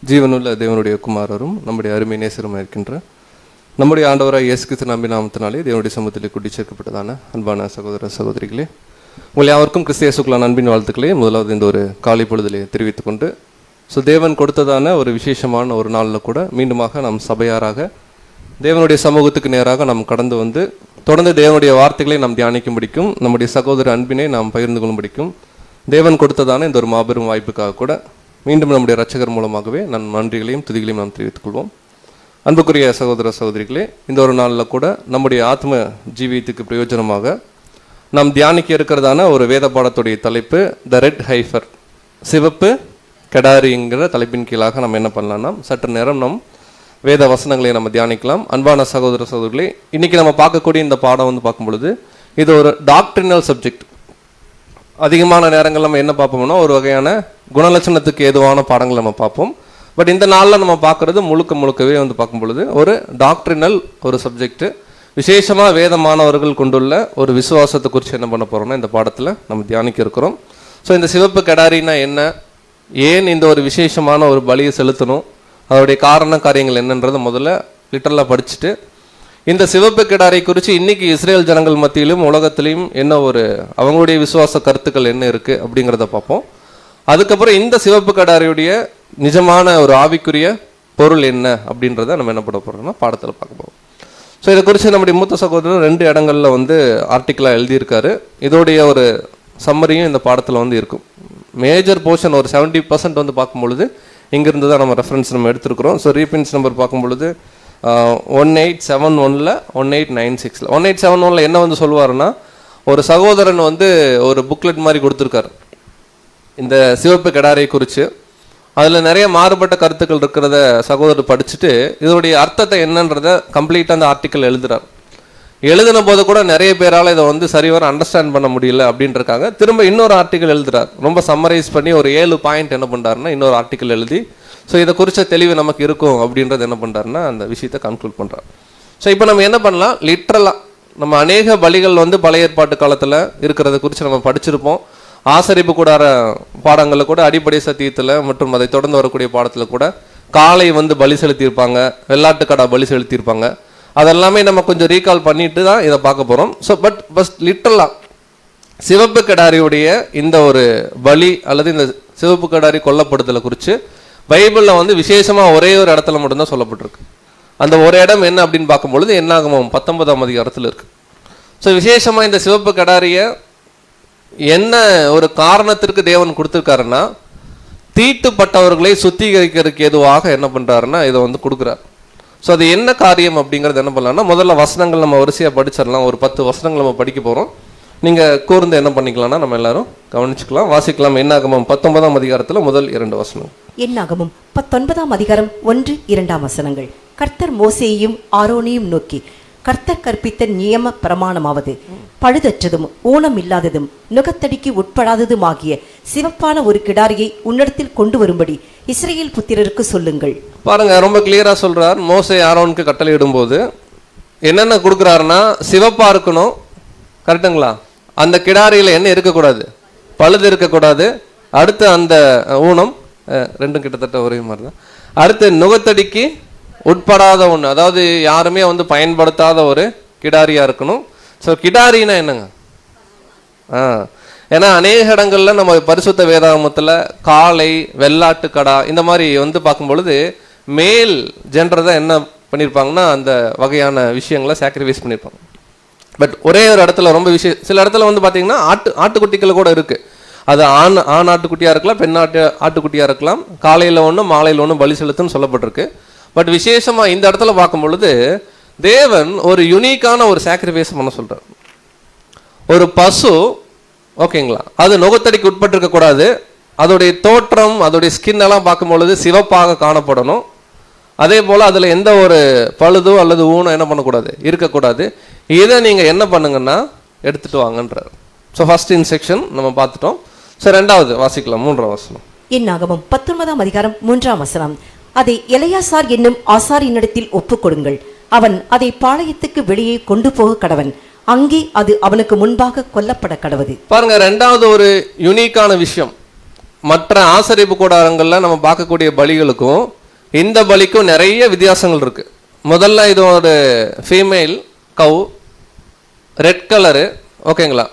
ஜீவனுள்ள தேவனுடைய குமாரரும் நம்முடைய அருமை நேசரும் இருக்கின்ற நம்முடைய ஆண்டவராக இயேசு கிறிஸ்து நம்பி நாமத்தினாலே தேவனுடைய சமூகத்தில் கூட்டி சேர்க்கப்பட்டதான அன்பான சகோதர சகோதரிகளே, உங்கள் யாவருக்கும் கிறிஸ்து இயேசுக்குள்ளான அன்பின் வாழ்த்துக்களே முதலாவது இந்த ஒரு காலை பொழுதிலே தெரிவித்துக் கொண்டு, தேவன் கொடுத்ததான ஒரு விசேஷமான ஒரு நாளில் கூட மீண்டுமாக நாம் சபையாராக தேவனுடைய சமூகத்துக்கு நேராக நாம் கடந்து வந்து தொடர்ந்து தேவனுடைய வார்த்தைகளை நாம் தியானிக்கும் பிடிக்கும், நம்முடைய சகோதர அன்பினை நாம் பகிர்ந்து கொள்ளும் பிடிக்கும் தேவன் கொடுத்ததான இந்த ஒரு மாபெரும் வாய்ப்புக்காக கூட மீண்டும் நம்முடைய இரட்சகர் மூலமாகவே நன்றிகளையும் துதிகளையும் நாம் தெரிவித்துக் கொள்வோம். அன்புக்குரிய சகோதர சகோதரிகளே, இந்த ஒரு நாளில் கூட நம்முடைய ஆத்ம ஜீவியத்துக்கு பிரயோஜனமாக நாம் தியானிக்க இருக்கிறதான ஒரு வேத பாடத்துடைய தலைப்பு த ரெட் ஹைஃபர், சிவப்பு கெடாரிங்கிற தலைப்பின் கீழாக நம்ம என்ன பண்ணலாம்னா சற்று நேரம் நம் வேத வசனங்களை நம்ம தியானிக்கலாம். அன்பான சகோதர சகோதரிகளே, இன்னைக்கு நம்ம பார்க்கக்கூடிய இந்த பாடம் வந்து பார்க்கும் பொழுது இது ஒரு டாக்ட்ரினல் சப்ஜெக்ட். அதிகமான நேரங்கள் நம்ம என்ன பார்ப்போம்னா ஒரு வகையான குணலட்சணத்துக்கு ஏதுவான பாடங்கள் நம்ம பார்ப்போம். பட் இந்த நாளில் நம்ம பார்க்குறது முழுக்கவே வந்து பார்க்கும் பொழுது ஒரு டாக்ட்ரினல் ஒரு சப்ஜெக்ட். விசேஷமாக வேதமானவர்கள் கொண்டுள்ள ஒரு விசுவாசத்தை குறித்து என்ன பண்ண போகிறோம்னா இந்த பாடத்தில் நம்ம தியானிக்க இருக்கிறோம். இந்த சிவப்பு கெடாரின்னா என்ன, ஏன் இந்த ஒரு விசேஷமான ஒரு பலியை செலுத்தணும், அதோடைய காரண காரியங்கள் என்னன்றதை முதல்ல லிட்டரலாக படிச்சுட்டு, இந்த சிவப்பு கிடாரை குறித்து இன்னைக்கு இஸ்ரேல் ஜனங்கள் மத்தியிலும் உலகத்திலையும் என்ன ஒரு அவங்களுடைய விசுவாச கருத்துக்கள் என்ன இருக்குது அப்படிங்கிறத பார்ப்போம். அதுக்கப்புறம் இந்த சிவப்பு கிடாரியுடைய நிஜமான ஒரு ஆவிக்குரிய பொருள் என்ன அப்படின்றத நம்ம என்ன பண்ண போகிறோம்னா பாடத்தில் பார்க்க போகிறோம். இதை குறித்து நம்முடைய மூத்த சகோதரர் 2 இடங்களில் வந்து ஆர்டிக்கலாக எழுதியிருக்காரு. இதோடைய ஒரு சம்மரியும் இந்த பாடத்தில் வந்து இருக்கும். மேஜர் போர்ஷன் ஒரு 70% வந்து பார்க்கும் பொழுது இங்கிருந்து தான் நம்ம ரெஃபரன்ஸ் நம்ம எடுத்துருக்கிறோம். ரீபின்ஸ் நம்பர் பார்க்கும் பொழுது 1871 1896 1871 என்ன வந்து சொல்லுவாருன்னா, ஒரு சகோதரன் வந்து ஒரு புக்லெட் மாதிரி கொடுத்துருக்காரு இந்த சிவப்பு கெடாரை குறித்து. அதில் நிறைய மாறுபட்ட கருத்துக்கள் இருக்கிறத சகோதரர் படிச்சுட்டு இதோடைய அர்த்தத்தை என்னன்றதை கம்ப்ளீட்டாக அந்த ஆர்டிக்கல் எழுதுறார். எழுதின போது கூட நிறைய பேரால் இதை வந்து சரிவர அண்டர்ஸ்டாண்ட் பண்ண முடியல அப்படின்றக்காக திரும்ப இன்னொரு ஆர்டிக்கல் எழுதுறார். ரொம்ப சம்மரைஸ் பண்ணி ஒரு 7 பாயிண்ட் என்ன பண்ணுறாருன்னா இன்னொரு ஆர்டிக்கல் எழுதி இதை குறித்த தெளிவு நமக்கு இருக்கும் அப்படின்றது என்ன பண்ணுறாருன்னா அந்த விஷயத்தை கன்க்ளூட் பண்ணுறார். இப்போ நம்ம என்ன பண்ணலாம், லிட்ரலாக நம்ம அநேக பலிகள் வந்து பழைய ஏற்பாட்டு காலத்தில் இருக்கிறத குறித்து நம்ம படிச்சிருப்போம். ஆசரிப்பு கூடார பாடங்களில் கூட அடிப்படை சத்தியத்தில் மற்றும் அதை தொடர்ந்து வரக்கூடிய பாடத்தில் கூட காளை வந்து பலி செலுத்தியிருப்பாங்க, வெள்ளாட்டுக்கடா பலி செலுத்தியிருப்பாங்க. அதெல்லாமே நம்ம கொஞ்சம் ரீகால் பண்ணிட்டு தான் இதை பார்க்க போகிறோம். பட் லிட்ரலாக சிவப்பு கெடாரியுடைய இந்த ஒரு பலி அல்லது இந்த சிவப்பு கெடாரி கொல்லப்படுதலை குறித்து பைபிளில் வந்து விசேஷமாக ஒரே ஒரு இடத்துல மட்டும்தான் சொல்லப்பட்டிருக்கு. அந்த ஒரு இடம் என்ன அப்படின்னு பார்க்கும்பொழுது என்னாகமம் 19ஆம் அதிகாரத்தில் இருக்குது. விசேஷமாக இந்த சிவப்பு கெடாரியை என்ன ஒரு காரணத்திற்கு தேவன் கொடுத்துருக்காருன்னா, தீட்டுப்பட்டவர்களை சுத்திகரிக்கிறதுக்கு ஏதுவாக என்ன பண்ணுறாருன்னா இதை வந்து கொடுக்குறாரு. அது என்ன காரியம் அப்படிங்கிறது என்ன பண்ணலாம்னா முதல்ல வசனங்கள் நம்ம வரிசையாக படிச்சிடலாம். ஒரு 10 வசனங்கள் நம்ம படிக்க போகிறோம். நீங்கள் கூர்ந்து என்ன பண்ணிக்கலாம்னா நம்ம எல்லாரும் கவனிச்சுக்கலாம், வாசிக்கலாம். என்னாகமம் 19ஆம் அதிகாரத்தில் முதல் 2 வசனம். என்னாகமம் 19ஆம் அதிகாரம் 1-2 வசனங்கள். கர்த்தர் மோசேயையும் ஆரோனையும் நோக்கி, கர்த்தர் கற்பித்த நியம பிரமாணமாவது, பழுதற்றதும் ஊனம் இல்லாததும் நுகத்தடிக்கு உட்படாததும் ஆகிய சிவப்பான ஒரு கிடாரியை உன்னிடத்தில் கொண்டு வரும்படி இஸ்ரவேல் புத்திரருக்கு சொல்லுங்கள். பாருங்க, ரொம்ப கிளியரா சொல்றார். மோசே ஆரோனுக்கு கட்டளை இடும்போது என்னென்ன கொடுக்குறாருன்னா சிவப்பா இருக்கணும், கரெக்டுங்களா? அந்த கிடாரியில என்ன இருக்கக்கூடாது, பழுது இருக்கக்கூடாது. அடுத்து அந்த ஊனம் ரெண்டும் கிட்டத்தட்ட ஒரே மாதிரி தான். அடுத்து நுகத்தடிக்கு உட்படாத ஒன்று, அதாவது யாருமே வந்து பயன்படுத்தாத ஒரு கிடாரியா இருக்கணும். கிடாரின்னா என்னங்க? ஏன்னா அநேக இடங்கள்ல நம்ம பரிசுத்த வேதாகமத்தில் காளை, வெள்ளாட்டுக்கடா இந்த மாதிரி வந்து பார்க்கும் பொழுது மேல் ஜெண்டர் தான் என்ன பண்ணியிருப்பாங்கன்னா அந்த வகையான விஷயங்களை சாக்ரிஃபைஸ் பண்ணியிருப்பாங்க. பட் ஒரே ஒரு இடத்துல ரொம்ப சில இடத்துல வந்து பார்த்தீங்கன்னா ஆட்டுக்குட்டிகள் கூட இருக்கு. அது ஆண் ஆட்டுக்குட்டியா இருக்கலாம், பெண் ஆட்டுக்குட்டியா இருக்கலாம். காலையில் ஒன்று மாலையில் ஒன்று பலி செலுத்துன்னு சொல்லப்பட்டிருக்கு. பட் விசேஷமாக இந்த இடத்துல பார்க்கும் பொழுது தேவன் ஒரு யுனிக்கான ஒரு சாக்ரிஃபைஸ் பண்ண சொல்றார். ஒரு பசு, ஓகேங்களா, அது நுகத்தடிக்கு உட்பட்டிருக்க கூடாது. அதோடைய தோற்றம், அதோடைய ஸ்கின் எல்லாம் பார்க்கும் பொழுது சிவப்பாக காணப்படணும். அதே போல் அதில் எந்த ஒரு பழுதோ அல்லது ஊனோ என்ன பண்ணக்கூடாது, இருக்கக்கூடாது. இதை நீங்கள் என்ன பண்ணுங்கன்னா எடுத்துட்டு வாங்கன்றார். ஃபர்ஸ்ட் இன்ஸ்ட்ரக்ஷன் நம்ம பார்த்துட்டோம். ரெண்டாவது வாசிக்கலாம், 3ஆம் வசனம். என்னாகமம் 19ஆம் அதிகாரம் 3ஆம் வசனம். அதை எலெயாசார் என்னும் ஆசாரியனிடத்தில் ஒப்புக் கொடுங்கள். அவன் அதை பாளையத்துக்கு வெளியே கொண்டு போக கடவன். அங்கே அது அவனுக்கு முன்பாக கொல்லப்பட கடவுது. பாருங்க, ரெண்டாவது ஒரு யூனிக்கான விஷயம். மற்ற ஆசரிப்பு கூடாரங்கள்ல நம்ம பார்க்கக்கூடிய பலிகளுக்கும் இந்த பலிக்கும் நிறைய வித்தியாசங்கள் இருக்கு. முதல்ல இது ஒரு ஃபீமேல் கவு, ரெட் கலரு, ஓகேங்களா.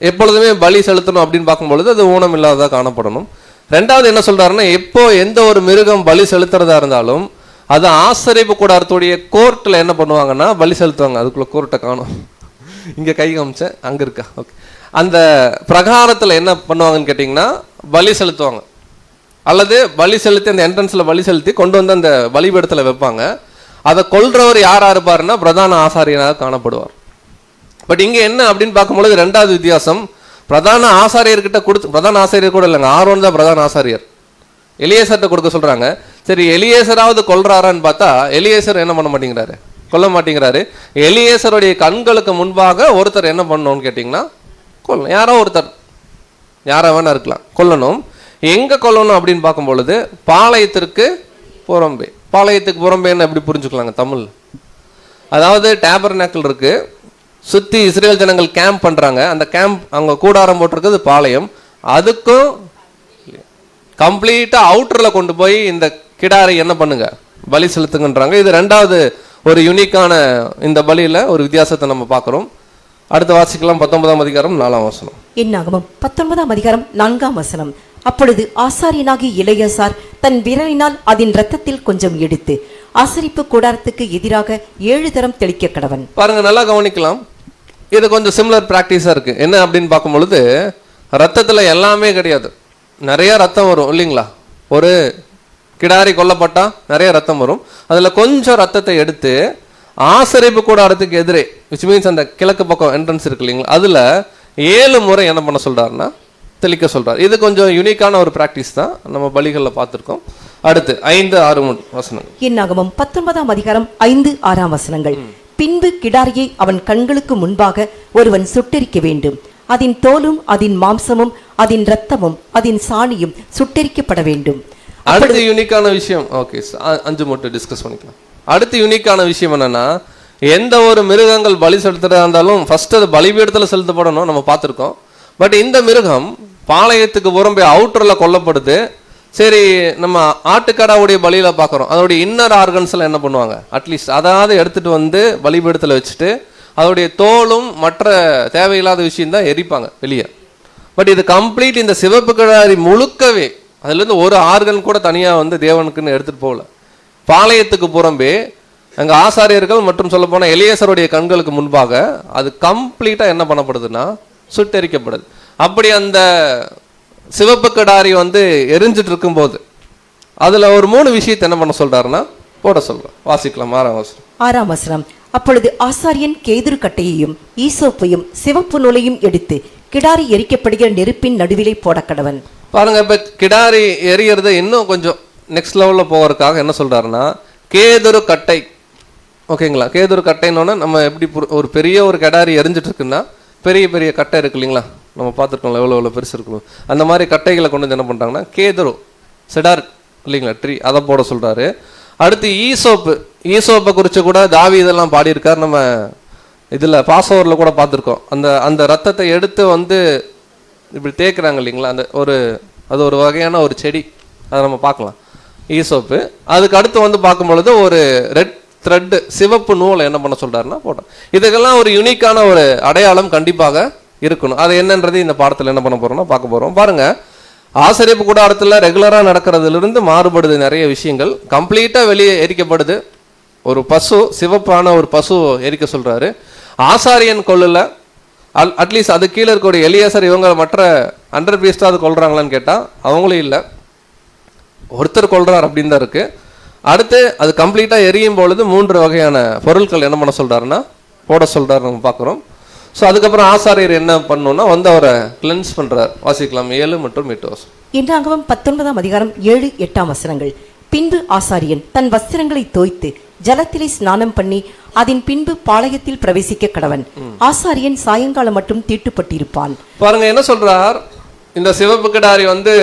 எப்பொழுதுமே பலி செலுத்தணும் அப்படின்னு பார்க்கும்பொழுது அது ஊனம் இல்லாததாக காணப்படணும். ரெண்டாவது என்ன சொல்றாருன்னா, எப்போ எந்த ஒரு மிருகம் பலி செலுத்துறதா இருந்தாலும் அது ஆசரிப்பு கூடாரத்துடைய கோர்ட்டில் என்ன பண்ணுவாங்கன்னா பலி செலுத்துவாங்க. அதுக்குள்ள கோர்ட்டை காணும், இங்கே கை காமிச்சேன், அங்கே இருக்கா, ஓகே. அந்த பிரகாரத்தில் என்ன பண்ணுவாங்கன்னு கேட்டிங்கன்னா பலி செலுத்துவாங்க, அல்லது பலி செலுத்தி அந்த என்ட்ரன்ஸில் பலி செலுத்தி கொண்டு வந்து அந்த பலிபீடத்தில் வைப்பாங்க. அதை கொல்றவர் யாராக இருப்பாருன்னா பிரதான ஆசாரியனாக காணப்படுவார். பட் இங்கே என்ன அப்படின்னு பார்க்கும்பொழுது ரெண்டாவது வித்தியாசம், பிரதான ஆசாரியர்கிட்ட கொடுத்து, பிரதான ஆசாரியர் கூட இல்லைங்க, ஆரோன் தான் பிரதான ஆசாரியர், எலியேசர்கிட்ட கொடுக்க சொல்கிறாங்க. சரி, எலியேசராவது கொல்றாரான்னு பார்த்தா எலியேசர் என்ன பண்ண மாட்டேங்கிறாரு, கொல்ல மாட்டேங்கிறாரு. எலியேசருடைய கண்களுக்கு முன்பாக ஒருத்தர் என்ன பண்ணணும்னு கேட்டிங்கன்னா கொல்லணும். யாரோ ஒருத்தர், யாரோ வேணா இருக்கலாம், கொல்லணும். எங்கே கொல்லணும் அப்படின்னு பார்க்கும்பொழுது பாளையத்திற்கு புறம்பே. பாளையத்துக்கு புறம்பேன்னு எப்படி புரிஞ்சுக்கலாங்க தமிழ்? அதாவது டேபர்நாக்கிள் இருக்கு, சுற்றி இஸ்ரேல் ஜனங்கள் கேம்ப் பண்ணுறாங்க, அந்த கேம்ப் அவங்க கூடாரம் போட்டிருக்குது பாளையம், அதுக்கும் கம்ப்ளீட்டாக அவுட்டரில் கொண்டு போய் இந்த கிடாரை என்ன பண்ணுங்க பலி செலுத்துங்கன்றாங்க. இது ரெண்டாவது ஒரு யூனிக்கான இந்த பலியில் ஒரு வித்தியாசத்தை நம்ம பார்க்குறோம். அடுத்து வாசிக்கலாம் 19ஆம் அதிகாரம் 4ஆம் வசனம். என்னாகமம் 19ஆம் அதிகாரம் 4ஆம் வசனம். அப்பொழுது ஆசாரியனாகிய எலெயாசார் தன் விரலினால் அதன் இரத்தத்தில் கொஞ்சம் எடுத்து ஆசரிப்பு கூடாரத்துக்கு எதிராக 7 தரம் தெளிக்க கடவன். பாருங்க, நல்லா கவனிக்கலாம். இது கொஞ்சம் சிமிலர் பிராக்டிஸா இருக்கு. என்ன அப்படின்னு பார்க்கும் பொழுது ரத்தத்துல எல்லாமே கிடையாது, நிறைய ரத்தம் வரும் இல்லைங்களா. ஒரு கிடாரி கொல்லப்பட்டா நிறைய ரத்தம் வரும், அதுல கொஞ்சம் ரத்தத்தை எடுத்து ஆசரிப்பு கூடாரத்துக்கு எதிரே, விச் மீன்ஸ் அந்த கிழக்கு பக்கம் என்ட்ரன்ஸ் இருக்கு இல்லைங்களா, அதுல 7 முறை என்ன பண்ண சொல்றாருன்னா தெளிக்க சொல்றாரு. இது கொஞ்சம் யூனிக்கான ஒரு பிராக்டிஸ் தான், நம்ம பலிகளில் பார்த்துருக்கோம். அடுத்து 5, 6 வசனங்கள். என்னாகமம் 19ஆம் அதிகாரம் 5, 6 வசனங்கள். பின்பு கிடாரியை அவன் கண்களுக்கு முன்பாக ஒருவன் சுட்டெரிக்க வேண்டும். அதன் தோலும் அதன் மாம்சமும் அதன் இரத்தமும் அதன் சாணியும் சுட்டெரிக்கப்பட வேண்டும். அடுத்து யூனிக்கான விஷயம், ஓகே 5 மட்டும் டிஸ்கஸ் பண்ணிக்கலாம். அடுத்து யூனிக்கான விஷயம் என்னன்னா, எந்த ஒரு மிருகங்கள் பலி செலுத்துறதா இருந்தாலும் ஃபர்ஸ்ட் அது பலிபீடத்தில் செலுத்தப்படணும், நம்ம பார்த்துருக்கோம். பட் இந்த மிருகம் பாளையத்துக்கு புறம்பே அவுட்டரில் கொல்லப்படுது. சரி, நம்ம ஆட்டுக்கடாவுடைய பலியில் பார்க்குறோம், அதோடைய இன்னர் ஆர்கன்ஸ்லாம் என்ன பண்ணுவாங்க, அட்லீஸ்ட் அதாவது எடுத்துகிட்டு வந்து பலிபீடத்தில் வச்சுட்டு அதோடைய தோலும் மற்ற தேவையில்லாத விஷயம் தான் எரிப்பாங்க வெளியே. பட் இது கம்ப்ளீட் இந்த சிவப்பு கிடாரி முழுக்கவே அதுலேருந்து ஒரு ஆர்கன் கூட தனியாக வந்து தேவனுக்குன்னு எடுத்துகிட்டு போகல. பாளையத்துக்கு புறம்பே அங்கே ஆசாரியர்கள் மற்றும் சொல்ல போனால் எலியேசருடைய கண்களுக்கு முன்பாக அது கம்ப்ளீட்டாக என்ன பண்ணப்படுதுன்னா சுட்டெரிக்கப்படுது. அப்படி அந்த சிவப்பு கிடாரி வந்து எரிஞ்சிட்டு இருக்கும்போது அதில் ஒரு 3 விஷயத்தை என்ன பண்ண சொல்றாருன்னா போட சொல்றோம். வாசிக்கலாம் 6ஆம் வசனம். அப்பொழுது ஆசாரியன் கேதுரு கட்டையையும் ஈசோப்பையும் சிவப்பு நூலையும் எடுத்து கிடாரி எரிக்கப்படுகிற நெருப்பின் நடுவிலே போட கடவன். பாருங்க, இப்ப கிடாரி எரியறது இன்னும் கொஞ்சம் நெக்ஸ்ட் லெவல்ல போகிறதுக்காக என்ன சொல்றாருன்னா கேதுரு கட்டை, ஓகேங்களா. கேதுரு கட்டைன்னு நம்ம எப்படி ஒரு பெரிய ஒரு கிடாரி எரிஞ்சிட்டு இருக்குன்னா பெரிய பெரிய கட்டை இருக்கு இல்லைங்களா, நம்ம பார்த்துருக்கோம் எவ்வளோ பெருசு இருக்கணும். அந்த மாதிரி கட்டைகளை கொண்டு வந்து என்ன பண்ணுறாங்கன்னா கேதுரு செடார் இல்லைங்களா ட்ரீ, அதை போட சொல்கிறாரு. அடுத்து ஈசோப்பு, ஈசோப்பை குறித்து கூட தாவி இதெல்லாம் பாடியிருக்கார். நம்ம இதில் பாசோவரில் கூட பார்த்துருக்கோம். அந்த ரத்தத்தை எடுத்து வந்து இப்படி தேய்க்கிறாங்க இல்லைங்களா, அது ஒரு வகையான ஒரு செடி, அதை நம்ம பார்க்கலாம் ஈசோப்பு. அதுக்கு அடுத்து வந்து பார்க்கும் பொழுது ஒரு ரெட் த்ரெட் சிவப்பு நூலை என்ன பண்ண சொல்றாருன்னா போட்டோம். இதுக்கெல்லாம் ஒரு யூனிக்கான ஒரு அடையாளம் கண்டிப்பாக இருக்கணும். அது என்னன்றது இந்த பாடத்தில் என்ன பண்ண போறோம்னா பார்க்க போறோம். பாருங்க, ஆசரிப்பு கூடாரத்தில் ரெகுலராக நடக்கிறதுலேருந்து மாறுபடுது நிறைய விஷயங்கள். கம்ப்ளீட்டாக வெளியே எரிக்கப்படுது. ஒரு பசு, சிவப்பான ஒரு பசு எரிக்க சொல்றாரு. ஆசாரியன் கொள்ளல, அட்லீஸ்ட் அது கீழே இருக்கக்கூடிய எலியாசர் இவங்க மற்ற அண்டர் பீஸ்டாக அது கொள்றாங்களான்னு கேட்டால் அவங்களும் இல்லை, ஒருத்தர் கொள்றார் அப்படின்னு தான் இருக்கு. அடுத்து அது கம்ப்ளீட்டாக எரியும் பொழுது 3 வகையான பொருட்கள் என்ன பண்ண சொல்றாருன்னா போட சொல்றாரு, நம்ம பார்க்குறோம். ஸோ அதுக்கப்புறம் ஆசாரியர் என்ன பண்ணணும்னா வந்து அவரை கிளென்ஸ் பண்றார். வாசிக்கலாம் 7 மற்றும் 8 வசனம். என்னாகமம் 19ஆம் அதிகாரம் 7, 8 வசனங்கள். பின்பு ஆசாரியன் தன் வஸ்திரங்களை தோய்த்து ஜலத்திலே ஸ்நானம் பண்ணி அதன் பின்பு பாளையத்தில் பிரவேசிக்க கடவன். ஆசாரியன் சாயங்காலம் மட்டும் தீட்டுப்பட்டிருப்பான். பாருங்க என்ன சொல்றார், இந்த சிவப்பு கிடாரி வந்து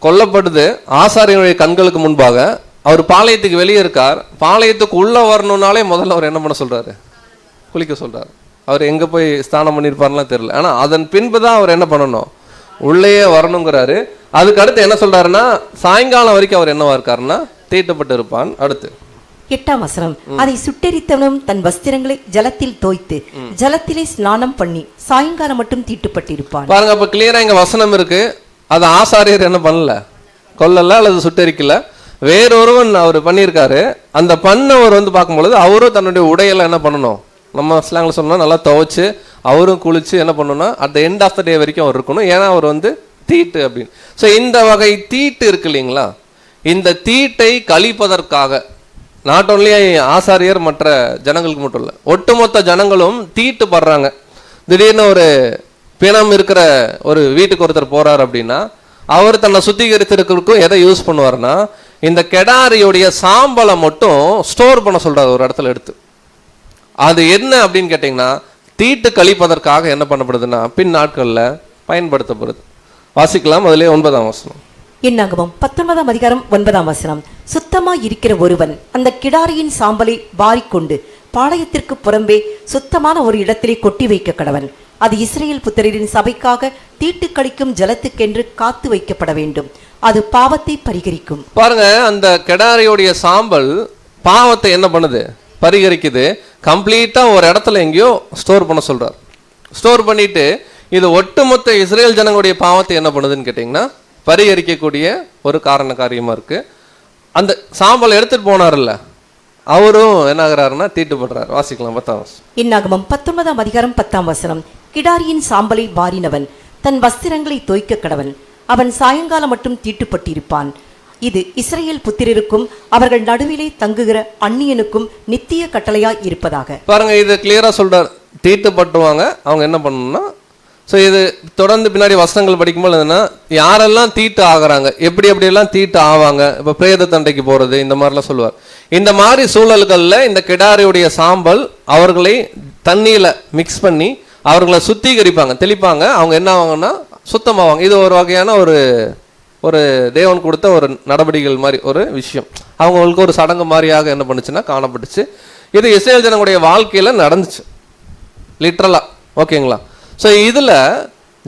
கொல்லப்படுது ஆசாரியனுடைய கண்களுக்கு முன்பாக. அவர் பாளையத்துக்கு வெளியே இருக்கார். பாளையத்துக்கு உள்ள வரணும்னாலே முதல்ல அவர் என்ன பண்ண சொல்றாரு, குளிக்க சொல்றாரு. அவர் எங்க போய் ஸ்நானம் பண்ணியிருப்பாருலாம் தெரியல, ஆனா அதன் பின்பு தான் அவர் என்ன பண்ணணும், உள்ளேயே வரணுங்கிறாரு. அதுக்கு அடுத்து என்ன சொல்றாருன்னா, சாயங்காலம் வரைக்கும் அவர் என்னவா இருக்காருன்னா தீட்டப்பட்டு இருப்பான். அடுத்து 8ஆம் வசனம், அதை சுட்டெரித்தவனும் தன் வஸ்திரங்களை ஜலத்தில் தோய்த்து ஜலத்திலே ஸ்நானம் பண்ணி சாயங்காலம் மட்டும் தீட்டுப்பட்டிருப்பான். பாருங்க, அப்ப கிளியரா இங்க வசனம் இருக்கு. அது ஆசாரியர் என்ன பண்ணல, கொல்லல அல்லது சுட்டெரிக்கல, வேறொருவன் அவர் பண்ணியிருக்காரு. அந்த பண்ணவர் வந்து பார்க்கும்பொழுது அவரும் தன்னுடைய உடையெல்லாம் என்ன பண்ணணும், நம்ம ஸ்லாங்ல சொன்னா நல்லா துவைச்சு அவரும் குளிச்சு என்ன பண்ணணும்னா at the end of the day வரைக்கும் அவர் இருக்கணும். ஏன்னா அவர் வந்து தீட்டு அப்படின்னு. ஸோ இந்த வகை தீட்டு இருக்கு இல்லைங்களா, இந்த தீட்டை கழிப்பதற்காக நாட் ஓன்லி ஆசாரியர் மற்ற ஜனங்களுக்கு மட்டும் இல்லை, ஒட்டுமொத்த ஜனங்களும் தீட்டு படுறாங்க. திடீர்னு ஒரு பிணம் இருக்கிற ஒரு வீட்டுக்கு ஒருத்தர் போறாரு அப்படின்னா அவர் தன்னை சுத்திகரித்திருக்கிறதுக்கும் எதை யூஸ் பண்ணுவார்னா இந்த கெடாரியுடைய சாம்பலை மட்டும் ஸ்டோர் பண்ண சொல்றாரு ஒரு இடத்துல எடுத்து. அது என்ன அப்படின்னு கேட்டிங்கன்னா தீட்டு கழிப்பதற்காக என்ன பண்ணப்படுதுன்னா பின் நாட்கள்ல பயன்படுத்தப்படுது. வாசிக்கலாம், அதிலே 9ஆம் வசனம். என்னாகமம் 19ஆம் அதிகாரம் 9ஆம் வசனம், சுத்தமாய் இருக்கிற ஒருவன் அந்த கிடாரியின் சாம்பலை வாரிக்கொண்டு பாளையத்திற்கு புறம்பே சுத்தமான ஒரு இடத்திலே கொட்டி வைக்க கடவன். அது இஸ்ரேல் புத்திரரின் சபைக்காக தீட்டு கழிக்கும் ஜலத்துக்கென்று காத்து வைக்கப்பட வேண்டும். அது பாவத்தை பரிகரிக்கும். பாருங்க, அந்த கெடாரியுடைய சாம்பல் பாவத்தை என்ன பண்ணுது, பரிகரிக்குது. கம்ப்ளீட்டா ஒரு இடத்துல எங்கேயோ ஸ்டோர் பண்ண சொல்றார். ஸ்டோர் பண்ணிட்டு இது ஒட்டுமொத்த இஸ்ரேல் ஜனங்களுடைய பாவத்தை என்ன பண்ணுதுன்னு கேட்டீங்கன்னா பரிகரிக்கக்கூடிய ஒரு காரண காரியமா இருக்கு. அந்த சாம்பல் எடுத்துட்டு போனார்ல அவரும் என்ன ஆகிறாருன்னா தீட்டுப்படுறாரு. வாசிக்கலாம் 10ஆம் வசனம். என்னாகமம் 19ஆம் அதிகாரம் 10ஆம் வசனம், கிடாரியின் சாம்பலை வாரினவன் தன் வஸ்திரங்களை தோய்க்க கடவன். அவன் சாயங்காலம் மட்டும் தீட்டுப்பட்டிருப்பான். இது இஸ்ரேல் புத்திரருக்கும் அவர்கள் நடுவிலே தங்குகிற அந்நியனுக்கும் நித்திய கட்டளையாய் இருப்பதாக. பாருங்க, இது கிளியரா சொல்றார். தீட்டுப்பட்டுவாங்க, அவங்க என்ன பண்ணணும்னா, ஸோ இது தொடர்ந்து பின்னாடி வசனங்கள் படிக்கும்போது என்னன்னா யாரெல்லாம் தீட்டு ஆகுறாங்க, எப்படி எப்படியெல்லாம் தீட்டு ஆவாங்க, இப்போ பிரேத தண்டைக்கு போறது இந்த மாதிரிலாம் சொல்லுவார். இந்த மாதிரி சூழல்களில் இந்த கிடாரியுடைய சாம்பல் அவர்களை தண்ணியில மிக்ஸ் பண்ணி அவர்களை சுத்திகரிப்பாங்க, தெளிப்பாங்க. அவங்க என்ன ஆவாங்கன்னா சுத்தமாவாங்க. இது ஒரு வகையான ஒரு தேவன் கொடுத்த ஒரு நடவடிக்கைகள் மாதிரி ஒரு விஷயம். அவங்களுக்கு ஒரு சடங்கு மாதிரியாக என்ன பண்ணுச்சுன்னா காணப்பட்டுச்சு. இது இஸ்ரேல் ஜனங்களுடைய வாழ்க்கையில நடந்துச்சு லிட்ரலா. ஓகேங்களா? ஸோ இதில்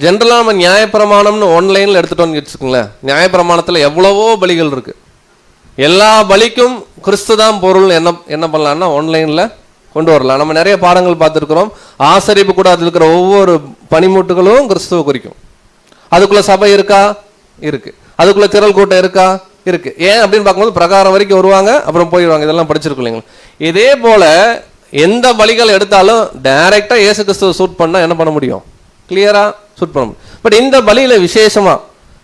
ஜென்ரலாக நம்ம நியாயப்பிரமாணம்னு ஒன்லைனில் எடுத்துட்டோன்னு வச்சுக்கோங்களேன். நியாயப்பிரமாணத்தில் எவ்வளவோ பலிகள் இருக்கு. எல்லா பலிக்கும் கிறிஸ்து தான் பொருள் என்ன பண்ணலாம்னா ஒன்லைனில் கொண்டு வரலாம். நம்ம நிறைய பாடங்கள் பார்த்துருக்குறோம். ஆசரிப்பு கூட அதில் இருக்கிற ஒவ்வொரு பனிமூட்டுகளும் கிறிஸ்துவ குறிக்கும். அதுக்குள்ள சபை இருக்கா? இருக்கு. அதுக்குள்ள திரள் கூட்டம் இருக்கா? இருக்கு. ஏன் அப்படின்னு பார்க்கும்போது பிரகாரம் வரைக்கும் வருவாங்க, அப்புறம் போயிடுவாங்க. இதெல்லாம் படிச்சிருக்கோம் இல்லைங்களா? இதே போல எந்த பலிகள் எடுத்தாலும் டைரக்டா இயேசு கிறிஸ்துவ சூட் பண்ணா என்ன பண்ண முடியும்? கிளியரா சூட் பண்ண முடியும். பட் இந்த பலியில விசேஷமா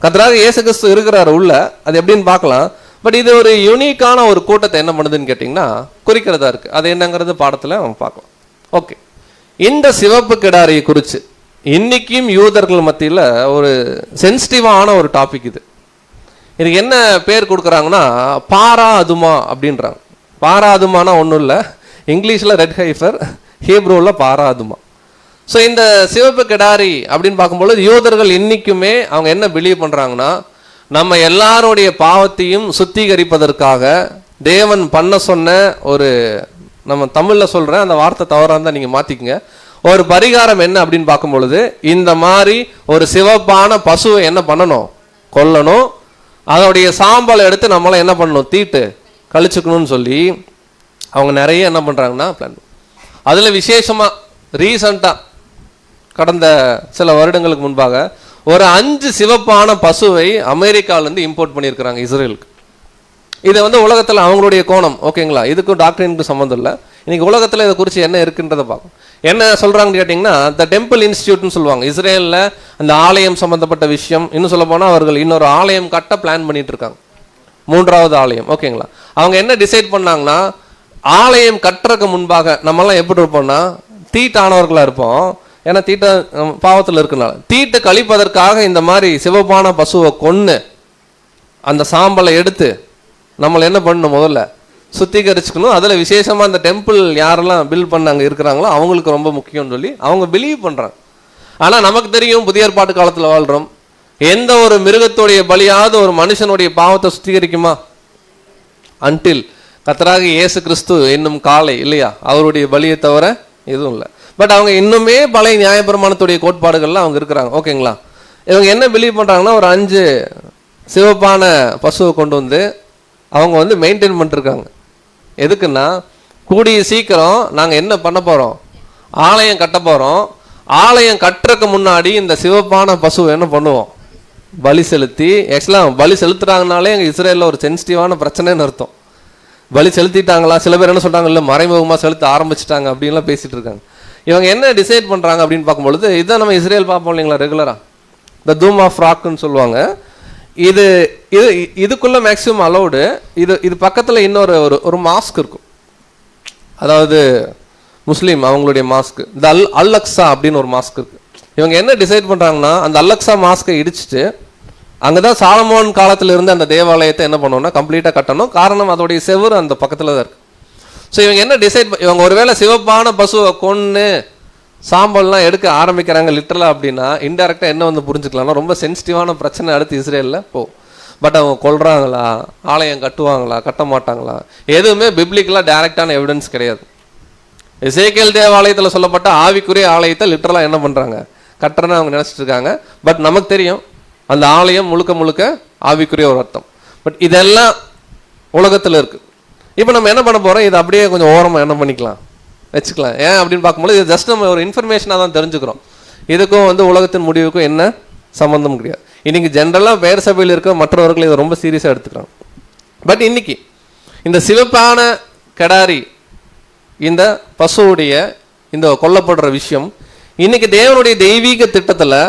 கர்த்தராக இயேசு கிறிஸ்து இருக்கிறாரு உள்ள, அது எப்படின்னு பார்க்கலாம். பட் இது ஒரு யூனிக்கான ஒரு கூட்டத்தை என்ன பண்ணுதுன்னு கேட்டிங்கன்னா குறிக்கிறதா இருக்கு. அது என்னங்கிறது பாடத்துல நம்ம பார்க்கலாம். ஓகே, இந்த சிவப்பு கிடாரியை குறித்து இன்னைக்கும் யூதர்கள் மத்தியில் ஒரு சென்சிட்டிவான ஒரு டாபிக் இது. இதுக்கு என்ன பேர் கொடுக்குறாங்கன்னா பாரா அதுமா அப்படின்றாங்க. பாரா அதுமானா ஒன்றும் இல்லை, இங்கிலீஷில் ரெட் ஹைஃபர், ஹீப்ரூவில் பாரா அதுமா. ஸோ இந்த சிவப்பு கிடாரி அப்படின்னு பார்க்கும்பொழுது யூதர்கள் இன்னைக்குமே அவங்க என்ன பிலீவ் பண்ணுறாங்கன்னா நம்ம எல்லாருடைய பாவத்தையும் சுத்திகரிப்பதற்காக தேவன் பண்ண சொன்ன ஒரு, நம்ம தமிழில் சொல்கிறேன், அந்த வார்த்தை தவறாக இருந்தால் நீங்கள் மாற்றிக்கங்க, ஒரு பரிகாரம் என்ன அப்படின்னு பார்க்கும்பொழுது இந்த மாதிரி ஒரு சிவப்பான பசுவை என்ன பண்ணணும், கொல்லணும், அதோடைய சாம்பலை எடுத்து நம்மளாம் என்ன பண்ணணும், தீட்டு கழிச்சுக்கணும்னு சொல்லி அவங்க நிறைய என்ன பண்ணுறாங்கன்னா பிளான். அதில் விசேஷமாக ரீசண்டாக கடந்த சில வருடங்களுக்கு முன்பாக ஒரு 5 சிவப்பான பசுவை அமெரிக்காவிலேருந்து இம்போர்ட் பண்ணியிருக்கிறாங்க இஸ்ரேலுக்கு. இதை வந்து உலகத்தில் அவங்களுடைய கோணம். ஓகேங்களா? இதுக்கும் டாக்டரினுக்கு சம்மந்தம் இல்லை. இன்னைக்கு உலகத்தில் இதை குறித்து என்ன இருக்குன்றதை பார்க்கும். என்ன சொல்கிறாங்கன்னு கேட்டிங்கன்னா த டெம்பிள் இன்ஸ்டியூட்னு சொல்லுவாங்க. இஸ்ரேலில் அந்த ஆலயம் சம்மந்தப்பட்ட விஷயம், இன்னும் சொல்ல போனால் அவர்கள் இன்னொரு ஆலயம் கட்ட பிளான் பண்ணிட்டு இருக்காங்க, 3வது ஆலயம். ஓகேங்களா? அவங்க என்ன டிசைட் பண்ணாங்கன்னா ஆலயம் கட்டுறதுக்கு முன்பாக நம்மெல்லாம் எப்படி இருப்போம்னா தீட்டானவர்களாக இருப்போம். ஏன்னா தீட்ட பாவத்தில் இருக்கனால தீட்டை கழிப்பதற்காக இந்த மாதிரி சிவப்பான பசுவை கொன்று அந்த சாம்பலை எடுத்து நம்மளை என்ன பண்ணணும், முதல்ல சுத்திகரிச்சுக்கணும். அதில் விசேஷமாக அந்த டெம்பிள் யாரெல்லாம் பில்ட் பண்ண அங்கே இருக்கிறாங்களோ அவங்களுக்கு ரொம்ப முக்கியம்னு சொல்லி அவங்க பிலீவ் பண்ணுறாங்க. ஆனால் நமக்கு தெரியும் புதிய ஏற்பாட்டு காலத்தில் வாழ்கிறோம். எந்த ஒரு மிருகத்துடைய பலியாவது ஒரு மனுஷனுடைய பாவத்தை சுத்திகரிக்குமா? அன்டில் கர்த்தராக இயேசு கிறிஸ்து என்னும் காலை இல்லையா, அவருடைய பலியை தவிர எதுவும் இல்லை. பட் அவங்க இன்னுமே பழைய நியாயப்பிரமாணத்துடைய கோட்பாடுகள்லாம் அவங்க இருக்கிறாங்க. ஓகேங்களா? இவங்க என்ன பிலீவ் பண்ணுறாங்கன்னா ஒரு 5 சிவப்பான பசுவை கொண்டு வந்து அவங்க வந்து மெயின்டைன் பண்ணிருக்காங்க. எதுக்குன்னா கூடிய சீக்கிரம் நாங்கள் என்ன பண்ண போகிறோம், ஆலயம் கட்ட போகிறோம். ஆலயம் கட்டுறதுக்கு முன்னாடி இந்த சிவப்பான பசுவை என்ன பண்ணுவோம், பலி செலுத்தி. ஆக்சுவலாக பலி செலுத்துறாங்கனாலே எங்கள் இஸ்ரேலில் ஒரு சென்சிட்டிவான பிரச்சனைன்னு அர்த்தம். பலி செலுத்திட்டாங்களா, சில பேர் என்ன சொல்கிறாங்க, இல்லை மறைமுகமாக செலுத்த ஆரம்பிச்சிட்டாங்க அப்படின்லாம் பேசிகிட்டு இருக்காங்க. இவங்க என்ன டிசைட் பண்ணுறாங்க அப்படின்னு பார்க்கும்பொழுது, இதுதான் நம்ம இஸ்ரேல் பார்ப்போம் இல்லைங்களா ரெகுலராக, இந்த தூம் ஆஃப் ராக்குன்னு சொல்லுவாங்க. இது இது இதுக்குள்ளே மேக்ஸிமம் அலௌடு. இது பக்கத்தில் இன்னொரு ஒரு மாஸ்க் இருக்கும், அதாவது முஸ்லீம் அவங்களுடைய மாஸ்க், இந்த அல்-அக்ஸா அப்படின்னு ஒரு மாஸ்க் இருக்கு. இவங்க என்ன டிசைட் பண்ணுறாங்கன்னா, அந்த அல்-அக்ஸா மாஸ்கை இடிச்சிட்டு அங்கே தான் சாலமோன் காலத்தில் இருந்து அந்த தேவாலயத்தை என்ன பண்ணணும்னா கம்ப்ளீட்டாக கட்டணும். காரணம் அதோடைய செவுறு அந்த பக்கத்தில் தான் இருக்குது. ஸோ இவங்க என்ன டிசைட், இவங்க ஒருவேளை சிவப்பான பசுவை கொன்று சாம்பல்லாம் எடுக்க ஆரம்பிக்கிறாங்க லிட்டரலாக அப்படின்னா, இன்டெரக்டாக என்ன வந்து புரிஞ்சுக்கலாம்னா ரொம்ப சென்சிட்டிவான பிரச்சனை அடுத்து இஸ்ரேலில் பட் அவங்க கொல்றாங்களா, ஆலயம் கட்டுவாங்களா, கட்ட மாட்டாங்களா, எதுவுமே பிப்ளிக்கலாக டைரக்டான எவிடன்ஸ் கிடையாது. எசேக்கியேல் தேவாலயத்தில் சொல்லப்பட்ட ஆவிக்குரிய ஆலயத்தை லிட்டரலாக என்ன பண்ணுறாங்க, கட்டுறன்னு அவங்க நினச்சிட்டு இருக்காங்க. பட் நமக்கு தெரியும் அந்த ஆலயம் முழுக்க முழுக்க ஆவிக்குரிய ஒரு அர்த்தம். பட் இதெல்லாம் உலகத்தில் இருக்கு. இப்போ நம்ம என்ன பண்ண போகிறோம், இதை அப்படியே கொஞ்சம் ஓரமாக என்ன பண்ணிக்கலாம், வச்சுக்கலாம். ஏன் அப்படின்னு பார்க்கும்போது இது ஜஸ்ட் நம்ம ஒரு இன்ஃபர்மேஷனாக தான் தெரிஞ்சுக்கிறோம். இதுக்கும் வந்து உலகத்தின் முடிவுக்கும் என்ன சம்மந்தம் கிடையாது. இன்னைக்கு ஜென்ரலாக பெயர் சபையில் இருக்க மற்றவர்கள் இதை ரொம்ப சீரியஸாக எடுத்துக்கிறாங்க. பட் இன்னைக்கு இந்த சிவப்பான கடாரி, இந்த பசுவுடைய இந்த கொல்லப்படுற விஷயம் இன்னைக்கு தேவனுடைய தெய்வீக திட்டத்தில்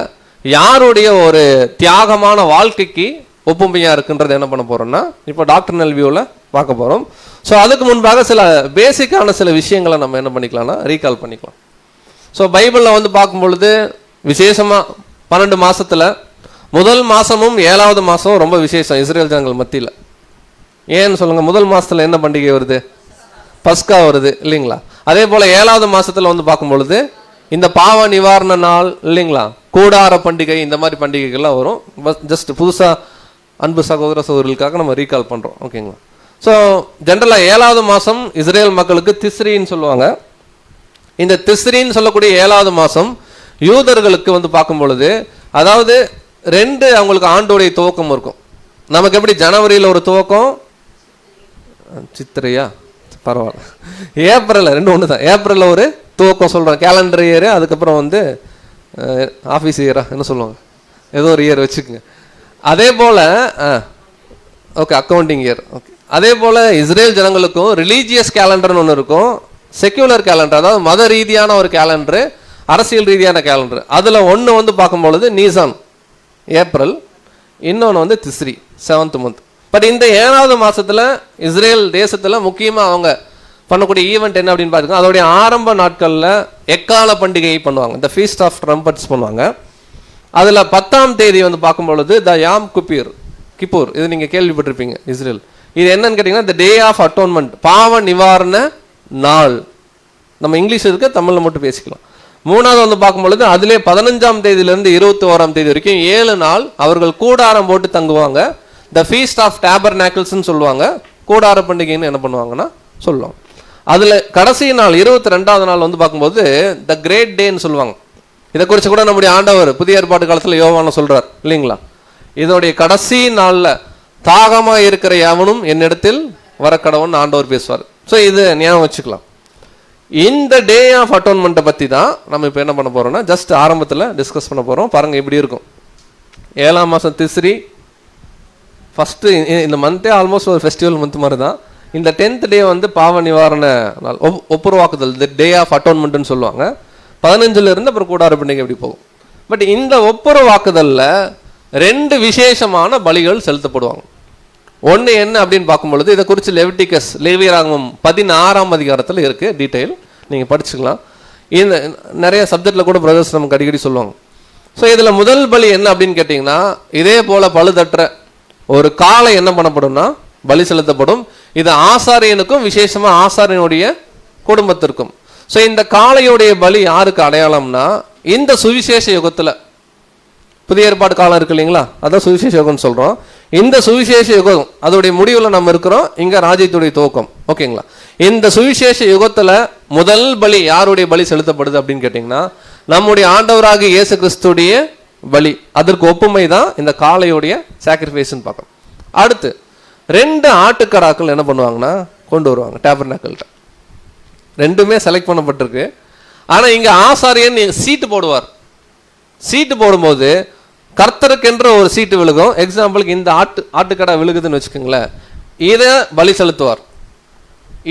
யாருடைய ஒரு தியாகமான வாழ்க்கைக்கு ஒப்புமையாக இருக்குன்றது என்ன பண்ண போகிறோம்னா இப்போ டாக்டர்னல் வியூவில் பார்க்க போகிறோம். ஸோ அதுக்கு முன்பாக சில பேசிக்கான சில விஷயங்களை நம்ம என்ன பண்ணிக்கலாம்னா ரீகால் பண்ணிக்கலாம். ஸோ பைபிளில் வந்து பார்க்கும் பொழுது விசேஷமாக 12 மாதத்தில் முதல் மாதமும் 7வது மாதமும் ரொம்ப விசேஷம் இஸ்ரேல் ஜனங்கள் மத்தியில். ஏன்னு சொல்லுங்கள், முதல் மாதத்தில் என்ன பண்டிகை வருது, பஸ்கா வருது இல்லைங்களா. அதே போல் 7வது மாதத்தில் வந்து பார்க்கும் பொழுது இந்த பாவ நிவாரண நாள் இல்லைங்களா, கூடார பண்டிகை, இந்த மாதிரி பண்டிகைகள்லாம் வரும். ஜஸ்ட் புதுசாக அன்பு சகோதர சகோதரிகளுக்காக நம்ம ரீகால் பண்ணுறோம், ஓகேங்களா. ஸோ ஜென்ரலாக 7வது மாதம் இஸ்ரேல் மக்களுக்கு திஸ்ரின்னு சொல்லுவாங்க. இந்த திஸ்ரின்னு சொல்லக்கூடிய 7வது மாதம் யூதர்களுக்கு வந்து பார்க்கும் பொழுது, அதாவது 2 அவங்களுக்கு ஆண்டோடைய துவக்கம் இருக்கும். நமக்கு எப்படி ஜனவரியில் ஒரு துவக்கம், சித்திரையா பரவாயில்ல, ஏப்ரலில் 2 ஒன்று தான். ஏப்ரலில் ஒரு துவக்கம் சொல்கிறோம், கேலண்டர் இயரு. அதுக்கப்புறம் வந்து ஆஃபீஸ் இயரா என்ன சொல்லுவாங்க, ஏதோ ஒரு இயர் வச்சுக்கோங்க. அதே போல் ஓகே அக்கௌண்டிங் இயர், ஓகே. அதே போல் இஸ்ரேல் ஜனங்களுக்கும் ரிலீஜியஸ் கேலண்டர்னு ஒன்று இருக்கும், செக்யூலர் கேலண்டர், அதாவது மத ரீதியான ஒரு கேலண்டரு, அரசியல் ரீதியான கேலண்டர். அதில் ஒன்று வந்து பார்க்கும்பொழுது நீசான் ஏப்ரல், இன்னொன்று வந்து திஸ்ரி 7th month. பட் இந்த 7வது மாதத்தில் இஸ்ரேல் தேசத்தில் முக்கியமாக அவங்க பண்ணக்கூடிய ஈவெண்ட் என்ன அப்படின்னு பார்த்துக்கோங்க. அதோடைய ஆரம்ப நாட்களில் எக்கால பண்டிகை பண்ணுவாங்க, இந்த ஃபீஸ்ட் ஆஃப் ட்ரம்பட்ஸ் பண்ணுவாங்க. அதில் 10ஆம் தேதி வந்து பார்க்கும் பொழுது த யாம் கிப்பூர், இது நீங்கள் கேள்விப்பட்டிருப்பீங்க இஸ்ரேல். இது என்னன்னு கேட்டிங்கன்னா த டே ஆஃப் அட்டோன்மெண்ட், பாவ நிவாரண நாள். நம்ம இங்கிலீஷ் இருக்க தமிழில் மட்டும் பேசிக்கலாம். 3வது வந்து பார்க்கும்பொழுது அதிலே 15ஆம் தேதியிலேருந்து 21ஆம் தேதி வரைக்கும் 7 நாள் அவர்கள் கூடாரம் போட்டு தங்குவாங்க. த ஃபீஸ்ட் ஆஃப் டேபர்நாக்கிள்ஸ்ன்னு சொல்லுவாங்க, கூடார பண்டிகைன்னு என்ன பண்ணுவாங்கன்னா சொல்லுவாங்க. அதில் கடைசி நாள் 22வது நாள் வந்து பார்க்கும்போது த கிரேட் டேன்னு சொல்லுவாங்க. இதை குறித்து கூட நம்முடைய ஆண்டவர் புதிய ஏற்பாட்டு காலத்தில் யோவான சொல்கிறார் இல்லைங்களா. இதோடைய கடைசி நாளில் தாகமாக இருக்கிற எவனும் என்னிடத்தில் வரக்கடவுன்னு ஆண்டவர் பேசுவார். ஸோ இது ஞாபகம் வச்சுக்கலாம். இந்த டே ஆஃப் அட்டோன்மெண்ட்டை பற்றி தான் நம்ம இப்போ என்ன பண்ண போகிறோம்னா ஜஸ்ட் ஆரம்பத்தில் டிஸ்கஸ் பண்ண போகிறோம். பாருங்கள் இப்படி இருக்கும். 7ஆம் மாதம் திஸ்ரி, ஃபஸ்ட்டு இந்த மந்த்தே ஆல்மோஸ்ட் ஒரு ஃபெஸ்டிவல் மந்த் மாதிரி தான். இந்த 10th டே வந்து பாவ நிவாரண நாள், ஒப்புரவாக்குதல், த டே ஆஃப் அட்டோன்மெண்ட்னு சொல்லுவாங்க. 15லேருந்து அப்புறம் கூடார பண்டிகை எப்படி போகும். பட் இந்த ஒப்புரவாக்குதலில் 2 விசேஷமான பலிகள் செலுத்தப்படுவாங்க. ஒன்று என்ன அப்படின்னு பார்க்கும்பொழுது இதை குறித்து லெவிட்டிகஸ், லேவியராகமம் 16ஆம் அதிகாரத்தில் இருக்குது, டீட்டெயில் நீங்கள் படிச்சுக்கலாம். இந்த நிறைய சப்ஜெக்டில் கூட பிரதர்ஸ் நமக்கு அடிக்கடி சொல்லுவாங்க. ஸோ இதில் முதல் பலி என்ன அப்படின்னு கேட்டிங்கன்னா, இதே போல் பழுதற்ற ஒரு காளை என்ன பண்ணப்படும்னா பலி செலுத்தப்படும். இது ஆசாரியனுக்கும் விசேஷமாக ஆசாரியனுடைய குடும்பத்திற்கும். ஸோ இந்த காளையுடைய பலி யாருக்கு அடையாளம்னா, இந்த சுவிசேஷ யுகத்தில், புதிய ஏற்பாடு காலம் இருக்கு இல்லைங்களா, அதான் சுவிசேஷ யுகம்னு சொல்கிறோம். இந்த சுவிசேஷ யுகம் அதோடைய முடிவில் நம்ம இருக்கிறோம், இங்கே ராஜ்யத்துடைய துவக்கம், ஓகேங்களா. இந்த சுவிசேஷ யுகத்தில் முதல் பலி யாருடைய பலி செலுத்தப்படுது அப்படின்னு கேட்டிங்கன்னா, நம்முடைய ஆண்டவராகிய இயேசு கிறிஸ்துடைய பலி, அதற்கு ஒப்புமை தான் இந்த காளையுடைய சாக்ரிஃபைஸ்ன்னு பார்க்கணும். அடுத்து 2 ஆட்டுக்கடாக்கள் என்ன பண்ணுவாங்கன்னா கொண்டு வருவாங்க டேபர்நாக்கிள்கிட்ட. ரெண்டுமே செலக்ட் பண்ணப்பட்டிருக்கு. ஆனால் இங்கே ஆசாரியன் சீட்டு போடுவார். சீட்டு போடும்போது கர்த்தருக்கென்ற ஒரு சீட்டு விழுகும். எக்ஸாம்பிளுக்கு இந்த ஆட்டுக்கடா விழுகுதுன்னு வச்சுக்கோங்களேன், இதை பலி செலுத்துவார்.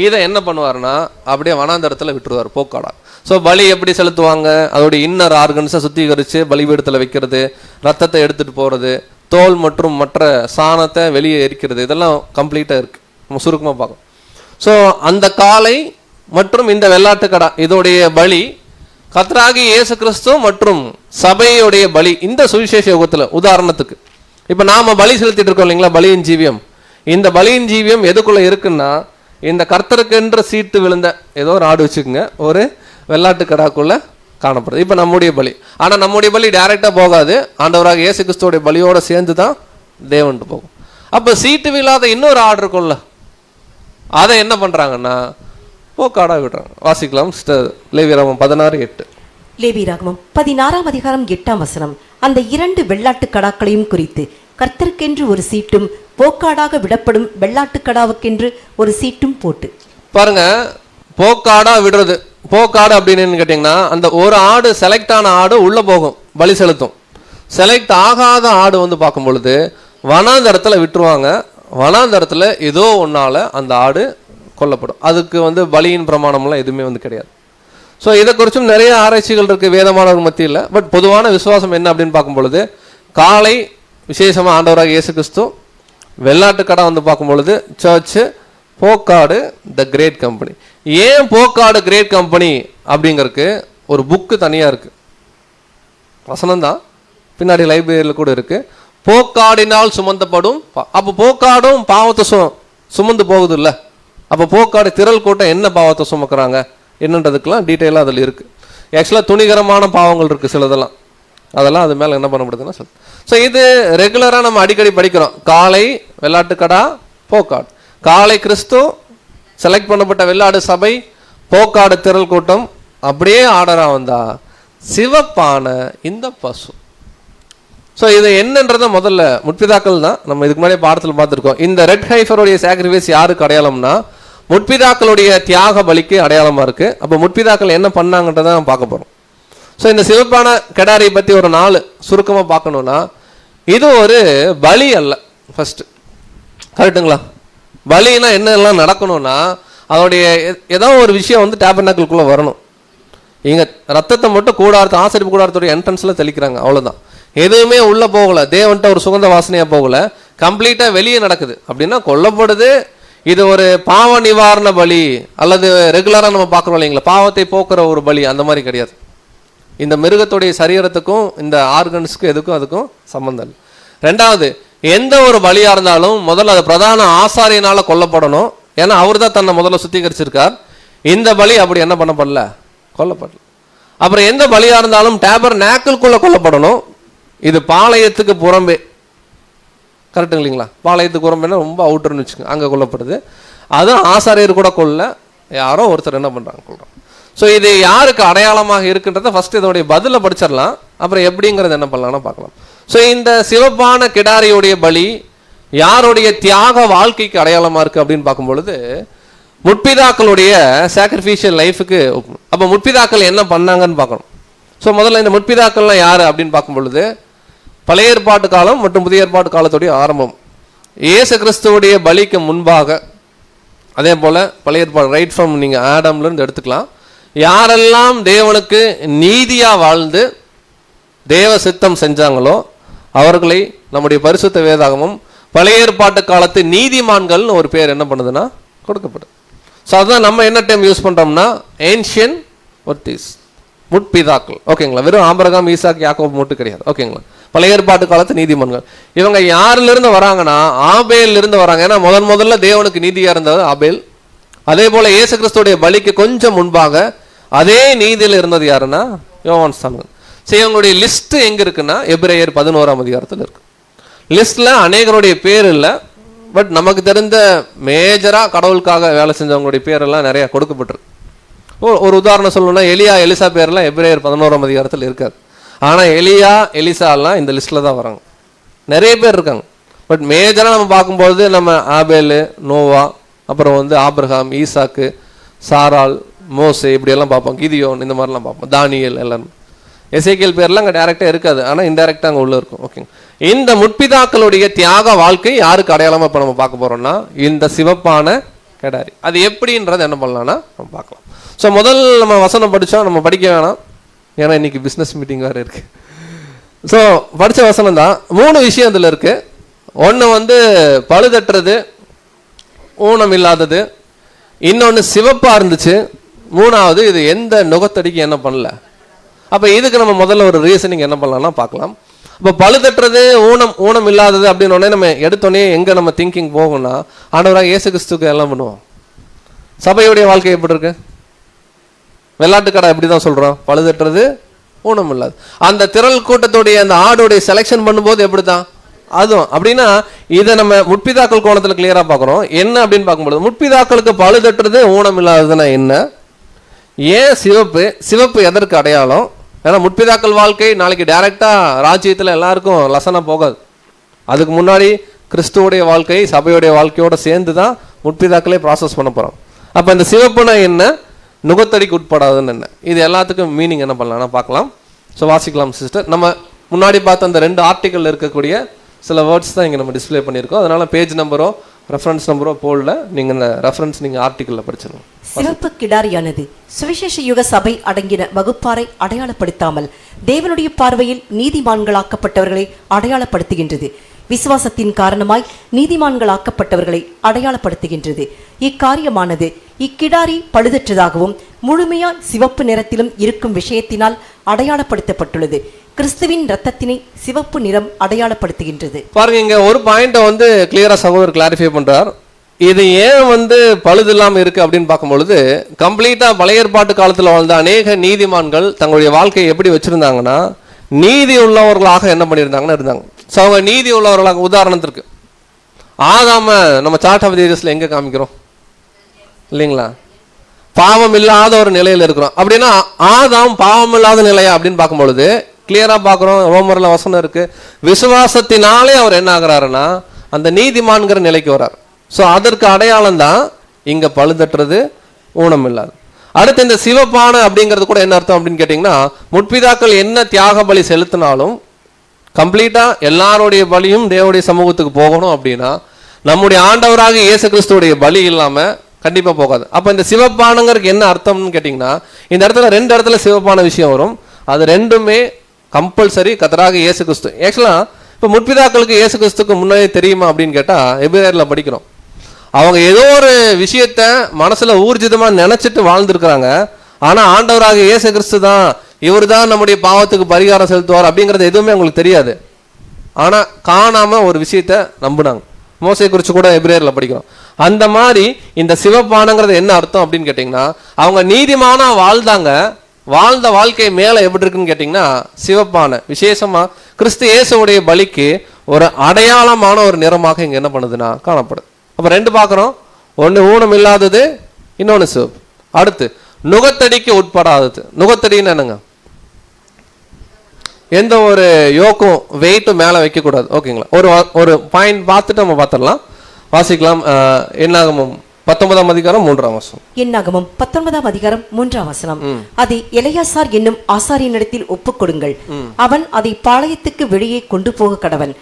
இதை என்ன பண்ணுவார்னா அப்படியே வனாந்தரத்தில் விட்டுருவார், போக்காடா. ஸோ பலி எப்படி செலுத்துவாங்க, அதோடைய இன்னர் ஆர்கன்ஸை சுத்திகரித்து பலிபீடத்தில் வைக்கிறது, ரத்தத்தை எடுத்துகிட்டு போகிறது, தோல் மற்றும் மற்ற சாணத்தை வெளியே எரிக்கிறது, இதெல்லாம் கம்ப்ளீட்டாக இருக்குது. நம்ம சுருக்கமாக பார்க்கணும். ஸோ அந்த காளை மற்றும் இந்த வெள்ளாட்டுக்கடா இதோடைய பலி கர்த்தராகிய இயேசு கிறிஸ்து மற்றும் சபையுடைய பலி. இந்த சுவிசேஷ யுகத்தில் உதாரணத்துக்கு இப்போ நாம் பலி செலுத்திட்டு இருக்கோம் இல்லைங்களா, பலியின் ஜீவியம். இந்த பலியின் ஜீவியம் எதுக்குள்ளே இருக்குன்னா, இந்த கர்த்தருக்கென்ற சீட்டு விழுந்த ஏதோ ஒரு ஆடு வச்சுக்கோங்க, ஒரு வெள்ளாட்டுக்கடாக்குள்ளே காணப்படுது. இப்போ நம்முடைய பலி. ஆனால் நம்முடைய பலி டைரெக்டாக போகாது, ஆண்டவராக இயேசு கிறிஸ்துவோடைய பலியோடு சேர்ந்து தான் தேவன்ட்டு போகும். அப்போ சீட்டு விழாத இன்னொரு ஆடு இருக்கும்ல, அதை என்ன பண்ணுறாங்கன்னா போக்காடாக விடுறாங்க. வாசிக்கலாம் சிஸ்டர், லேவியராகமம் 16:8. லேவியராகமம் 16ஆம் அதிகாரம் 8ஆம் வசனம். அந்த 2 வெள்ளாட்டு கடாக்களையும் குறித்து கர்த்தருக்கென்று ஒரு சீட்டும் போக்காடாக விடப்படும் வெள்ளாட்டுக்கடாவுக்கென்று ஒரு சீட்டும் போட்டு. பாருங்க, போக்காடா விடுறது. போக்காடு அப்படின்னு கேட்டிங்கன்னா, அந்த ஒரு ஆடு செலக்ட் ஆன ஆடு உள்ளே போகும், பலி செலுத்தும். செலக்ட் ஆகாத ஆடு வந்து பார்க்கும் பொழுது வனாந்தரத்தில் விட்டுருவாங்க. வனாந்தரத்தில் ஏதோ ஒன்றால் அந்த ஆடு கொல்லப்படும். அதுக்கு வந்து பலியின் பிரமாணம்லாம் எதுவுமே வந்து கிடையாது. ஸோ இதை குறித்தும் நிறைய ஆராய்ச்சிகள் இருக்குது வேதமானவர் மத்தியில். பட் பொதுவான விசுவாசம் என்ன அப்படின்னு பார்க்கும் பொழுது, காளை விசேஷமாக ஆண்டவராக இயேசு கிறிஸ்து, வெள்ளாட்டுக்கடா வந்து பார்க்கும் பொழுது சர்ச்சு, போக்காடு த கிரேட் கம்பெனி. ஏன் போக்காடு கிரேட் கம்பெனி அப்படிங்கிறதுக்கு ஒரு புக்கு தனியாக இருக்குது, வசனம் தான் பின்னாடி லைப்ரரியில் கூட இருக்குது. போக்காடினால் சுமந்தப்படும். அப்போ போக்காடும் பாவத்தை சுமந்து போகுது இல்லை. அப்போ போக்காடு திரள் கூட்டம் என்ன பாவத்தை சுமக்கிறாங்க என்னன்றதுக்கெல்லாம் டீட்டெயிலாக அதில் இருக்குது. ஆக்சுவலாக துணிகரமான பாவங்கள் இருக்குது சிலதெல்லாம், அதெல்லாம் அது மேலே என்ன பண்ண முடியுதுன்னா சொல்லு. ஸோ இது ரெகுலராக நம்ம அடிக்கடி படிக்கிறோம். காளை, வெள்ளாட்டுக்கடா, போக்காடு. காளை கிறிஸ்து, செலக்ட் பண்ணப்பட்ட வெள்ளாடு சபை, போக்காடு திரள் கூட்டம். அப்படியே ஆர்டராக வந்தா சிவப்பான இந்த பசு. ஸோ இது என்னன்றத முதல்ல முற்பிதாக்கள் தான் நம்ம இதுக்கு முன்னாடியே பாடத்தில் பார்த்துருக்கோம். இந்த ரெட் ஹைஃபருடைய சாக்ரிஃபைஸ் யாருக்கு அடையாளம்னா முற்பிதாக்களுடைய தியாக பலிக்கு அடையாளமாக இருக்குது. அப்போ முற்பிதாக்கள் என்ன பண்ணாங்கன்றதை நம்ம பார்க்க போகிறோம். ஸோ இந்த சிவப்பான கெடாரியை பற்றி ஒரு 4 சுருக்கமாக பார்க்கணுன்னா, இது ஒரு பலி அல்ல. ஃபஸ்ட்டு கரெக்டுங்களா? பலினா என்னெல்லாம் நடக்கணும்னா, அதோடைய ஏதோ ஒரு விஷயம் வந்து டேபர்நாக்கிள்குள்ளே வரணும். இங்கே ரத்தத்தை மட்டும் கூடாரத்து, ஆசரிப்பு கூடாரத்துடைய என்ட்ரன்ஸில் தெளிக்கிறாங்க, அவ்வளோதான். எதுவுமே உள்ளே போகலை, தேவன்ட்ட ஒரு சுகந்த வாசனையாக போகலை, கம்ப்ளீட்டாக வெளியே நடக்குது. அப்படின்னா கொல்லப்படுது. இது ஒரு பாவ நிவாரண பலி அல்லது ரெகுலராக நம்ம பார்க்குறோம் இல்லைங்களா, பாவத்தை போக்குற ஒரு பலி, அந்த மாதிரி கிடையாது. இந்த மிருகத்துடைய சரீரத்துக்கும் இந்த ஆர்கன்ஸுக்கும் எதுக்கும் அதுக்கும் சம்பந்தம் இல்லை. ரெண்டாவது, எந்த ஒரு பலியாக இருந்தாலும் முதல்ல அது பிரதான ஆசாரியனால் கொல்லப்படணும். ஏன்னா அவர் தான் தன்னை முதல்ல சுத்திகரிச்சிருக்கார். இந்த பலி அப்படி என்ன பண்ணப்படல, கொல்லப்படல. அப்புறம் எந்த பலியாக இருந்தாலும் டேபர்நாக்கிள்குள்ளே கொல்லப்படணும். இது பாளையத்துக்கு புறம்பே, கரெக்டு இல்லைங்களா? பாளையத்துக்கு புறம்பேனா ரொம்ப அவுட்டர்னு வச்சுக்கோங்க, அங்கே கொல்லப்படுது. அதுவும் ஆசாரியர் கூட கொல்ல, யாரோ ஒருத்தர் என்ன பண்ணுறாங்க, கொள்கிறாங்க. ஸோ இது யாருக்கு அடையாளமாக இருக்குன்றத ஃபஸ்ட்டு இதோடைய பதிலை படிச்சிடலாம், அப்புறம் எப்படிங்கிறது என்ன பண்ணலாம்னா பார்க்கலாம். ஸோ இந்த சிவப்பான கிடாரியுடைய பலி யாருடைய தியாக வாழ்க்கைக்கு அடையாளமாக இருக்குது அப்படின்னு பார்க்கும் பொழுது முற்பிதாக்களுடைய சாக்ரிஃபிஷியல் லைஃபுக்கு. அப்போ முற்பிதாக்கள் என்ன பண்ணாங்கன்னு பார்க்கணும். ஸோ முதல்ல இந்த முற்பிதாக்கள்லாம் யார் அப்படின்னு பார்க்கும் பொழுது பழைய ஏற்பாட்டு காலம் மற்றும் புதிய ஏற்பாட்டு காலத்துடைய ஆரம்பம். இயேசு கிறிஸ்துவுடைய பலிக்கு முன்பாக, அதே போல் பழைய ஏற்பாடு ரைட் ஃப்ரம் நீங்கள் ஆடம்லேருந்து எடுத்துக்கலாம், யாரெல்லாம் தேவனுக்கு நீதியாக வாழ்ந்து தேவ சித்தம் செஞ்சாங்களோ அவர்களை நம்முடைய பரிசுத்த வேதாகமும் பழைய ஏற்பாட்டு காலத்து நீதிமான்கள்னு ஒரு பேர் என்ன பண்ணுதுன்னா கொடுக்கப்படும். ஸோ அதுதான் நம்ம என்ன டைம் யூஸ் பண்ணுறோம்னா ஏன்ஷியன் ஒர்த்தீஸ், முற்பிதாக்கள். ஓகேங்களா? வெறும் ஆபிரகாம், ஈசாக், யாக்கோபு மட்டும் கிடையாது. ஓகேங்களா? பழைய ஏற்பாட்டு காலத்து நீதிமான்கள். இவங்க யாரிலிருந்து வராங்கன்னா ஆபேலிருந்து வராங்க. ஏன்னா முதல்ல தேவனுக்கு நீதியாக இருந்தது ஆபேல். அதே போல இயேசு கிறிஸ்துடைய பலிக்கு கொஞ்சம் முன்பாக அதே நீதியில் இருந்தது யாருன்னா யோவான் ஸ்நானகன். சரி, இவங்களுடைய லிஸ்ட் எங்க இருக்குன்னா எபிரேயர் 11ஆம் அதிகாரத்தில் இருக்கு. லிஸ்ட்ல அநேகருடைய பேர் இல்லை, பட் நமக்கு தெரிந்த மேஜரா கடவுளுக்காக வேலை செஞ்சவங்களுடைய பேரெல்லாம் நிறைய கொடுக்கப்பட்டிருக்கு. ஒரு உதாரணம் சொல்லணும்னா எலியா, எலிசா பேரெல்லாம் எபிரேயர் 11ஆம் அதிகாரத்தில் இருக்காது. ஆனால் எலியா எலிசாலாம் இந்த லிஸ்ட்டில் தான் வராங்க. நிறைய பேர் இருக்காங்க. பட் மேஜராக நம்ம பார்க்கும்போது நம்ம ஆபேல், நோவா, அப்புறம் வந்து ஆபிரகாம், ஈசாக்கு, சாராள், மோசே இப்படியெல்லாம் பார்ப்போம். கிதியோன் இந்த மாதிரிலாம் பார்ப்போம். தானியேல் எல்லாரும். எசேக்கியேல் பேர்லாம் அங்கே டைரெக்டாக இருக்காது, ஆனால் இன்டெரக்டாக அங்கே உள்ள இருக்கும். ஓகேங்க. இந்த முற்பிதாக்களுடைய தியாக வாழ்க்கை யாருக்கு அடையாளமாக இப்போ நம்ம பார்க்க போகிறோம்னா இந்த சிவப்பான கிடாரி. அது எப்படின்றது என்ன பண்ணலாம்னா நம்ம பார்க்கலாம். ஸோ முதல் நம்ம வசனம் படித்தோம், நம்ம படிக்க வேணாம், ஏன்னா இன்னைக்கு பிஸ்னஸ் மீட்டிங் வேறு இருக்குது. ஸோ படித்த வசனம் தான். 3 விஷயம் இதில் இருக்குது. ஒன்று வந்து பழுதற்றது, ஊனம் இல்லாதது. இன்னொன்று சிவப்பாக இருந்துச்சு. 3வது இது எந்த நுகத்தடிக்கு என்ன பண்ணல. அப்போ இதுக்கு நம்ம முதல்ல ஒரு ரீசனிங் என்ன பண்ணலாம்னா பார்க்கலாம். இப்போ பழுதற்றது, ஊனம் இல்லாதது அப்படின்னு உடனே நம்ம எடுத்தோடனே எங்கே நம்ம திங்கிங் போகும்னா ஆண்டவராக இயேசு கிறிஸ்துக்கு எல்லாம் பண்ணுவோம். சபையுடைய வாழ்க்கை எப்படி இருக்கு? வெள்ளாட்டுக்கடை எப்படி தான் சொல்கிறோம், பழுதற்றது, ஊனம் இல்லாது. அந்த திரள் கூட்டத்துடைய அந்த ஆடுடைய செலெக்ஷன் பண்ணும்போது எப்படி தான் அதுவும் அப்படின்னா இதை நம்ம முற்பிதாக்கள் கோணத்தில் கிளியராக பார்க்குறோம். என்ன அப்படின்னு பார்க்கும்போது முற்பிதாக்களுக்கு பழுதற்றது, ஊனம் இல்லாததுன்னா என்ன, ஏன் சிவப்பு எதற்கு அடையாளம்? ஏன்னா முற்பிதாக்கள் வாழ்க்கை நாளைக்கு டைரெக்டாக ராஜ்யத்தில் எல்லாருக்கும் லசனாக போகாது. அதுக்கு முன்னாடி கிறிஸ்துவோடைய வாழ்க்கை சபையுடைய வாழ்க்கையோட சேர்ந்து தான் முற்பிதாக்களே ப்ராசஸ் பண்ண போகிறோம். அப்போ இந்த சிவப்புனா என்ன, நுகத்தடிக்கு உட்படாதுன்னு என்ன, இது எல்லாத்துக்கும் மீனிங் என்ன பண்ணலாம்னா பார்க்கலாம். ஸோ வாசிக்கலாம் சிஸ்டர். நம்ம முன்னாடி பார்த்த அந்த 2 ஆர்டிக்கல் இருக்கக்கூடிய சில வேர்ட்ஸ் தான் இங்கே நம்ம டிஸ்பிளே பண்ணியிருக்கோம். அதனால பேஜ் நம்பரோ ரெஃபரன்ஸ் நம்பரோ போடல, நீங்கள் இந்த ரெஃபரன்ஸ் நீங்கள் ஆர்டிக்கலில் படிச்சிடணும். சிவப்பு கிடாரியானது சுவிசேஷ யுக சபை அடங்கின வகுப்பாரை அடையாளப்படுத்தாமல் தேவனுடைய பார்வையில் நீதிமான்களாக்கப்பட்டவர்களை அடையாளப்படுத்துகின்றது. விசுவாசத்தின் காரணமாய் நீதிமான்களாக்கப்பட்டவர்களை அடையாளப்படுத்துகின்றது. இக்காரியமானது இக்கிடாரி பழுதற்றதாகவும் முழுமையாய் சிவப்பு நிறத்திலும் இருக்கும் விஷயத்தினால் அடையாளப்படுத்தப்பட்டுள்ளது. கிறிஸ்துவின் ரத்தத்தினை சிவப்பு நிறம் அடையாளப்படுத்துகின்றது. பாருங்க, இங்க ஒரு பாயிண்ட வந்து கிளியரா சகோதரர் கிளாரிஃபை பண்றார். இது ஏன் வந்து பழுது இல்லாம இருக்கு அப்படின்னு பார்க்கும்பொழுது கம்ப்ளீட்டா பழைய ஏற்பாட்டு காலத்துல வாழ்ந்த அநேக நீதிமான்கள் தங்களுடைய வாழ்க்கையை எப்படி வச்சிருந்தாங்கன்னா நீதி உள்ளவர்களாக என்ன பண்ணியிருந்தாங்கன்னு இருந்தாங்க. ஸோ அவங்க நீதி உள்ளவர்களாக, உதாரணத்திற்கு ஆதாம நம்ம சார்ட் ஆஃப் ஏஜஸ்ல எங்க காமிக்கிறோம் இல்லைங்களா, பாவம் இல்லாத ஒரு நிலையில இருக்கிறோம். அப்படின்னா ஆதாம் பாவம் இல்லாத நிலையா அப்படின்னு பார்க்கும்பொழுது கிளியரா பார்க்குறோம். ரோமர்ல வசனம் இருக்கு, விசுவாசத்தினாலே அவர் என்ன ஆகிறாருன்னா அந்த நீதிமான்கிற நிலைக்கு வர்றார். ஸோ அதற்கு அடையாளம் தான் இங்க பழுதற்றது, ஊனம் இல்லாது. அடுத்து இந்த சிவப்பான அப்படிங்கிறது கூட என்ன அர்த்தம் அப்படின்னு கேட்டிங்கன்னா முற்பிதாக்கள் என்ன தியாக பலி செலுத்தினாலும் கம்ப்ளீட்டா எல்லாருடைய பலியும் தேவனுடைய சமூகத்துக்கு போகணும். அப்படின்னா நம்முடைய ஆண்டவராக இயேசு கிறிஸ்துவோடைய பலி இல்லாம கண்டிப்பா போகாது. அப்ப இந்த சிவப்பானங்கிறதுக்கு என்ன அர்த்தம்னு கேட்டீங்கன்னா இந்த இடத்துல 2 இடத்துல சிவப்பான விஷயம் வரும். அது ரெண்டுமே கம்பல்சரி கர்த்தராக இயேசு கிறிஸ்து. ஆக்சுவலா இப்ப முற்பிதாக்களுக்கு இயேசு கிறிஸ்துக்கு முன்னாடி தெரியுமா அப்படின்னு கேட்டா எபிரேயர்ல படிக்கிறோம். அவங்க ஏதோ ஒரு விஷயத்த மனசுல ஊர்ஜிதமா நினைச்சிட்டு வாழ்ந்துருக்கிறாங்க. ஆனா ஆண்டவராக இயேசு கிறிஸ்து தான், இவர் தான் நம்முடைய பாவத்துக்கு பரிகாரம் செலுத்துவார் அப்படிங்கிறது எதுவுமே அவங்களுக்கு தெரியாது. ஆனா காணாம ஒரு விஷயத்த நம்பினாங்க. மோசே குறித்து கூட எபிரேயர்ல படிக்கிறோம். அந்த மாதிரி இந்த சிவப்பானங்கிறது என்ன அர்த்தம் அப்படின்னு கேட்டீங்கன்னா அவங்க நீதிமானா வாழ்ந்தாங்க. வாழ்ந்த வாழ்க்கை மேல எப்படி இருக்குன்னு கேட்டீங்கன்னா சிவப்பான, விசேஷமா கிறிஸ்து இயேசுவுடைய பலிக்கு ஒரு அடையாளமான ஒரு நிறமாக இங்க என்ன பண்ணுதுன்னா காணப்படுது. அப்ப 2 பார்க்கிறோம். ஒன்று ஊனம் இல்லாதது, இன்னொன்று சிவப்பு. அடுத்து நுகத்தடிக்கு உட்படாதது. நுகத்தடின்னு என்னங்க, எந்த ஒரு யோக்கும் வெயிட்டும் மேல வைக்க கூடாது. ஓகேங்களா, ஒரு பாயிண்ட் பார்த்துட்டு நம்ம பார்த்துடலாம். வாசிக்கலாம். என்னாகமம் 19ஆம் அதிகாரம் 3ஆம் வசனம். என்னாகமம் 19ஆம் அதிகாரம் 3ஆம் வசனம். அதை எலெயாசார் என்னும் ஆசாரியனிடத்தில் ஒப்புக் கொடுங்கள். அவன் அதை பாளையத்துக்கு வெளியே கொண்டு போக கடவன்.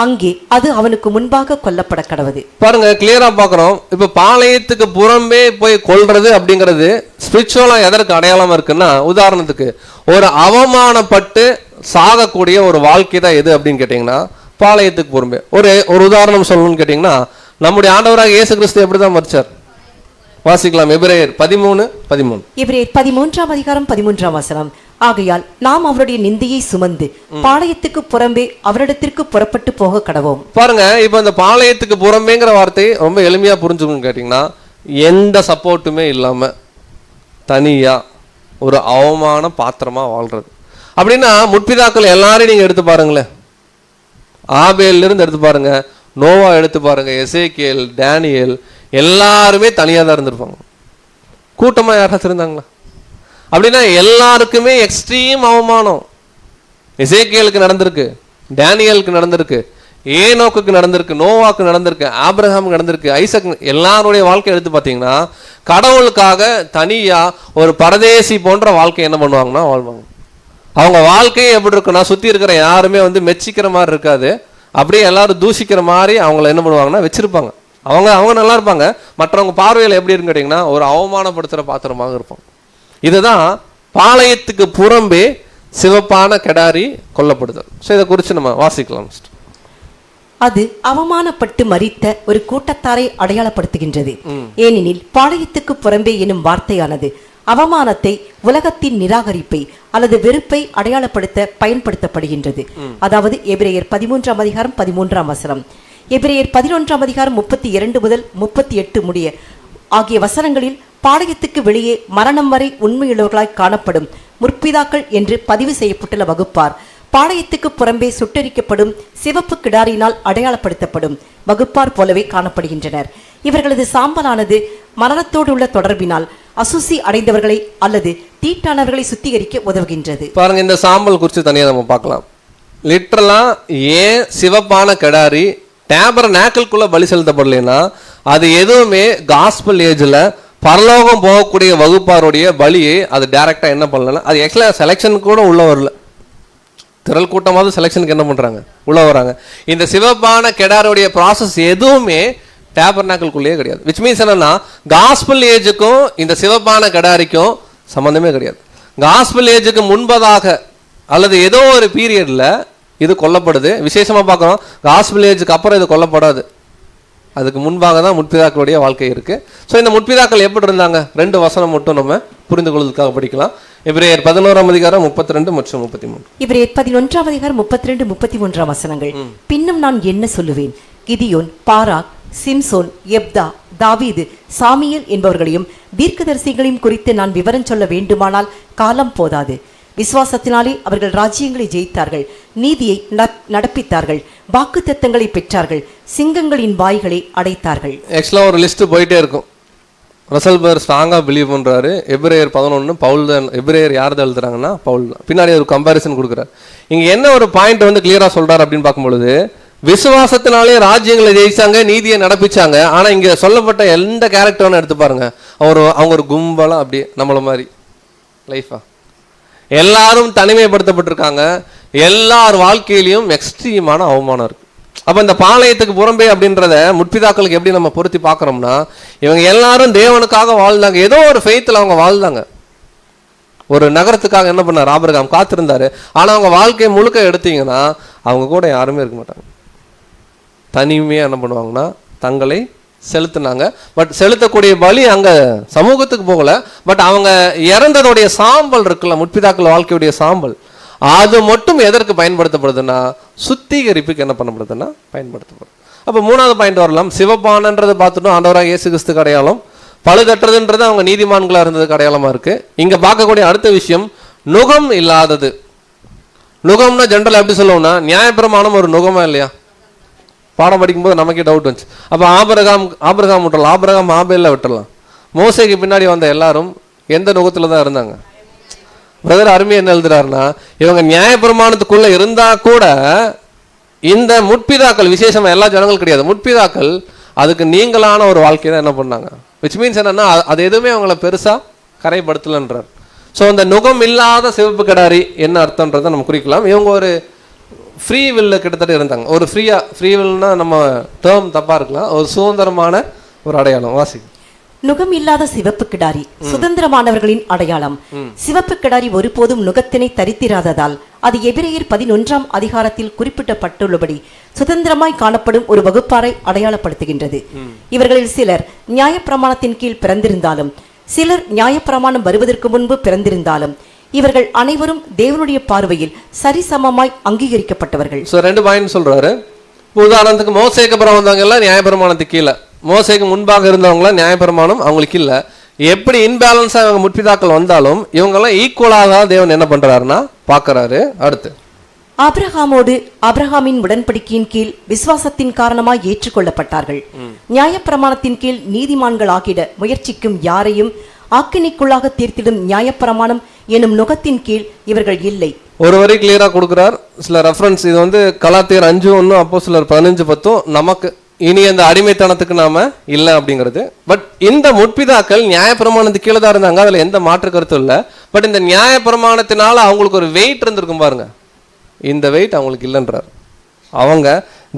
அங்கே அது அவனுக்கு முன்பாக கொல்லப்பட கடவது. பாருங்க, கிளியரா பாக்குறோம். இப்ப பாளையத்துக்கு புறம்பே போய் கொல்றது அப்படிங்கிறது ஸ்பிரிச்சுவலா எதற்கு அடையாளமா இருக்குன்னா, உதாரணத்துக்கு ஒரு அவமானப்பட்டு சாகக்கூடிய ஒரு வாழ்க்கை தான் எது அப்படின்னு கேட்டீங்கன்னா பாளையத்துக்கு புறம்பே. ஒரு உதாரணம் சொல்லணும்னு கேட்டீங்கன்னா நம்முடைய ஆண்டவராக இயேசு கிறிஸ்து எப்படிதான் மரிச்சார்? வாசிக்கலாம். எபிரேயர் 13:13. எபிரேயர் 13ஆம் அதிகாரம் 13ஆம் வசனம். ஆகையால் நாம் அவருடைய நிந்தையை சுமந்து பாளையத்துக்கு புறம்பே அவரிடத்திற்கு புறப்பட்டு போக கடவோம். பாருங்க, இப்ப இந்த பாளையத்துக்கு புறம்பேங்கிற வார்த்தை ரொம்ப எளிமையா புரிஞ்சுக்கணும்னு கேட்டீங்கன்னா எந்த சப்போர்ட்டுமே இல்லாம தனியா ஒரு அவமான பாத்திரமா வாழ்றது. அப்படின்னா முற்பிதாக்கள் எல்லாரையும் நீங்க எடுத்து பாருங்களேன். ஆபேல்ல இருந்து எடுத்து பாருங்க, நோவா எடுத்து பாருங்க, எசேக்கியேல், டேனியேல் எல்லாருமே தனியாக தான் இருந்திருப்பாங்க. கூட்டமாக யாராச்சும் இருந்தாங்களா? அப்படின்னா எல்லாருக்குமே எக்ஸ்ட்ரீம் அவமானம். எசேக்கியேலுக்கு நடந்திருக்கு, டேனியலுக்கு நடந்திருக்கு, ஏனோக்குக்கு நடந்திருக்கு, நோவாக்கு நடந்திருக்கு, ஆபிரகாமுக்கு நடந்திருக்கு, ஐசக், எல்லாருடைய வாழ்க்கை எடுத்து பார்த்தீங்கன்னா கடவுளுக்காக தனியா ஒரு பரதேசி போன்ற வாழ்க்கை என்ன பண்ணுவாங்கன்னா வாழ்வாங்க. அவங்க வாழ்க்கையே எப்படி இருக்குன்னா சுத்தி இருக்கிற யாருமே மெச்சிக்கிற மாதிரி இருக்காது, அப்படியே எல்லாரும் தூஷிக்கிற மாதிரி அவங்கள என்ன பண்ணுவாங்கன்னா வச்சிருப்பாங்க. அவங்க நல்லா இருப்பாங்க, மற்றவங்க பார்வையில் எப்படி இருக்குன்னு கேட்டிங்கன்னா ஒரு அவமானப்படுத்துகிற பாத்திரமாக இருப்பாங்க. இதுதான் பாளையத்துக்கு புறம்பே சிவப்பான கெடாரி கொல்லப்படுதல். ஸோ இதை குறித்து நம்ம வாசிக்கலாம். அது அவமானப்பட்டு மரித்த ஒரு கூட்டத்தாரை அடையாளப்படுத்துகின்றது. ஏனெனில் பாளையத்துக்கு புறம்பே எனும் வார்த்தையானது அவமானத்தை, உலகத்தின் நிராகரிப்பை அல்லது வெறுப்பை அடையாளப்படுத்த பயன்படுத்தப்படுகின்றது. அதாவது எபிரேயர் 13:13 எபிரேயர் 11:32 முதல் 38 முடிய ஆகிய வசனங்களில் பாளையத்துக்கு வெளியே மரணம் வரை உண்மையுள்ளவர்களாய் காணப்படும் முற்பிதாக்கள் என்று பதிவு செய்யப்பட்டுள்ள வகுப்பார் பாளையத்துக்கு புறம்பே சுட்டரிக்கப்படும் சிவப்பு கிடாரியினால் அடையாளப்படுத்தப்படும் வகுப்பார் போலவே காணப்படுகின்றனர். இவர்களது சாம்பலானது மரணத்தோடு உள்ள தொடர்பினால் அசுசி அடைந்தவர்களை அல்லது தீட்டானவர்களை சுத்திகரிக்க உதவுகின்றது. பாருங்க, இந்த சாம்பல் குறித்து தனியாக நம்ம பார்க்கலாம். லிட்டரலா ஏன் சிவப்பான கிடாரி டேபர்நாக்கிள்குள்ள பலி செலுத்தப்படலைன்னா அது எதுவுமே காஸ்பல் ஏஜ்ல பரலோகம் போகக்கூடிய வகுப்பாருடைய பலியை அது டைரக்டா என்ன பண்ணல, அது ஆக்சுவலா செலெக்ஷன் கூட உள்ள வரல. திரள் கூட்டமாவது செலெக்ஷனுக்கு என்ன பண்றாங்க, உள்ள வராங்க. இந்த சிவப்பான கெடாருடைய ப்ராசஸ் எதுவுமே டேபர்நாக்கிள்குள்ளேயே கிடையாது. விச் மீன்ஸ் என்னன்னா காஸ்பல் ஏஜுக்கும் இந்த சிவப்பான கெடாரிக்கும் சம்பந்தமே கிடையாது. காஸ்பல் ஏஜுக்கு முன்பதாக அல்லது ஏதோ ஒரு பீரியட்ல இது கொல்லப்படுது. விசேஷமா பார்க்கிறோம், காஸ்பல் ஏஜுக்கு அப்புறம் இது கொல்லப்படாது. அதுக்கு முன்பாக தான் முற்பிதாக்களுடைய வாழ்க்கை இருக்கு. ஸோ இந்த முற்பிதாக்கள் எப்படி இருந்தாங்க, 2 வசனம் மட்டும் நம்ம புரிந்து கொள்வதற்காக படிக்கலாம். எபிரேயர் 11:32 மற்றும் 33. எபிரேயர் 11:32-33 வசனங்கள். பின்னும் நான் என்ன சொல்லுவேன், கிதியோன், பாராக், சிம்சோன், எப்தா, தாவீது, சாமியல் என்பவர்களையும் தீர்க்கதரிசிகளையும் குறித்து நான் விவரம் சொல்ல வேண்டுமானால் காலம் போதாது. விசுவாசத்தினாலே அவர்கள் ராஜ்யங்களை ஜெயித்தார்கள், நீதியை நடப்பித்தார்கள், வாக்குத்தத்தங்களை பெற்றார்கள், சிங்கங்களின் வாய்களை அடைத்தார்கள். ஆக்சுவலா ஒரு லிஸ்ட் போயிட்டே இருக்கும். ரசல் பேர் ஸ்ட்ராங்கா பிலீவ் பண்றாரு. எபிரேயர் 11 பவுல் தான். எபிரேயர் யார் தான் எழுதுறாங்கன்னா பவுல் தான். பின்னாடி ஒரு கம்பாரிசன் கொடுக்குறாரு. இங்க என்ன ஒரு பாயிண்ட் கிளியரா சொல்றாரு அப்படின்னு பார்க்கும்பொழுது, விசுவாசத்தினாலே ராஜ்யங்களை ஜெயிச்சாங்க, நீதியை நடப்பிச்சாங்க. ஆனா இங்க சொல்லப்பட்ட எந்த கேரக்டர்னு எடுத்து பாருங்க, அவங்க ஒரு கும்பலா அப்படியே நம்மள மாதிரி லைஃபா எல்லாரும் தனிமைப்படுத்தப்பட்டிருக்காங்க. எல்லார் வாழ்க்கையிலையும் எக்ஸ்ட்ரீமான அவமானம் இருக்கு. அப்ப இந்த பாளையத்துக்கு புறம்பே அப்படின்றத முற்பிதாக்களுக்கு எப்படி நம்ம பொருத்தி பார்க்கறோம்னா, இவங்க எல்லாரும் தேவனுக்காக வாழ்ந்தாங்க, ஏதோ ஒரு ஃபெய்த்ல அவங்க வாழ்ந்தாங்க. ஒரு நகரத்துக்காக என்ன பண்ணார், ஆபிரகாம் காத்திருந்தாரு. ஆனா அவங்க வாழ்க்கையை முழுக்க எடுத்தீங்கன்னா அவங்க கூட யாருமே இருக்க மாட்டாங்க. தனிமையா என்ன பண்ணுவாங்கன்னா தங்களை செலுத்தினாங்க. பட் செலுத்தக்கூடிய பலி அங்க சமூகத்துக்கு போகல. பட் அவங்க இறந்ததுடைய சாம்பல் இருக்குல்ல, முற்பிதாக்கள் வாழ்க்கையுடைய சாம்பல், அது மட்டும் எதற்கு பயன்படுத்தப்படுதுன்னா சுத்திகரிப்புக்கு என்ன பண்ணப்படுதுன்னா பயன்படுத்தப்படும். அப்ப 3வது பாயிண்ட் வரலாம். சிவப்பானன்றது பார்த்துட்டோம், ஆண்டவராக இயேசு கிறிஸ்துக்கு அடையாளம். பழுதற்றதுன்றது அவங்க நீதிமான்களா இருந்ததுக்கு அடையாளமா இருக்கு. இங்க பார்க்கக்கூடிய அடுத்த விஷயம் நுகம் இல்லாதது. நுகம்னா ஜென்ரல் எப்படி சொல்லுவோம்னா நியாயப்பிரமாணம் ஒரு நுகமா இல்லையா? பாடம் படிக்கும்போது நமக்கே டவுட் வந்துச்சு. அப்போ ஆபிரகாம் விட்டுறலாம், ஆபிரகாம் ஆபேல்ல விட்டுறலாம். மோசேக்கு பின்னாடி வந்த எல்லாரும் எந்த நுகத்துல தான் இருந்தாங்க? பிரதர் அருமையா என்ன எழுதுறாருன்னா, இவங்க நியாயப்பிரமாணத்துக்குள்ள இருந்தா கூட இந்த முற்பிதாக்கள், விசேஷமா எல்லா ஜனங்களும் கிடையாது, முற்பிதாக்கள் அதுக்கு நீங்களான ஒரு வாழ்க்கையை தான் என்ன பண்ணாங்க. விச் மீன்ஸ் என்னன்னா அது எதுவுமே அவங்கள பெருசா கரைப்படுத்தலன்றார். ஸோ அந்த நுகம் இல்லாத சிவப்பு கிடாரி என்ன அர்த்தம்ன்றதை நம்ம குறிக்கலாம். இவங்க ஒரு ஃப்ரீ வில்ல கிட்டத்தட்ட இருந்தாங்க. ஒரு ஃப்ரீ வில்னா நம்ம டேர்ம் தப்பா இருக்கலாம், ஒரு சுதந்திரமான ஒரு அடையாளம். வாசி. நுகம் இல்லாத சிவப்பு கிடாரி சுதந்திரமானவர்களின் அடையாளம். சிவப்பு கிடாரி ஒருபோதும் நுகத்தினை தரித்திராததால் அது எபிரேயர் 11 குறிப்பிடப்பட்டுள்ளபடி சுதந்திரமாய் காணப்படும் ஒரு வகுப்பாரை அடையாளப்படுத்துகின்றது. இவர்களில் சிலர் நியாயப்பிரமாணத்தின் கீழ் பிறந்திருந்தாலும் சிலர் நியாயப்பிரமாணம் வருவதற்கு முன்பு பிறந்திருந்தாலும் இவர்கள் அனைவரும் தேவனுடைய பார்வையில் சரிசமமாய் அங்கீகரிக்கப்பட்டவர்கள். 2 பாயிண்ட் சொல்றாரு. உதாரணத்துக்கு மோசேக்கு அப்புறம் வந்தவங்க எல்லாம் நியாயப்பிரமாணத்துக்கு கீழே, மோசேக்கு முன்பாக இருந்தவங்களாம் நியாயப்பிரமாணம் அவங்களுக்கு இல்லை. எப்படி இன்பேலன்ஸா இவங்க முற்பிதாக்கள் வந்தாலும் இவங்கெல்லாம் ஈக்குவலாக தேவன் என்ன பண்றாருன்னா பார்க்கறாரு. அடுத்து ஆபிரகாமின் உடன்படிக்கையின் கீழ் விசுவாசத்தின் காரணமாய் ஏற்றுக்கொள்ளப்பட்டார்கள். நியாயப்பிரமாணத்தின் கீழ் நீதிமான்கள் ஆகிட முயற்சிக்கும் யாரையும் ஆக்கினிக்குள்ளாக தீர்த்திடும் நியாயப்பிரமாணம் எனும் நுகத்தின் கீழ் இவர்கள் இல்லை. ஒரு வரி கிளியரா கொடுக்குறார். சில ரெஃபரன்ஸ் இது வந்து கலாத்தியர் 5:1, அப்போஸ்தலர் 15:10 நமக்கு இனி அந்த அடிமைத்தனத்துக்கு நாம இல்லை அப்படிங்கிறது. பட் இந்த முற்பிதாக்கள் நியாயப்பிரமாணத்துக்கு கீழே தான் இருந்தாங்க, அதுல எந்த மாற்று கருத்தும் இல்லை. பட் இந்த நியாயப்பிரமாணத்தினால அவங்களுக்கு ஒரு வெயிட் இருந்திருக்கும் பாருங்க, இந்த வெயிட் அவங்களுக்கு இல்லைன்றார். அவங்க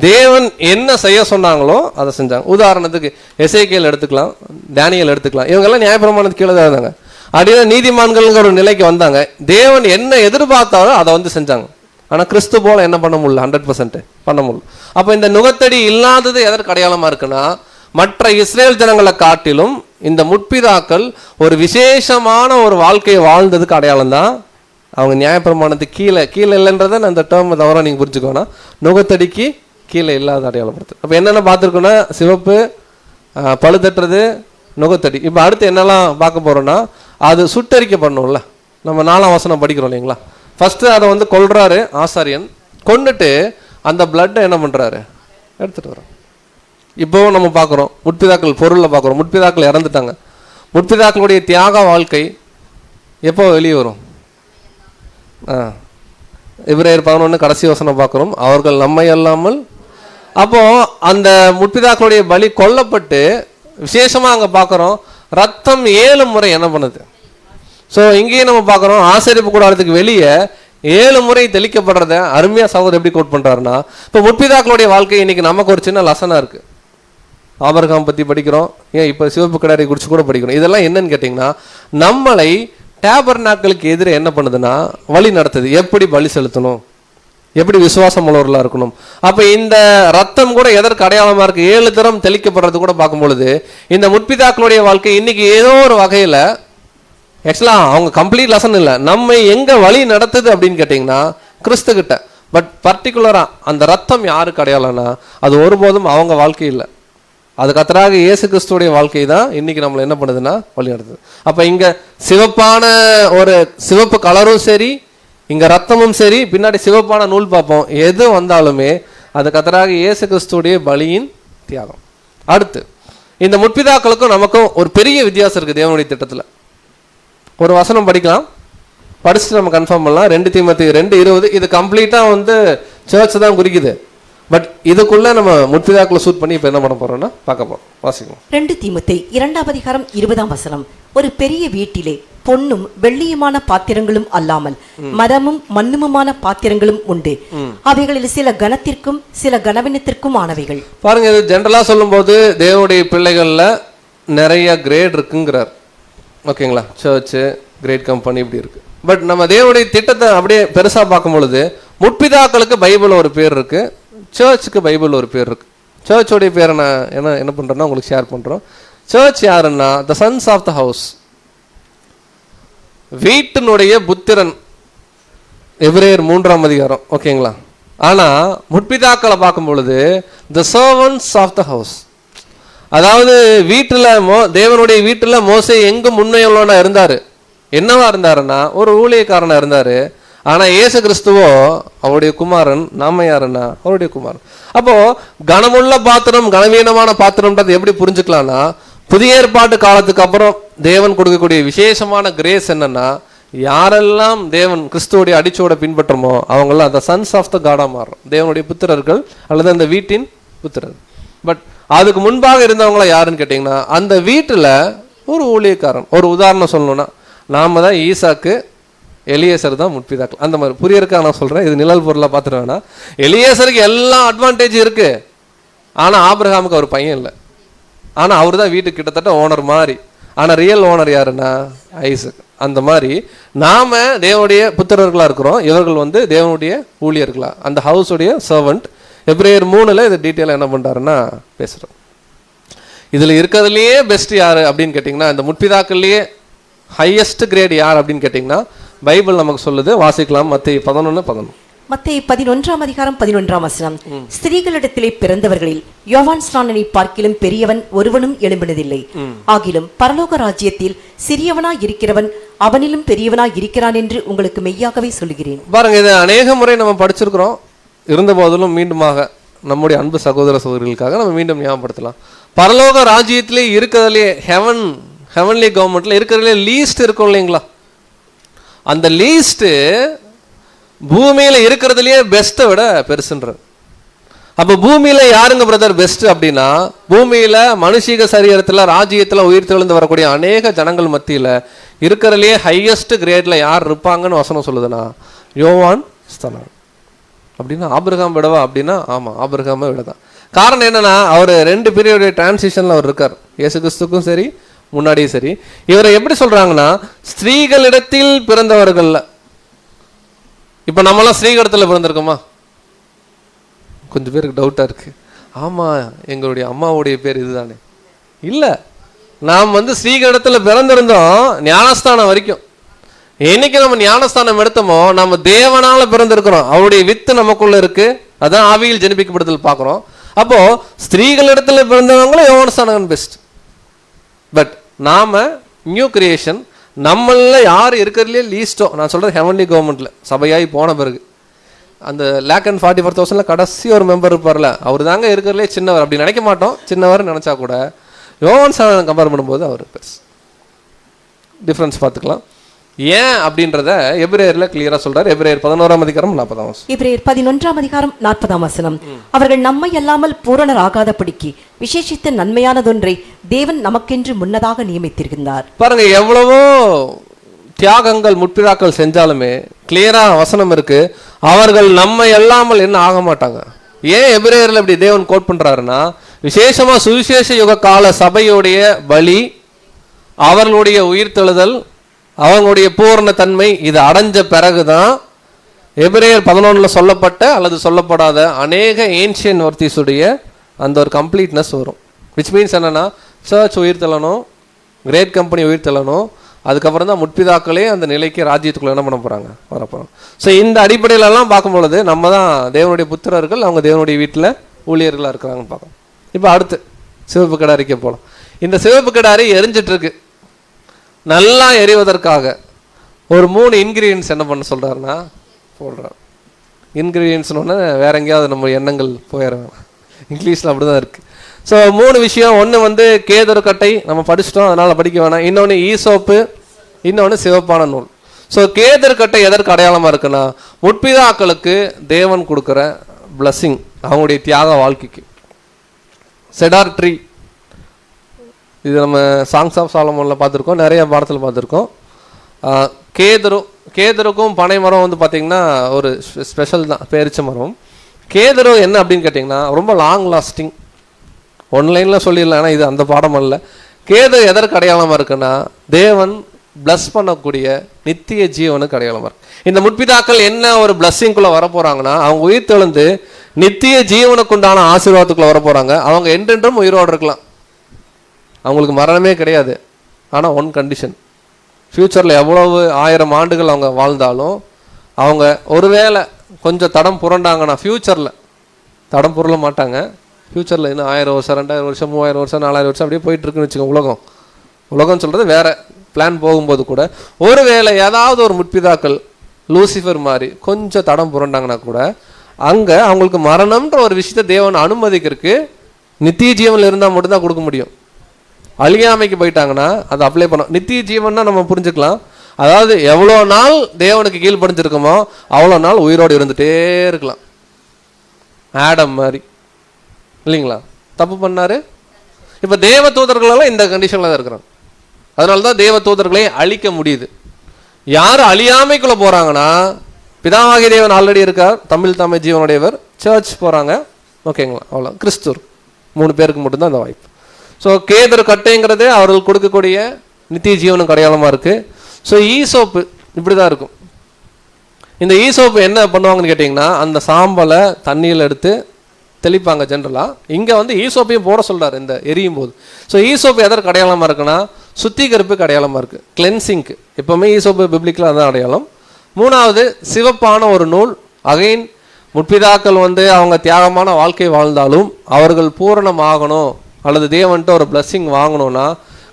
தேவன் என்ன செய்ய சொன்னாங்களோ அதை செஞ்சாங்க. உதாரணத்துக்கு எசேக்கியேல் எடுத்துக்கலாம், தானியேல் எடுத்துக்கலாம். இவங்கெல்லாம் நியாயப்பிரமாணத்துக்கு கீழே தான் இருந்தாங்க. அப்படியே நீதிமான்கள்ங்கிற ஒரு நிலைக்கு வந்தாங்க. தேவன் என்ன எதிர்பார்த்தாரோ அதை வந்து செஞ்சாங்க. ஆனால் கிறிஸ்து போல என்ன பண்ண முடியல, 100% பண்ண முடியல. அப்போ இந்த நுகத்தடி இல்லாதது எதற்கு அடையாளமா இருக்குன்னா, மற்ற இஸ்ரேல் ஜனங்களை காட்டிலும் இந்த முற்பிதாக்கள் ஒரு விசேஷமான ஒரு வாழ்க்கையை வாழ்ந்ததுக்கு அடையாளம் தான். அவங்க நியாயப்பிரமாணத்துக்கு கீழே இல்லைன்றதை அந்த டேர்ம் தவிர நீங்கள் புரிஞ்சுக்கோனா, நுகத்தடிக்கு கீழே இல்லாத அடையாளப்படுத்து. அப்போ என்னென்ன பார்த்துருக்கோன்னா, சிவப்பு, பழுதட்டுறது, நுகத்தடி. இப்போ அடுத்து என்னெல்லாம் பார்க்க போகிறோன்னா, அது சுட்டரிக்கப்படணும்ல. நம்ம 4ஆம் வசனம் படிக்கிறோம் இல்லைங்களா. ஃபஸ்ட்டு அதை வந்து கொல்றாரு ஆசாரியன். கொண்டுட்டு அந்த பிளட்டை என்ன பண்ணுறாரு, எடுத்துகிட்டு வரோம். இப்போவும் நம்ம பார்க்குறோம், முற்பிதாக்கள் பொருளில் பார்க்குறோம். முற்பிதாக்கள் இறந்துட்டாங்க. முற்பிதாக்களுடைய தியாக வாழ்க்கை எப்போ வெளியே வரும்? எபிரேயர் 11 கடைசி வசனம் பார்க்குறோம், அவர்கள் நம்மை அல்லாமல். அப்போ அந்த முற்பிதாக்களுடைய பலி கொல்லப்பட்டு விசேஷமாக அங்கே பார்க்குறோம், ரத்தம் 7 முறை என்ன பண்ணுது. ஸோ இங்கேயும் நம்ம பார்க்குறோம், ஆசரிப்பு கூடாரத்துக்கு வெளியே 7 முறை தெளிக்கப்படுறத அருமையாக சகோதரர் எப்படி கோட் பண்ணுறாருன்னா, இப்போ முற்பிதாக்களுடைய வாழ்க்கை இன்னைக்கு நமக்கு ஒரு சின்ன லசனாக இருக்குது. ஆபிரகாம் பற்றி படிக்கிறோம், ஏன் இப்போ சிவப்பு கிடாரி குறித்து கூட படிக்கிறோம். இதெல்லாம் என்னன்னு கேட்டிங்கன்னா, நம்மளை டேபர்நாக்களுக்கு எதிரே என்ன பண்ணுதுன்னா வழி நடத்துது. எப்படி பலி செலுத்தணும், எப்படி விசுவாசம் உள்ளவர்களாக இருக்கணும். அப்போ இந்த ரத்தம் கூட எதற்கு அடையாளமாக இருக்குது, 7 தரம் தெளிக்கப்படுறது கூட பார்க்கும்பொழுது இந்த முற்பிதாக்களுடைய வாழ்க்கை இன்னைக்கு ஏதோ ஒரு வகையில் ஆக்சுவலாக அவங்க கம்ப்ளீட் லெசன் இல்லை, நம்ம எங்கே வழி நடத்துது அப்படின்னு கேட்டிங்கன்னா கிறிஸ்துக்கிட்ட. பட் பர்டிகுலராக அந்த ரத்தம் யாருக்கு அடையாளம்னா, அது ஒருபோதும் அவங்க வாழ்க்கை இல்லை, அது கத்தராக இயேசு கிறிஸ்துடைய வாழ்க்கை தான் இன்னைக்கு நம்மளை என்ன பண்ணுதுன்னா வழி நடத்துது. அப்போ இங்கே சிவப்பான ஒரு சிவப்பு கலரும் சரி, இங்கே ரத்தமும் சரி, பின்னாடி சிவப்பான நூல் பார்ப்போம், எது வந்தாலுமே அது கத்தராக இயேசு கிறிஸ்துடைய பலியின் தியாகம். அடுத்து இந்த முற்பிதாக்களுக்கும் நமக்கும் ஒரு பெரிய வித்தியாசம் இருக்குது தேவனுடைய திட்டத்தில். ஒரு வசனம் படிக்கலாம், படிச்சுட்டு நம்ம கன்ஃபார்ம் பண்ணலாம். 2 தீமோத்தேயு 2:20. இது கம்ப்ளீட்டாக வந்து சர்ச் தான் குறிக்குது. பட் இதுக்குள்ள நம்ம முற்பிதாக்களை சூட் பண்ணி இப்போ என்ன பண்ண போறோம்னா பார்க்க போறோம். வாசிக்கும் 2 தீமோத்தேயு 2ஆம் அதிகாரம் 20ஆம் வசனம். ஒரு பெரிய வீட்டிலே பொன்னும் வெள்ளியுமான பாத்திரங்களும் அல்லாமல் மரமும் மண்ணுமான பாத்திரங்களும் உண்டு. அவைகளில் சில கனத்திற்கும் சில கனவீனத்திற்கும் ஆனவைகள். பாருங்க, இது ஜென்ரலா சொல்லும்போது தேவனுடைய பிள்ளைகள்ல நிறைய கிரேட் இருக்குங்கிறார். ஓகேங்களா, சர்ச்சு, கிரேட் கம்பெனி இப்படி இருக்கு. பட் நம்ம தேவனுடைய திட்டத்தை அப்படியே பெருசா பார்க்கும் பொழுது முற்பிதாக்களுக்கு பைபிள் ஒரு பேர் இருக்கு, சர்ச்சுக்கு பைபிள் ஒரு பேர் இருக்கு. சர்ச்சோடைய பேரை நான் என்ன பண்றேன்னா உங்களுக்கு ஷேர் பண்றோம். சர்ச் யாருன்னா த சன்ஸ் ஆஃப் த ஹவுஸ், வீட்டினுடைய புத்திரன். எபிரேயர் 3ஆம் அதிகாரம். ஓகேங்களா. ஆனா முற்பிதாக்களை பார்க்கும் பொழுது த சர்வன்ட்ஸ் ஆஃப் த ஹவுஸ். அதாவது வீட்டுல தேவனுடைய வீட்டுல மோசே எங்கும் உண்மையுள்ளவனா இருந்தாரு. என்னவா இருந்தாருன்னா ஒரு ஊழியக்காரனா இருந்தாரு. ஆனா இயேசு கிறிஸ்துவோ அவருடைய குமாரன். நாம யாருன்னா அவருடைய குமாரன். அப்போ கனமுள்ள பாத்திரம் கனவீனமான பாத்திரம்ன்றது எப்படி புரிஞ்சுக்கலாம்னா, புதிய ஏற்பாட்டு காலத்துக்கு அப்புறம் தேவன் கொடுக்கக்கூடிய விசேஷமான கிரேஸ் என்னன்னா, யாரெல்லாம் தேவன் கிறிஸ்துவோடைய அடிச்சோட பின்பற்றமோ அவங்களாம் அந்த சன்ஸ் ஆஃப் த காடா மாறும், தேவனுடைய புத்திரர்கள் அல்லது அந்த வீட்டின் புத்திரர். பட் அதுக்கு முன்பாக இருந்தவங்கள யாருன்னு கேட்டிங்கன்னா அந்த வீட்டில் ஒரு ஊழியக்காரன். ஒரு உதாரணம் சொல்லணும்னா, நாம தான் ஈசாக்கு, எலியேசர் தான் முற்பிதாக்கள். அந்த மாதிரி புரியறதுக்காக நான் சொல்கிறேன், இது நிழல் பொருளாக பார்த்துருவேன்னா எலியேசருக்கு எல்லா அட்வான்டேஜ் இருக்கு. ஆனால் ஆபிரகாமுக்கு அவர் பையன் இல்லை. ஆனால் அவர் தான் வீட்டுக்கு கிட்டத்தட்ட ஓனர் மாதிரி. ஆனால் ரியல் ஓனர் யாருன்னா ஐசக். அந்த மாதிரி நாம தேவனுடைய புத்திரர்களாக இருக்கிறோம், இவர்கள் வந்து தேவனுடைய ஊழியர்களா, அந்த ஹவுஸுடைய சர்வெண்ட். எபிரேயர் 3 இது டீட்டெயிலாக என்ன பண்ணுறாருன்னா பேசுகிறோம். இதில் இருக்கிறதுலையே பெஸ்ட் யார் அப்படின்னு கேட்டிங்கன்னா, இந்த முற்பிதாக்கள்லேயே ஹையஸ்ட் கிரேட் யார் அப்படின்னு கேட்டிங்கன்னா பைபிள் நமக்கு சொல்லுது. வாசிக்கலாம், மத்தேயு 11:11. மத்தேயு 11ஆம் அதிகாரம் 11ஆம் வசனம். ஸ்திரீகளிடத்திலே பிறந்தவர்களில் யோவான் ஸ்நானனை பார்க்கிலும் பெரியவன் ஒருவனும் எழும்பினதில்லை. ஆகிலும் பரலோக ராஜ்யத்தில் சிறியவனாய் இருக்கிறவன் அவனிலும் பெரியவனாய் இருக்கிறான் என்று உங்களுக்கு மெய்யாகவே சொல்லுகிறேன். பாருங்க, இது அநேக முறை நம்ம படிச்சிருக்கிறோம். இருந்த போதிலும் மீண்டுமாக நம்முடைய அன்பு சகோதர சகோதரிகளுக்காக நம்ம மீண்டும் ஞாபகப்படுத்தலாம். பரலோக ராஜ்யத்திலே இருக்கிறதுலே ஹெவன்லி கவர்மெண்ட்ல இருக்கிறதுலே லீஸ்ட் இருக்கும் இல்லைங்களா, அந்த லீஸ்ட் பூமியில இருக்கிறதுலயே பெஸ்ட்டை விட பெருசுன்ற. அப்ப பூமியில யாருங்க பிரதர் பெஸ்ட் அப்படின்னா, பூமியில மனுஷிக சரீரத்துல ராஜ்யத்துல உயிர் தெழுந்து வரக்கூடிய அநேக ஜனங்கள் மத்தியில இருக்கிறதுலயே ஹையஸ்ட் கிரேட்ல யார் இருப்பாங்கன்னு வசனம் சொல்லுதுன்னா யோவான் ஸ்தலன். அப்படின்னா ஆபிரகாம் விடவா அப்படின்னா ஆமா, ஆபிரகாம விடதான். காரணம் என்னன்னா, அவர் 2 பீரியட் டிரான்சிஷன்ல அவர் இருக்கார், இயேசு கிறிஸ்துக்கும் சரி முன்னாடியும் சரி. இவரை எப்படி சொல்றாங்கன்னா ஸ்திரீகளிடத்தில் பிறந்தவர்கள்ல. இப்ப நம்மளாம் ஸ்திரீகளிடத்துல பிறந்திருக்கோமா? கொஞ்சம் பேருக்கு டவுட்டா இருக்கு. ஆமா, எங்களுடைய அம்மாவுடைய பேர் இதுதானே? இல்ல, நாம் ஸ்ரீகளிடத்துல பிறந்திருந்தோம் ஞானஸ்தானம் வரைக்கும். என்னைக்கு நம்ம ஞானஸ்தானம் எடுத்தோமோ நம்ம தேவனால பிறந்திருக்கிறோம், அவருடைய வித்து நமக்குள்ள இருக்கு. அதான் ஆவியில் ஜெனிப்பிக்கப்படுதல் பார்க்கிறோம். அப்போ ஸ்திரீகளிடத்துல பிறந்தவங்களும் யோவான்ஸ்தானம் பெஸ்ட். பட் நாம நியூ கிரியேஷன், நம்மள யார் இருக்கிறதுலே லீஸ்டோ, நான் சொல்றது ஹெவன்லி கவர்மெண்ட்ல சபையாய் போன பிறகு அந்த 1,44,000 கடைசி ஒரு மெம்பர் இருப்பார்ல, அவர் தாங்க இருக்கிறதுலே சின்னவர். அப்படி நினைக்க மாட்டோம், சின்னவர் நினைச்சா கூட யோவான்ஸ்தானம் கம்பேர் பண்ணும்போது அவர் பெருசு. டிஃபரன்ஸ் பார்த்துக்கலாம். ஏன் அப்படின்றத எபிரேயர்ல கிளியரா சொல்றாரு. எபிரேயர் 11:40. எபிரேயர் 11:40. அவர்கள் நம்மை அல்லாமல் பூரணர் ஆகாதபடிக்கு விசேஷித்த நன்மையானதொன்றை தேவன் நமக்கென்று முன்னதாக நியமித்திருந்தார். பாருங்க, எவ்வளவோ தியாகங்கள் முற்பிதாக்கள் செஞ்சாலுமே கிளியரா வசனம் இருக்கு, அவர்கள் நம்மை அல்லாமல் என்ன ஆக மாட்டாங்க. ஏன் எபிரேயர்ல இப்படி தேவன் கோட் பண்றாருன்னா, விசேஷமா சுவிசேஷ யுக கால சபையுடைய பலி, அவர்களுடைய உயிர்த்தெழுதல், அவங்களுடைய பூரண தன்மை இது அடைஞ்ச பிறகுதான் எபிரேயர் 11 சொல்லப்பட்ட அல்லது சொல்லப்படாத அநேக ஏன்ஷியன் வர்த்திஸுடைய அந்த ஒரு கம்ப்ளீட்னஸ் வரும். விச் மீன்ஸ் என்னன்னா, சர்ச் உயிர்த்தெழணும், கிரேட் கம்பெனி உயிர்த்தெழணும், அதுக்கப்புறம் தான் முற்பிதாக்களே அந்த நிலைக்கு ராஜ்யத்துக்குள்ள என்ன பண்ண போறாங்க, வரப்போறோம். ஸோ இந்த அடிப்படையிலெல்லாம் பார்க்கும்பொழுது நம்ம தான் தேவனுடைய புத்திரர்கள், அவங்க தேவனுடைய வீட்டில் ஊழியர்களாக இருக்கிறாங்கன்னு பார்க்கணும். இப்போ அடுத்து சிவப்பு கிடாரிக்கு போகலாம். இந்த சிவப்பு கிடாரி எரிஞ்சிட்டு இருக்கு. நல்லா எரிவதற்காக ஒரு 3 இன்கிரீடியன்ஸ் என்ன பண்ண சொல்றாருன்னா போடுறார். இன்கிரீடியன்ஸ்னு வேற எங்கேயாவது நம்ம எண்ணங்கள் போயிடுறோம், இங்கிலீஷில் அப்படிதான் இருக்கு. ஸோ 3 விஷயம். ஒன்று கேதுரு கட்டை, நம்ம படிச்சிட்டோம் அதனால படிக்க வேணாம். இன்னொன்று ஈசோப்பு, இன்னொன்று சிவப்பான நூல். ஸோ கேதுரு கட்டை எதற்கு அடையாளமாக இருக்குன்னா, முற்பிதாக்களுக்கு தேவன் கொடுக்குற பிளஸ்ஸிங், அவங்களுடைய தியாக வாழ்க்கைக்கு. செடார் ட்ரீ, இது நம்ம சாங்ஸ் ஆஃப் சாலமோனில் பார்த்துருக்கோம், நிறைய பாடத்தில் பார்த்துருக்கோம். கேதுருக்கும் பனை மரம் பார்த்தீங்கன்னா ஒரு ஸ்பெஷல் தான், பேரிச்ச மரம். கேதுரு என்ன அப்படின்னு கேட்டிங்கன்னா ரொம்ப லாங் லாஸ்டிங். ஒன்லைனில் சொல்லிடலாம், ஆனால் இது அந்த பாடம் அல்ல. கேது எதற்கு அடையாளமாக இருக்குன்னா, தேவன் பிளஸ் பண்ணக்கூடிய நித்திய ஜீவனுக்கு அடையாளமாக இருக்கு. இந்த முற்பிதாக்கள் என்ன ஒரு பிளஸ்ஸிங்குள்ளே வர போகிறாங்கன்னா, அவங்க உயிர் தெழுந்து நித்திய ஜீவனுக்குண்டான ஆசீர்வாதத்துக்குள்ளே வர போகிறாங்க. அவங்க என்றென்றும் உயிரோடு இருக்கலாம், அவங்களுக்கு மரணமே கிடையாது. ஆனால் ஒன் கண்டிஷன், ஃப்யூச்சரில் எவ்வளவு 1000 ஆண்டுகள் அவங்க வாழ்ந்தாலும் அவங்க ஒருவேளை கொஞ்சம் தடம் புரண்டாங்கன்னா, ஃப்யூச்சரில் தடம் புரள மாட்டாங்க. ஃப்யூச்சரில் இன்னும் 1000 வருஷம் 2000 வருஷம் 3000 வருஷம் 4000 வருஷம் அப்படியே போயிட்டு இருக்குன்னு வச்சுக்கோங்க. உலகம் சொல்கிறது வேற பிளான் போகும்போது கூட ஒருவேளை ஏதாவது ஒரு முற்பிதாக்கள் லூசிஃபர் மாதிரி கொஞ்சம் தடம் புரண்டாங்கன்னா கூட அங்கே அவங்களுக்கு மரணம்ன்ற ஒரு விஷயத்தை தேவன் அனுமதிக்கிறதுக்கு நித்திய ஜீவனில் இருந்தால் மட்டும்தான் கொடுக்க முடியும். அழியாமைக்கு போயிட்டாங்கன்னா அதை அப்ளை பண்ணோம். நித்திய ஜீவன்னா நம்ம புரிஞ்சுக்கலாம், அதாவது எவ்வளோ நாள் தேவனுக்கு கீழ்ப்படிஞ்சிருக்கோமோ அவ்வளோ நாள் உயிரோடு இருந்துகிட்டே இருக்கலாம். ஆடம் மாதிரி இல்லைங்களா, தப்பு பண்ணாரு. இப்போ தேவ தூதர்களெல்லாம் இந்த கண்டிஷனில் தான் இருக்கிறாங்க. அதனால தான் தேவ தூதர்களை அழிக்க முடியுது. யார் அழியாமைக்குள்ளே போகிறாங்கன்னா, பிதாவாகிய தேவன் ஆல்ரெடி இருக்கார், தமிழ் ஜீவனுடையவர், சர்ச் போகிறாங்க, ஓகேங்களா, அவ்வளோ. கிறிஸ்துவர் 3 பேருக்கு மட்டும்தான் அந்த வாய்ப்பு. ஸோ கேதுரு கட்டைங்கிறது அவர்கள் கொடுக்கக்கூடிய நித்திய ஜீவனுக்கு அடையாளமாக இருக்குது. ஸோ ஈசோப்பு இப்படி தான் இருக்கும். இந்த ஈசோப்பு என்ன பண்ணுவாங்கன்னு கேட்டிங்கன்னா, அந்த சாம்பலை தண்ணியில் எடுத்து தெளிப்பாங்க ஜென்ரலாக. இங்கே ஈசோப்பையும் போட சொல்கிறார் இந்த எரியும் போது. ஸோ ஈசோப்பு எதற்கு அடையாளமாக இருக்குன்னா, சுத்திகரிப்புக்கு அடையாளமாக இருக்குது, கிளென்சிங்க்கு. எப்போவுமே ஈசோப்பு பிப்ளிக்கில் அதான் அடையாளம். 3வது சிவப்பான ஒரு நூல். அகைன் முற்பிதாக்கள் அவங்க தியாகமான வாழ்க்கை வாழ்ந்தாலும் அவர்கள் பூரணமாகணும் அல்லது தேவன்ட்டு ஒரு பிளஸ்ஸிங் வாங்கணும்னா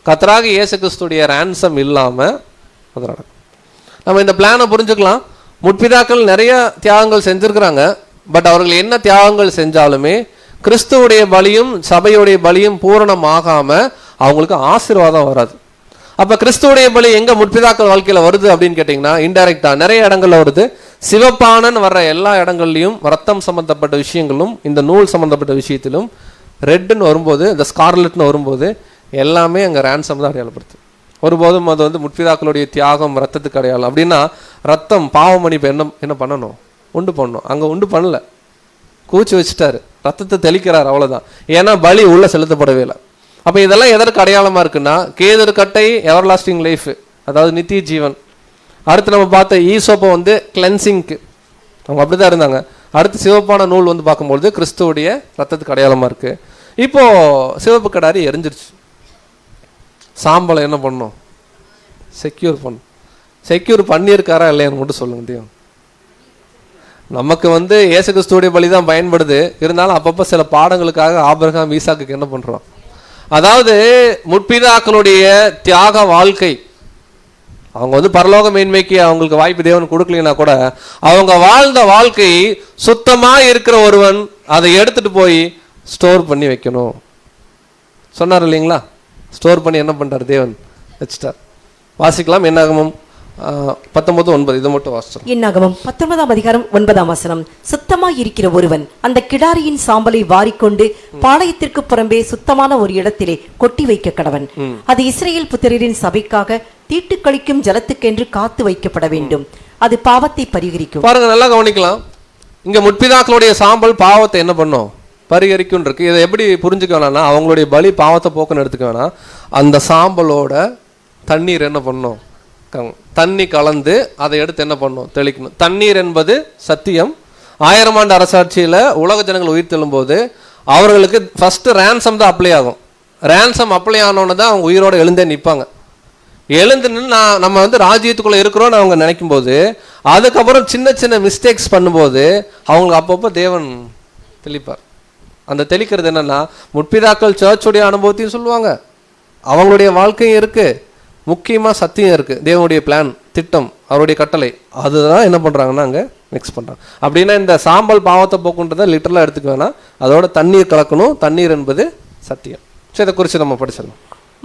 கர்த்தராக இயேசு கிறிஸ்துடைய ரேன்சம் இல்லாமல் அது நடக்கும். நம்ம இந்த பிளானை புரிஞ்சுக்கலாம். முற்பிதாக்கள் நிறைய தியாகங்கள் செஞ்சுருக்கிறாங்க. பட் அவர்கள் என்ன தியாகங்கள் செஞ்சாலுமே கிறிஸ்துவுடைய பலியும் சபையுடைய பலியும் பூரணமாகாமல் அவங்களுக்கு ஆசீர்வாதம் வராது. அப்ப கிறிஸ்துவுடைய பலி எங்க முற்பிதாக்கள் வாழ்க்கையில வருது அப்படின்னு கேட்டீங்கன்னா இன்டைரக்டா நிறைய இடங்கள்ல வருது. சிவப்பானன் வர்ற எல்லா இடங்கள்லையும் ரத்தம் சம்பந்தப்பட்ட விஷயங்களும் இந்த நூல் சம்பந்தப்பட்ட விஷயத்திலும் ரெட்னு வரும்போது, இந்த ஸ்கார்லெட்னு வரும்போது எல்லாமே அங்கே ரேன்சம் தான் அடையாளப்படுத்து. ஒருபோதும் அது வந்து முற்பிதாக்களுடைய தியாகம் ரத்தத்துக்கு அடையாளம். அப்படின்னா ரத்தம் பாவமணிப்பு என்ன பண்ணணும்? உண்டு பண்ணணும். அங்கே உண்டு பண்ணல, கூச்சி வச்சுட்டாரு, ரத்தத்தை தெளிக்கிறார், அவ்வளோதான். ஏன்னா பலி உள்ள செலுத்தப்படவே இல்லை. அப்போ இதெல்லாம் எதற்கு அடையாளமாக இருக்குன்னா, கேதுரு கட்டை எவர் லாஸ்டிங் லைஃப், அதாவது நித்திய ஜீவன். அடுத்து நம்ம பார்த்த ஈசோப்பை வந்து கிளென்சிங்க்கு, அவங்க அப்படி தான் இருந்தாங்க. அடுத்து சிவப்பான நூல் வந்து பார்க்கும்பொழுது கிறிஸ்துவுடைய ரத்தத்துக்கு அடையாளமாக இருக்குது. இப்போது சிவப்பு கடாரி எரிஞ்சிருச்சு. சாம்பலை என்ன பண்ணணும்? செக்யூர் பண்ணும். செக்யூர் பண்ணியிருக்காரா இல்லையான்னு மட்டும் சொல்லுங்க. முடியும், நமக்கு வந்து இயேசு கிறிஸ்துவுடைய பலி தான் பயன்படுது. இருந்தாலும் அப்பப்போ சில பாடங்களுக்காக ஆபிரகாம் ஈசாக்குக்கு என்ன பண்ணுறோம்? அதாவது முற்பிதாக்களுடைய தியாக வாழ்க்கை, அவங்க வந்து பரலோக மேன்மைக்கு அவங்களுக்கு வாய்ப்பு தேவன் கொடுக்கலனா கூட அவங்க வாழ்ந்த வாழ்க்கை சுத்தமாக இருக்கிற ஒருவன் அதை எடுத்துட்டு போய் ஸ்டோர் பண்ணி வைக்கணும் சொன்னார் இல்லைங்களா? ஸ்டோர் பண்ணி என்ன பண்ணுறார்? தேவன் வச்சுட்டார். வாசிக்கலாம். என்னாகமம் 19:9 இதை மட்டும் வாசிச்சோம். என்னாகமம் 19:9 சுத்தமாய் இருக்கிற ஒருவன் அந்த கிடாரியின் சாம்பலை வாரிக்கொண்டு பாளையத்திற்கு புறம்பே சுத்தமான ஒரு இடத்திலே கொட்டி வைக்க கடவன். அது இஸ்ரவேல் புத்திரரின் சபைக்காக தீட்டு கழிக்கும் ஜலத்துக்கென்று காத்து வைக்கப்பட வேண்டும். அது பாவத்தை பரிகரிக்கும். பாருங்க, நல்லா கவனிக்கலாம். இங்க முற்பிதாக்களுடைய சாம்பல் பாவத்தை என்ன பண்ணும்? பரிகரிக்கும் இருக்கு. இதை எப்படி புரிஞ்சுக்க வேணாம்னா, அவங்களுடைய பலி பாவத்தை போக்குன்னு எடுத்துக்க வேணாம். அந்த சாம்பலோட தண்ணீர் என்ன பண்ணும்? தண்ணி கலந்து அதை எடுத்து என்ன பண்ணும்? தெளிக்கணும். தண்ணீர் என்பது சத்தியம். 1000 ஆண்டு அரசாட்சியில் உலக ஜனங்கள் உயிர் தெழும்போது அவர்களுக்கு ஃபர்ஸ்ட் ரேன்சம் தான் அப்ளை ஆகும். ரேன்சம் அப்ளை ஆனோன்னு தான் அவங்க உயிரோடு எழுந்தே நிற்பாங்க. எழுந்து நின்று நம்ம வந்து ராஜ்யத்துக்குள்ளே இருக்கிறோன்னு அவங்க நினைக்கும் போது, அதுக்கப்புறம் சின்ன சின்ன மிஸ்டேக்ஸ் பண்ணும்போது அவங்களுக்கு அப்பப்போ தேவன் தெளிப்பார். அந்த தெளிக்கிறது என்னன்னா, முற்பிதாக்கள் சர்ச்சுடைய அனுபவத்தையும் சொல்லுவாங்க, அவங்களுடைய வாழ்க்கையும் இருக்கு, முக்கியமாக சத்தியம் இருக்கு, தேவனுடைய பிளான், திட்டம், அவருடைய கட்டளை, அதுதான் என்ன பண்ணுறாங்கன்னா அங்கே மிக்ஸ் பண்ணுறாங்க. அப்படின்னா இந்த சாம்பல் பாவத்தை போக்குன்றதை லிட்டரலாக எடுத்துக்க வேணாம், அதோட தண்ணீர் கலக்கணும். தண்ணீர் என்பது சத்தியம். சரி, இதை குறித்து நம்ம படிச்சிடலாம்.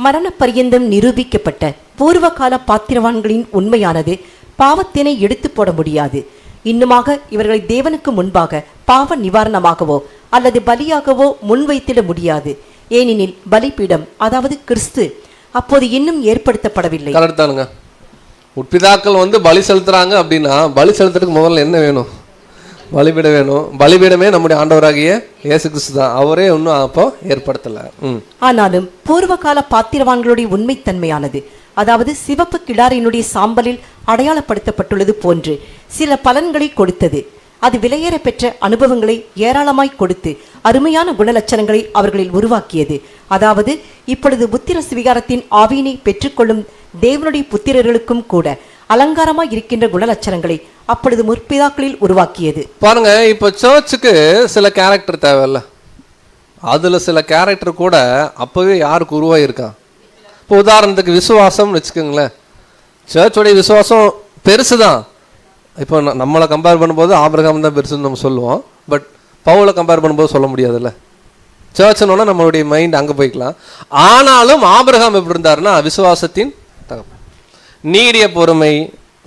மரண பரியந்தம் நிரூபிக்கப்பட்ட பூர்வகால பாத்திரவான்களின் உண்மையானது பாவத்தினை எடுத்து போட முடியாது. இன்னுமாக இவர்களை தேவனுக்கு முன்பாக பாவ நிவாரணமாகவோ அல்லது பலியாகவோ முன்வைத்திட முடியாது. ஏனெனில் பலிபீடம், அதாவது கிறிஸ்து, அப்போது இன்னும் ஏற்படுத்தப்படவில்லை. கரெக்டானுங்க. உட்பிதாக்கள் வந்து பலி செலுத்துறாங்க அப்படின்னா, பலி செலுத்துறதுக்கு முதல்ல என்ன வேணும்? பலிபீடம் வேணும். பலிபீடமே நம்முடைய ஆண்டவராகிய இயேசு கிறிஸ்து தான். அவரே இன்னும் அப்போ ஏற்படுத்தல. ஆனாலும் பூர்வகால பாத்திரவான்களுடைய உண்மைத்தன்மையானது, அதாவது சிவப்பு கிடாரினுடைய சாம்பலில் அடையாளப்படுத்தப்பட்டுள்ளது போன்று சில பலன்களை கொடுத்தது. அது விலையேற பெற்ற அனுபவங்களை ஏராளமாய் கொடுத்து அருமையான குணலட்சணங்களை அவர்களில் உருவாக்கியது. அதாவது இப்பொழுது புத்திர சுவிகாரத்தின் ஆவியினை பெற்றுக்கொள்ளும் தேவனுடைய புத்திரர்களுக்கும் கூட அலங்காரமாய் இருக்கின்ற குணலட்சணங்களை அப்பொழுது முற்பிதாக்களில் உருவாக்கியது. பாருங்க, இப்போ சர்ச்சுக்கு சில கேரக்டர் தேவையில்ல, அதுல சில கேரக்டர் கூட அப்பவே யாருக்கு உருவாயிருக்கா? இப்போ உதாரணத்துக்கு விசுவாசம்னு வச்சுக்கோங்களேன். சர்ச்சுடைய விசுவாசம் பெருசு தான். இப்போ நம்மளை கம்பேர் பண்ணும்போது ஆபிரகாம் தான் பெருசுன்னு நம்ம சொல்லுவோம். பட் பவுலை கம்பேர் பண்ணும்போது சொல்ல முடியாதுல்ல. சர்ச்சுன்னா நம்மளுடைய மைண்ட் அங்கே போய்க்கலாம். ஆனாலும் ஆபிரகாம் எப்படி இருந்தாருன்னா, விசுவாசத்தின் தகப்பன். நீடிய பொறுமை,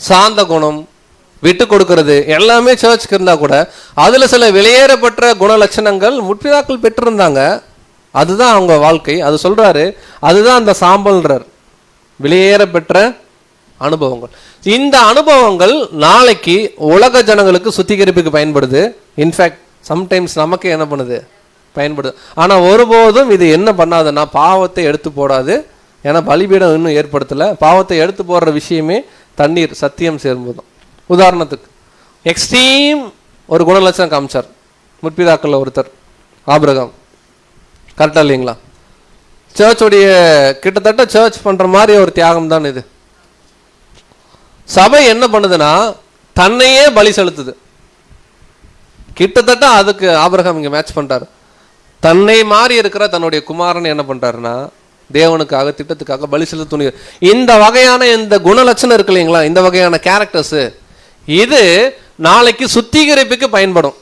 சாந்த குணம், விட்டு கொடுக்கறது எல்லாமே சர்ச்சுக்கு இருந்தால் கூட அதில் சில வெளியேறப்பட்ட குணலட்சணங்கள் முற்பிதாக்கள் பெற்றிருந்தாங்க. அதுதான் அவங்க வாழ்க்கை. அது சொல்றாரு, அதுதான் அந்த சாம்பல்ன்றார், வெளியேற பெற்ற அனுபவங்கள். இந்த அனுபவங்கள் நாளைக்கு உலக ஜனங்களுக்கு சுத்திகரிப்புக்கு பயன்படுது. இன்ஃபேக்ட் சம்டைம்ஸ் நமக்கு என்ன பண்ணுது? பயன்படுது. ஆனால் ஒருபோதும் இது என்ன பண்ணாதுன்னா பாவத்தை எடுத்து போடாது. ஏன்னா பலிபீடம் இன்னும் ஏற்படுத்தலை. பாவத்தை எடுத்து போடுற விஷயமே தண்ணீர், சத்தியம் சேரும்போதும். உதாரணத்துக்கு எக்ஸ்ட்ரீம் ஒரு குணலட்சணம் காமிச்சார் முற்பிதாக்கள் ஒருத்தர், ஆபிரகாம். கரெக்டாக இல்லைங்களா? சர்ச்சுடைய கிட்டத்தட்ட சர்ச் பண்ணுற மாதிரி ஒரு தியாகம் தான் இது. சபை என்ன பண்ணுதுன்னா தன்னையே பலி செலுத்துது. கிட்டத்தட்ட அதுக்கு ஆபிரகாம் இங்கே மேட்ச் பண்ணுறாரு. தன்னை மாறி இருக்கிற தன்னுடைய குமாரன் என்ன பண்ணுறாருன்னா தேவனுக்காக, திட்டத்துக்காக பலி செலுத்த துணிவு. இந்த வகையான இந்த குணலட்சணம் இருக்கு இல்லைங்களா, இந்த வகையான கேரக்டர்ஸு, இது நாளைக்கு சுத்திகரிப்புக்கு பயன்படும்.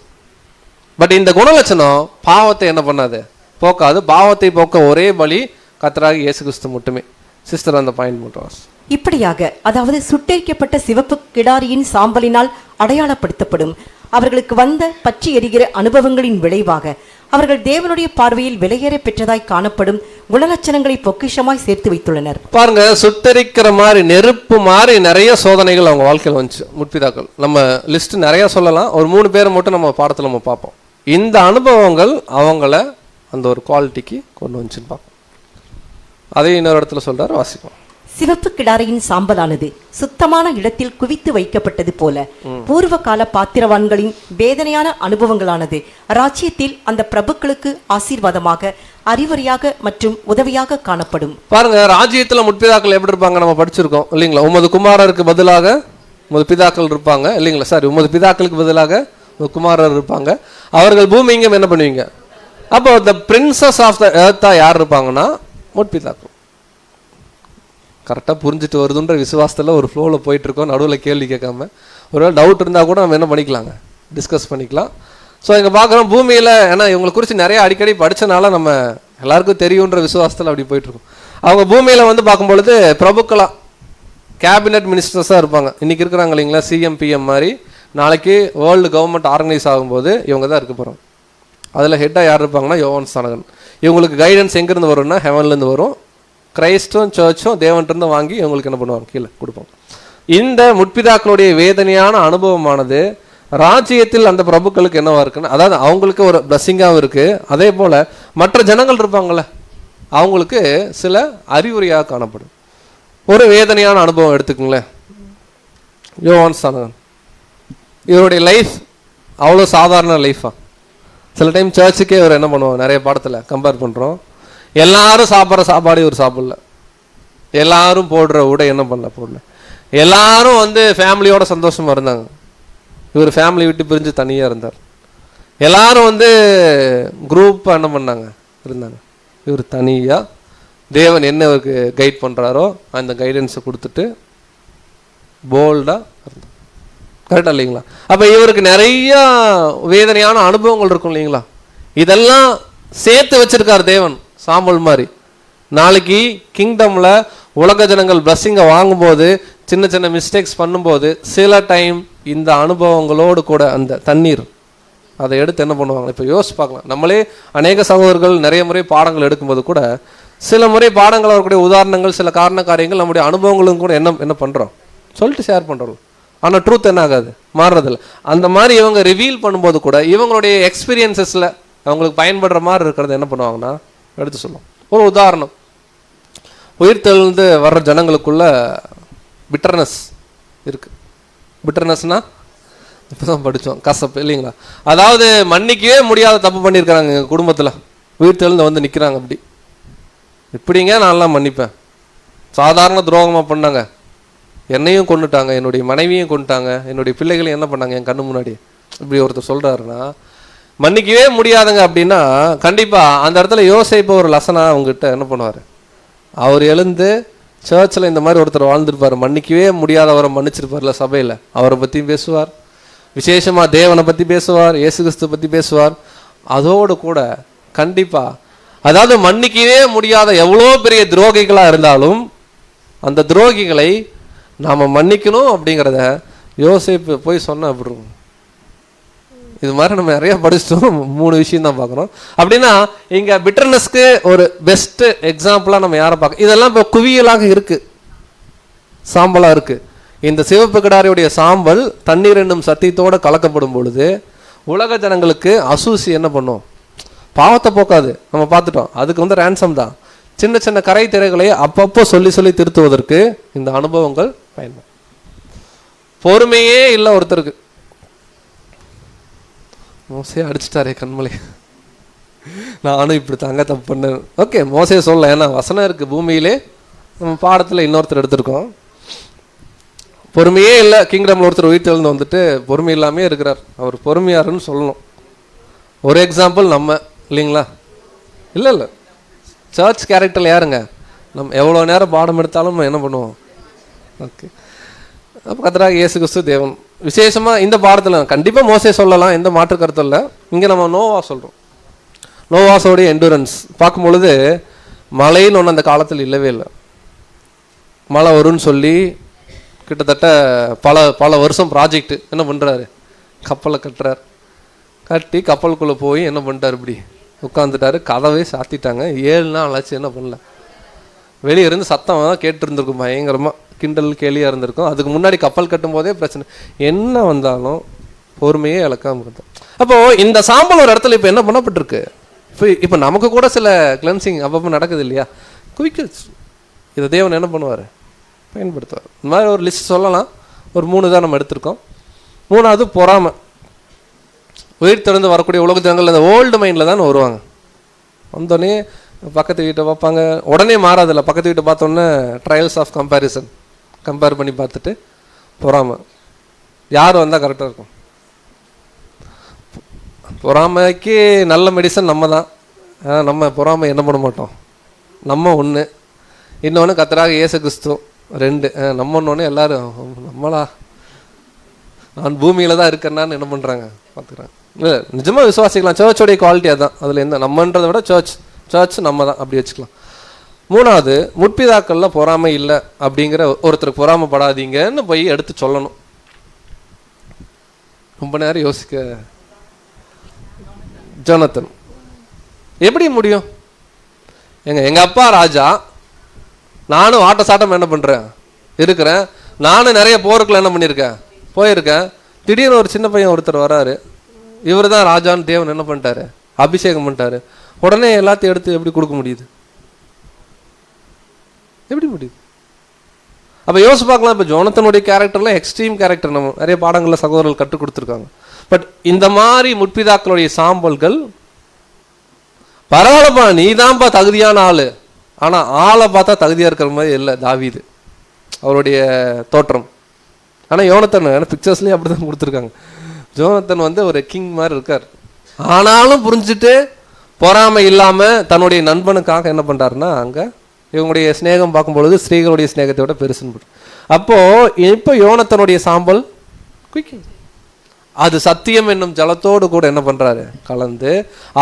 பட் இந்த குணலட்சணம் பாவத்தை என்ன பண்ணாது? போக்காது. பாவத்தை போக்க ஒரே பலி கர்த்தராகிய இயேசு கிறிஸ்து மட்டுமே. சிஸ்டர் அந்த பாயிண்ட் மட்டும். இப்படியாக, அதாவது சுட்டெரிக்கப்பட்ட சிவப்பு கிடாரியின் சாம்பலினால் அடையாளப்படுத்தப்படும் அவர்களுக்கு வந்த பற்றி எரிகிற அனுபவங்களின் விளைவாக அவர்கள் தேவனுடைய பார்வையில் விலையேற பெற்றதாய் காணப்படும் குணலட்சணங்களை பொக்கிஷமாய் சேர்த்து வைத்துள்ளனர். பாருங்க, சுட்டரிக்கிற மாதிரி நெருப்பு மாதிரி நிறைய சோதனைகள் அவங்க வாழ்க்கையில் வந்துச்சு முற்பிதாக்கள். நம்ம லிஸ்ட் நிறைய சொல்லலாம், ஒரு 3 பேரை மட்டும் நம்ம பாடத்தில் நம்ம பார்ப்போம். இந்த அனுபவங்கள் அவங்கள அந்த ஒரு குவாலிட்டிக்கு கொண்டு வந்துச்சுன்னு பார்ப்போம். அதையும் இன்னொரு இடத்துல சொல்றாரு, வாசிப்போம். சிவப்பு கிடாரியின் சாம்பலானது சுத்தமான இடத்தில் குவித்து வைக்கப்பட்டது போல பூர்வ கால பாத்திரவான்களின் வேதனையான அனுபவங்களானது ராஜ்யத்தில் அந்த பிரபுக்களுக்கு ஆசீர்வாதமாக, அறிவுரையாக மற்றும் உதவியாக காணப்படும். பாருங்க, ராஜ்யத்துல முற்பிதாக்கள் எப்படி இருப்பாங்க நம்ம படிச்சிருக்கோம் இல்லைங்களா? உமது குமாரருக்கு பதிலாக உமது பிதாக்கள் இருப்பாங்க இல்லைங்களா? சாரி, உமது பிதாக்களுக்கு பதிலாக குமாரர் இருப்பாங்க. அவர்கள் பூமிங்கம் என்ன பண்ணுவீங்க? அப்போ த பிரின்சஸ் ஆஃப் த எர்த்தா யார் இருப்பாங்கன்னா முற்பிதாக்கள். கரெக்டாக புரிஞ்சுட்டு வருதுன்ற விசுவாசத்தில் ஒரு ஃப்ளோவில் போயிட்டுருக்கோம். நடுவில் கேள்வி கேட்காம, ஒருவேளை டவுட் இருந்தால் கூட நம்ம என்ன பண்ணிக்கலாங்க, டிஸ்கஸ் பண்ணிக்கலாம். ஸோ இங்கே பார்க்குறோம் பூமியில், ஏன்னா இவங்களை குறித்து நிறைய அடிக்கடி படித்தனால நம்ம எல்லாருக்கும் தெரியுன்ற விசுவாசத்தில் அப்படி போயிட்டுருக்கோம். அவங்க பூமியில் வந்து பார்க்கும்பொழுது பிரபுக்களாக கேபினெட் மினிஸ்டர்ஸாக இருப்பாங்க. இன்றைக்கி இருக்கிறாங்க இல்லைங்களா, சிஎம் பிஎம் மாதிரி. நாளைக்கு வேர்ல்டு கவர்மெண்ட் ஆர்கனைஸ் ஆகும்போது இவங்க தான் இருக்க போகிறோம். அதில் ஹெட்டாக யார் இருப்பாங்கன்னா யோவான் ஸ்நானகன். இவங்களுக்கு கைடன்ஸ் எங்கேருந்து வரும்னா ஹெவன்லேருந்து வரும். கிரைஸ்டும் சர்ச்சும் தேவன்கிட்ட வாங்கி இவங்களுக்கு என்ன பண்ணுவாங்க, கீழே கொடுப்பாங்க. இந்த முற்பிதாக்களுடைய வேதனையான அனுபவமானது ராஜ்யத்தில் அந்த பிரபுக்களுக்கு என்னவா இருக்குன்னு, அதாவது அவங்களுக்கு ஒரு பிளஸ்ஸிங்காகவும் இருக்குது. அதே போல் மற்ற ஜனங்கள் இருப்பாங்கள்ல, அவங்களுக்கு சில அறிவுரையாக காணப்படும். ஒரு வேதனையான அனுபவம் எடுத்துக்கங்களேன், யோவான் ஸ்நானகன். இவருடைய லைஃப் அவ்வளோ சாதாரண லைஃபா? சில டைம் சர்ச்சுக்கே இவர் என்ன பண்ணுவோம், நிறைய பாடத்தில் கம்பேர் பண்ணுறோம். எல்லாரும் சாப்பிட்ற சாப்பாடு இவர் சாப்பிடல, எல்லாரும் போடுற உடை என்ன பண்ணல போடல, எல்லாரும் வந்து ஃபேமிலியோட சந்தோஷமா இருந்தாங்க, இவர் ஃபேமிலி விட்டு பிரிஞ்சு தனியாக இருந்தார். எல்லாரும் வந்து குரூப்பாக என்ன பண்ணாங்க, இருந்தாங்க. இவர் தனியாக தேவன் என்ன இவருக்கு கைட் பண்ணுறாரோ அந்த கைடன்ஸை கொடுத்துட்டு போல்டாக இருந்தார். கரெக்டாக இல்லைங்களா? அப்போ இவருக்கு நிறைய வேதனையான அனுபவங்கள் இருக்கும் இல்லைங்களா? இதெல்லாம் சேர்த்து வச்சிருக்கார் தேவன் சாம்பல் மாதிரி. நாளைக்கு கிங்டமில் உலக ஜனங்கள் பிளஸ்ஸிங்கை வாங்கும்போது சின்ன சின்ன மிஸ்டேக்ஸ் பண்ணும்போது சில டைம் இந்த அனுபவங்களோடு கூட அந்த தண்ணீர் அதை எடுத்து என்ன பண்ணுவாங்க. இப்போ யோசிச்சு பார்க்கலாம், நம்மளே அநேக சகோதரர்கள் நிறைய முறை பாடங்கள் எடுக்கும்போது கூட சில முறை பாடங்கள் அவர்களுடைய உதாரணங்கள், சில காரண காரியங்கள் நம்முடைய அனுபவங்களும் கூட என்ன பண்ணுறோம் சொல்லிட்டு ஷேர் பண்ணுறோம். ஆனால் ட்ரூத் என்ன ஆகாது, மாறுறதில்ல. அந்த மாதிரி இவங்க ரிவீல் பண்ணும்போது கூட இவங்களுடைய எக்ஸ்பீரியன்சஸில் அவங்களுக்கு பயன்படுற மாதிரி இருக்கிறது என்ன பண்ணுவாங்கன்னா எடுத்து சொல்லுவோம். ஒரு உதாரணம், உயிர்த்தெழுந்து வர்ற ஜனங்களுக்குள்ள பிட்டர்னஸ் இருக்கு. பிட்டர்னஸ்னா இப்போதான் படித்தோம், கசப்பு இல்லைங்களா? அதாவது மன்னிக்கவே முடியாத தப்பு பண்ணியிருக்கிறாங்க எங்கள் குடும்பத்தில், உயிர்த்தெழுந்து வந்து நிற்கிறாங்க. அப்படி இப்படிங்க நான்லாம் மன்னிப்பேன், சாதாரண துரோகமாக பண்ணாங்க, என்னையும் கொண்டுட்டாங்க, என்னுடைய மனைவியும் கொண்டுட்டாங்க, என்னுடைய பிள்ளைகளையும் என்ன பண்ணாங்க என் கண்ணு முன்னாடி. இப்படி ஒருத்தர் சொல்கிறாருன்னா மன்னிக்கவே முடியாதுங்க அப்படின்னா கண்டிப்பாக அந்த இடத்துல யோசிப்ப ஒரு லசனாக அவங்ககிட்ட என்ன பண்ணுவார், அவர் எழுந்து சர்ச்சில் இந்த மாதிரி ஒருத்தர் வாழ்ந்துருப்பார், மன்னிக்கவே முடியாதவரை மன்னிச்சிருப்பார்ல சபையில், அவரை பற்றியும் பேசுவார், விசேஷமாக தேவனை பற்றி பேசுவார், இயேசு கிறிஸ்து பற்றி பேசுவார். அதோடு கூட கண்டிப்பாக, அதாவது மன்னிக்கவே முடியாத எவ்வளோ பெரிய துரோகிகளாக இருந்தாலும் அந்த துரோகிகளை நாம் மன்னிக்கணும் அப்படிங்கிறத யோசிப்பு போய் சொன்ன அப்படி இருக்கும். இது மாதிரி நம்ம நிறைய படிச்சிட்டோம், 3 விஷயம் தான் பார்க்குறோம். அப்படின்னா இங்கே பிட்டர்னஸ்க்கு ஒரு பெஸ்ட் எக்ஸாம்பிளாக நம்ம யாரை பார்க்க, இதெல்லாம் இப்போ குவியலாக இருக்குது, சாம்பலாக இருக்குது. இந்த சிவப்பு கிடாரியுடைய சாம்பல் தண்ணீர் என்னும் சத்தியத்தோடு கலக்கப்படும் பொழுது உலக ஜனங்களுக்கு அசூசி என்ன பண்ணும், பாவத்தை போக்காது. நம்ம பார்த்துட்டோம், அதுக்கு வந்து ரேன்சம் தான். சின்ன சின்ன கரை திரைகளை அப்பப்போ சொல்லி சொல்லி திருத்துவதற்கு இந்த அனுபவங்கள் பயன்படும். பொறுமையே இல்லை ஒருத்தருக்கு. மோசே அடிச்சுட்டாரே கண்மலை, நானும் இப்படி தாங்க தப்பு பண்ணேன். ஓகே, மோசே சொல்லலாம், ஏன்னா வசனம் இருக்குது பூமியிலே. நம்ம பாடத்தில் இன்னொருத்தர் எடுத்திருக்கோம், பொறுமையே இல்லை. கிங்டமில் ஒருத்தர் உயிர்த்தெழுந்து வந்துட்டு பொறுமை இல்லாமே இருக்கிறார், அவர் பொறுமையாருன்னு சொல்லணும். ஒரு எக்ஸாம்பிள் நம்ம இல்லைங்களா? இல்லை இல்லை, சர்ச் கேரக்டரில் யாருங்க, நம்ம எவ்வளோ நேரம் பாடம் எடுத்தாலும் என்ன பண்ணுவோம். ஓகே, அப்போ கர்த்தராகிய இயேசு கிறிஸ்து தேவன். விசேஷமாக இந்த பாடத்தில் கண்டிப்பாக மோசே சொல்லலாம், எந்த மாற்று கருத்தும் இல்லை. இங்கே நம்ம நோவா சொல்கிறோம். நோவாஸோடைய எண்டூரன்ஸ் பார்க்கும் பொழுது மழைன்னு ஒன்று அந்த காலத்தில் இல்லவே இல்லை. மழை வரும்னு சொல்லி கிட்டத்தட்ட பல வருஷம் ப்ராஜெக்ட் என்ன பண்ணுறாரு, கப்பலை கட்டுறாரு. கட்டி கப்பலுக்குள்ளே போய் என்ன பண்ணிட்டார், இப்படி உட்காந்துட்டாரு. கதவே சாத்திட்டாங்க. 7 நாள் ஆச்சு, என்ன பண்ணல. வெளியே இருந்து சத்தம் தான் கேட்டு இருந்திருக்கும், பயங்கரமாக கிண்டல் கேலியாக இருந்திருக்கும். அதுக்கு முன்னாடி கப்பல் கட்டும் போதே பிரச்சனை. என்ன வந்தாலும் பொறுமையே இழக்காம இருந்தோம். அப்போது இந்த சாம்பல் ஒரு இடத்துல இப்போ என்ன பண்ணப்பட்டிருக்கு, இப்போ நமக்கு கூட சில கிளென்சிங் அப்பப்போ நடக்குது இல்லையா, குயிக்கல்ஸ். இதை தேவன் என்ன பண்ணுவார், பயன்படுத்துவார். இந்த மாதிரி ஒரு லிஸ்ட் சொல்லலாம். ஒரு 3 தான் நம்ம எடுத்திருக்கோம். 3வது பொறாமை. உயிர் திறந்து வரக்கூடிய உலக ஜனங்கள் அந்த ஓல்டு மைண்டில் தான் வருவாங்க. வந்தோடனே பக்கத்து வீட்டை பார்ப்பாங்க, உடனே மாறாதில்ல. பக்கத்து வீட்டை பார்த்தோன்னே ட்ரையல்ஸ் ஆஃப் கம்பேரிசன், கம்பேர் பண்ணி பார்த்துட்டு பொறாமை. யார் வந்தால் கரெக்டாக இருக்கும். பொறாமைக்கு நல்ல மெடிசன் நம்ம தான். நம்ம பொறாமை என்ன பண்ண மாட்டோம். நம்ம ஒன்று, இன்னொன்று கர்த்தராகிய இயேசு கிறிஸ்து 2. நம்ம ஒன்று எல்லாரும் நம்மளா, நான் பூமியில் தான் இருக்கேன்னான்னு என்ன பண்ணுறாங்க, பார்த்துக்கிறாங்க. இல்லை, நிஜமாக விசுவாசிக்கலாம். சர்ச்சோடைய குவாலிட்டி அதுதான். அதில் எந்த நம்மன்றதை விட சர்ச் நம்ம தான், அப்படி வச்சுக்கலாம். 3வது, முற்பிதாக்கள்ல பொறாமை இல்லை அப்படிங்கிற ஒருத்தருக்கு பொறாமைப்படாதீங்கன்னு போய் எடுத்து சொல்லணும். ரொம்ப நேரம் யோசிக்க. ஜோனத்தன் எப்படி முடியும்? எங்க அப்பா ராஜா, நானும் ஆட்ட சாட்டம் என்ன பண்றேன் இருக்கிறேன். நானும் நிறைய போருக்குள்ள என்ன பண்ணியிருக்கேன், போயிருக்கேன். திடீர்னு ஒரு சின்ன பையன் ஒருத்தர் வராரு, இவர் தான் ராஜான்னு தேவன் என்ன பண்ணிட்டாரு, அபிஷேகம் பண்ணிட்டாரு. உடனே எல்லாத்தையும் எடுத்து எப்படி கொடுக்க முடியுது, எப்படி முடியுது? அப்போ யோசிச்சு பார்க்கலாம். இப்போ ஜோனத்தனுடைய கேரக்டர்லாம் எக்ஸ்ட்ரீம் கேரக்டர், நம்ம நிறைய பாடங்களில் சகோதரர்கள் கற்றுக் கொடுத்துருக்காங்க. பட் இந்த மாதிரி முற்பிதாக்களுடைய சாம்பல்கள், பரவாயில்லப்பா நீ தான்ப்பா தகுதியான ஆளு, ஆனால் ஆளை பார்த்தா தகுதியாக இருக்கிற மாதிரி இல்லை தாவீது, அவருடைய தோற்றம். ஆனால் யோனத்தன் பிக்சர்ஸ்லேயும் அப்படி தான் கொடுத்துருக்காங்க. ஜோனத்தன் ஒரு கிங் மாதிரி இருக்கார். ஆனாலும் புரிஞ்சுட்டு பொறாமை இல்லாமல் தன்னுடைய நண்பனுக்காக என்ன பண்ணுறாருன்னா, அங்கே இவங்களுடைய ஸ்நேகம் பார்க்கும்பொழுது ஸ்ரீகளுடைய ஸ்நேகத்தை விட பெருசுன்னு. அப்போது இப்போ யோனத்தனுடைய சாம்பல் குயிக்கிங், அது சத்தியம் என்னும் ஜலத்தோடு கூட என்ன பண்ணுறாரு, கலந்து.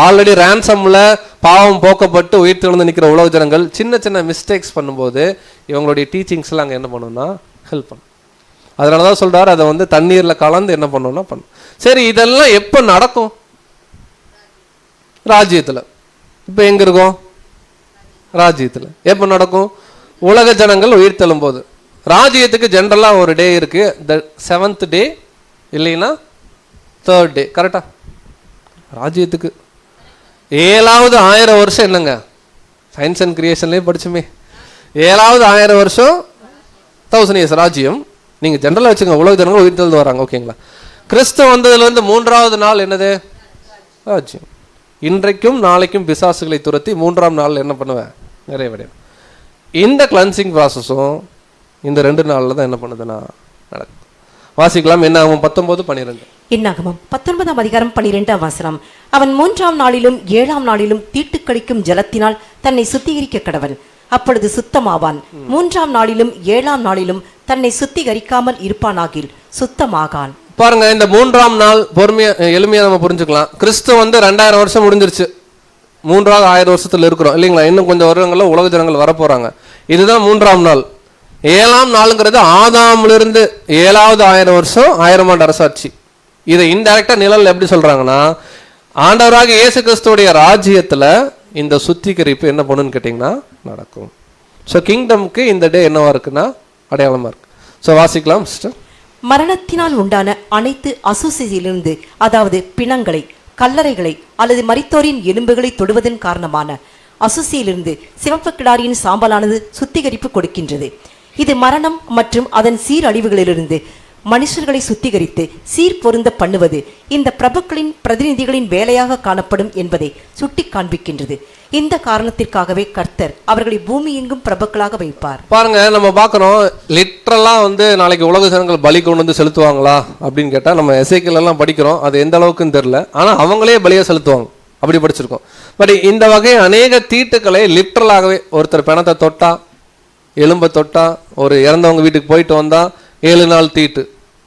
ஆல்ரெடி ரேன்சமில் பாவம் போக்கப்பட்டு உயிர் தெழுந்து நிற்கிற உலக ஜனங்கள் சின்ன சின்ன மிஸ்டேக்ஸ் பண்ணும்போது இவங்களுடைய டீச்சிங்ஸ்லாம் அங்கே என்ன பண்ணணும்னா ஹெல்ப் பண்ணும். அதனால தான் சொல்கிறார், அதை தண்ணீரில் கலந்து என்ன பண்ணணும்னா பண்ணும். சரி, இதெல்லாம் எப்போ நடக்கும்? ராஜ்யத்தில். இப்போ எங்கே இருக்கோம்? ராஜ்யத்தில். எப்போ நடக்கும்? உலக ஜனங்கள் உயிர் தெழும் போது. ராஜ்யத்துக்கு ஜென்ரலாக ஒரு டே இருக்கு, த 7th டே, இல்லைன்னா 3rd டே. கரெக்டா? ராஜ்யத்துக்கு 7வது 1000 வருஷம் என்னங்க, சயின்ஸ் அண்ட் கிரியேஷன்லேயே படிச்சுமே, 7வது 1000 வருஷம் 1000 இயர்ஸ் ராஜ்யம். நீங்கள் ஜென்ரலாக வச்சுங்க, உலக ஜனங்கள் உயிர் தெழுந்து வராங்க, ஓகேங்களா? கிறிஸ்து வந்ததுலேருந்து 3வது நாள் என்னது? ராஜ்யம். இன்றைக்கும் நாளைக்கும் பிசாசுகளை துரத்தி 3ஆம் நாள் என்ன பண்ணுவேன், நிறைவடையும். இந்த கிளன்சிங் ப்ராசஸும் இந்த 2 நாளில் தான் என்ன பண்ணுதுன்னா நடக்கும். வாசிக்கலாம். என்ன ஆகும்? 19-12. என்னாகமம் 19ஆம் அதிகாரம் 12ஆம் வசனம். அவன் 3ஆம் நாளிலும் 7ஆம் நாளிலும் தீட்டுக்களிக்கும் ஜலத்தினால் தன்னை சுத்திகரிக்க கடவன், அப்பொழுது சுத்தமாவான். 3ஆம் நாளிலும் 7ஆம் நாளிலும் தன்னை சுத்திகரிக்காமல் இருப்பானாகில் சுத்தமாகான். பாருங்க, இந்த 3ஆம் நாள் பொறுமையா எளிமையா நம்ம புரிஞ்சுக்கலாம். கிறிஸ்து 2000 வருஷம் முடிஞ்சிருச்சு, 3வது 1000 வருஷத்துல இருக்கிறோம் இல்லைங்களா? இன்னும் கொஞ்சம் வருடங்கள்ல உலக ஜனங்கள் வரப்போறாங்க. இதுதான் 3ஆம் நாள். 7ஆம் நாளுங்கிறது ஆதாமிலிருந்து 7வது 1000 வருஷம் 1000 ஆண்டு அரசாட்சி. இதை இன்டைரக்டா நிழல் எப்படி சொல்றாங்கன்னா, ஆண்டவராக இயேசு கிறிஸ்துவோடைய ராஜ்யத்துல இந்த சுத்திகரிப்பு என்ன பண்ணுன்னு கேட்டீங்கன்னா நடக்கும். ஸோ கிங்டம்க்கு இந்த டே என்னவா இருக்குன்னா அடையாளமா இருக்கு. ஸோ வாசிக்கலாம் சிஸ்டர். மரணத்தினால் உண்டான அனைத்து அசுசியிலிருந்து, அதாவது பிணங்களை, கல்லறைகளை அல்லது மரித்தோரின் எலும்புகளை தொடுவதன் காரணமான அசுசியிலிருந்து சிவப்பு கிடாரியின் சாம்பலானது சுத்திகரிப்பு கொடுக்கின்றது. இது மரணம் மற்றும் அதன் சீரழிவுகளிலிருந்து மனுஷர்களை சுத்திகரித்து சீர் பொருந்த பண்ணுவது இந்த பிரபுக்களின் பிரதிநிதிகளின் வேலையாக காணப்படும் என்பதை சுட்டி காண்பிக்கின்றது. இந்த காரணத்திற்காகவே கர்த்தர் அவர்களை பூமி எங்கும் பிரபுக்களாக வைப்பார். பாருங்க, நம்ம பார்க்குறோம் லிட்ரலா நாளைக்கு உலக ஜனங்கள் பலி கொண்டு வந்து செலுத்துவாங்களா அப்படின்னு கேட்டா நம்ம எசேக்கியேல் எல்லாம் படிக்கிறோம். அது எந்த அளவுக்குன்னு தெரியல, ஆனா அவங்களே பலியா செலுத்துவாங்க, அப்படி படிச்சிருக்கோம். பட் இந்த வகை அநேக தீட்டுக்களை லிட்ரலாகவே, ஒருத்தர் பிணத்தை தொட்டா, எலும்பை தொட்டா, ஒரு இறந்தவங்க வீட்டுக்கு போயிட்டு வந்தா 7 நாள் தீட்டு,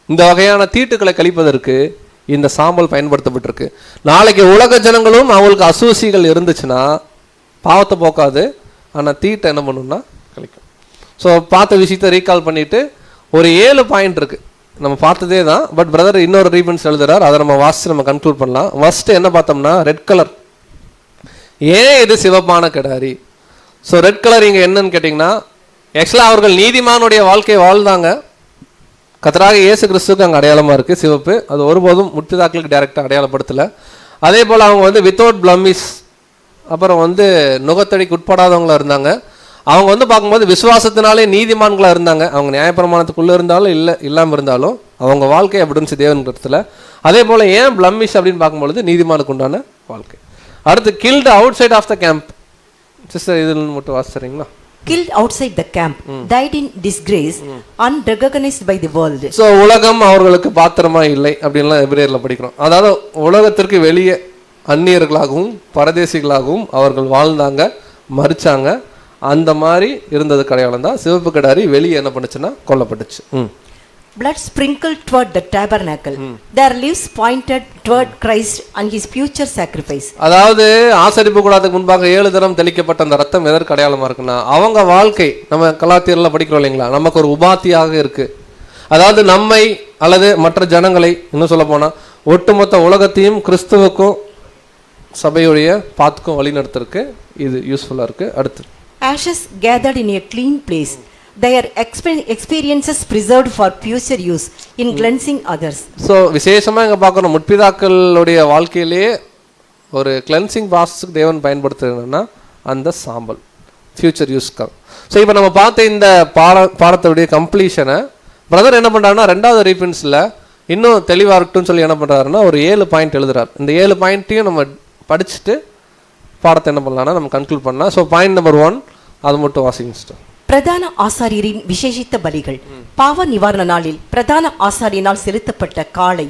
இந்த வகையான தீட்டுக்களை கழிப்பதற்கு இந்த சாம்பல் பயன்படுத்தப்பட்டிருக்கு. நாளைக்கு உலக ஜனங்களும் அவங்களுக்கு அசூசிகள் இருந்துச்சுன்னா பாவத்தை போக்காது, ஆனால் தீட்டை என்ன பண்ணுன்னா கழிக்கும். ஸோ பார்த்த விஷயத்தை ரீகால் பண்ணிட்டு ஒரு 7 பாயிண்ட் இருக்கு, நம்ம பார்த்ததே தான். பட் பிரதர் இன்னொரு ரீஃபரன்ஸ் எழுதுறார், அதை நம்ம வாசிச்சு நம்ம கன்க்ளூட் பண்ணலாம். ஃபர்ஸ்ட் என்ன பார்த்தோம்னா ரெட் கலர். ஏன் இது சிவப்பான கிடாரி? ஸோ ரெட் கலர் இங்கே என்னன்னு கேட்டிங்கன்னா, ஆக்சுவலாக அவர்கள் நீதிமானுடைய வாழ்க்கையை வாழ்ந்தாங்க. கர்த்தராக இயேசு கிறிஸ்துவுக்கு அங்கே அடையாளமாக இருக்குது சிவப்பு. அது ஒருபோதும் முற்பிதாக்களுக்கு டைரெக்டாக அடையாளப்படுத்தலை. அதே போல் அவங்க வந்து வித்தவுட் பிளமிஸ், அப்புறம் வந்து நுகத்தடிக்கு உட்படாதவங்களா இருந்தாங்க. அவங்க வந்து பார்க்கும்போது விசுவாசத்தினாலே நீதிமான்களாக இருந்தாங்க. அவங்க நியாயப்பிரமாணத்துக்குள்ளே இருந்தாலும் இல்லாமல் இருந்தாலும் அவங்க வாழ்க்கை அப்படி இருந்துச்சு தேவன் இடத்துல. அதே போல் ஏன் பிளமிஷ் அப்படின்னு பார்க்கும்பொழுது நீதிமானுக்கு உண்டான வாழ்க்கை. அடுத்து killed outside of the camp. Sister இதில் மட்டும் வாசிக்கிறீங்களா? Killed outside the camp, died in disgrace, unrecognized by the world. So உலகம் அவர்களுக்கு பாத்திரமா இல்லை அப்படின்லாம் எபிரேயர்ல படிக்கிறோம். அதாவது உலகத்திற்கு வெளியே அந்நியர்களாகவும் பரதேசிகளாகவும் அவர்கள் வாழ்ந்தாங்க, மறிச்சாங்க. அந்த மாதிரி இருந்தது அடையாளம் தான் சிவப்பு கிடாரி வெளியே என்ன பண்ணுச்சுன்னா கொல்லப்பட்டுச்சு. Blood sprinkled toward the tabernacle. Their lips pointed toward Christ and his future sacrifice. அதாவது ஆசரிப்பு கூடாதுக்கு முன்பாக 7 தரம் தெளிக்கப்பட்ட அந்த ரத்தம் எதற்கு அடையாளமா இருக்குன்னா, அவங்க வாழ்க்கை நம்ம கலாத்தியர்ல படிக்கிறோம் இல்லைங்களா, நமக்கு ஒரு உபாத்தியாக இருக்கு. அதாவது நம்மை அல்லது மற்ற ஜனங்களை, இன்னும் சொல்ல போனா ஒட்டுமொத்த உலகத்தையும் கிறிஸ்துவுக்கும் சபையுடைய பாத்துக்கும் வழிநடத்திற்கு இது யூஸ்ஃபுல்லா இருக்கு. அடுத்து Ashes gathered in a clean place. Their experiences preserved for future use in cleansing others. So விசேஷமாக இங்கே பார்க்கணும், முற்பிதாக்களுடைய வாழ்க்கையிலேயே ஒரு கிளென்சிங் ப்ராசஸ்க்கு தேவன் பயன்படுத்துறதுன்னா அந்த சாம்பல் ஃபியூச்சர் யூஸ்க்காக. ஸோ இப்போ நம்ம பார்த்த இந்த பாடத்துடைய கம்ப்ளீஷனை பிரதர் என்ன பண்ணுறாருன்னா 2வது ரீஃபரன்ஸில் இன்னும் தெளிவாக இருக்கட்டும்னு சொல்லி என்ன பண்ணுறாருன்னா ஒரு 7 பாயிண்ட் எழுதுறாரு. இந்த 7 பாயிண்ட்டையும் நம்ம படிச்சுட்டு பாடத்தை என்ன பண்ணலாம்னா நம்ம கன்க்ளூட் பண்ணலாம். ஸோ பாயிண்ட் நம்பர் 1 அது மட்டும் வாசிங்க. பிரதான ஆசாரியரின் விசேஷித்த பலிகள். பாவ நிவாரண நாளில் பிரதான ஆசாரியனால் செலுத்தப்பட்ட காளை,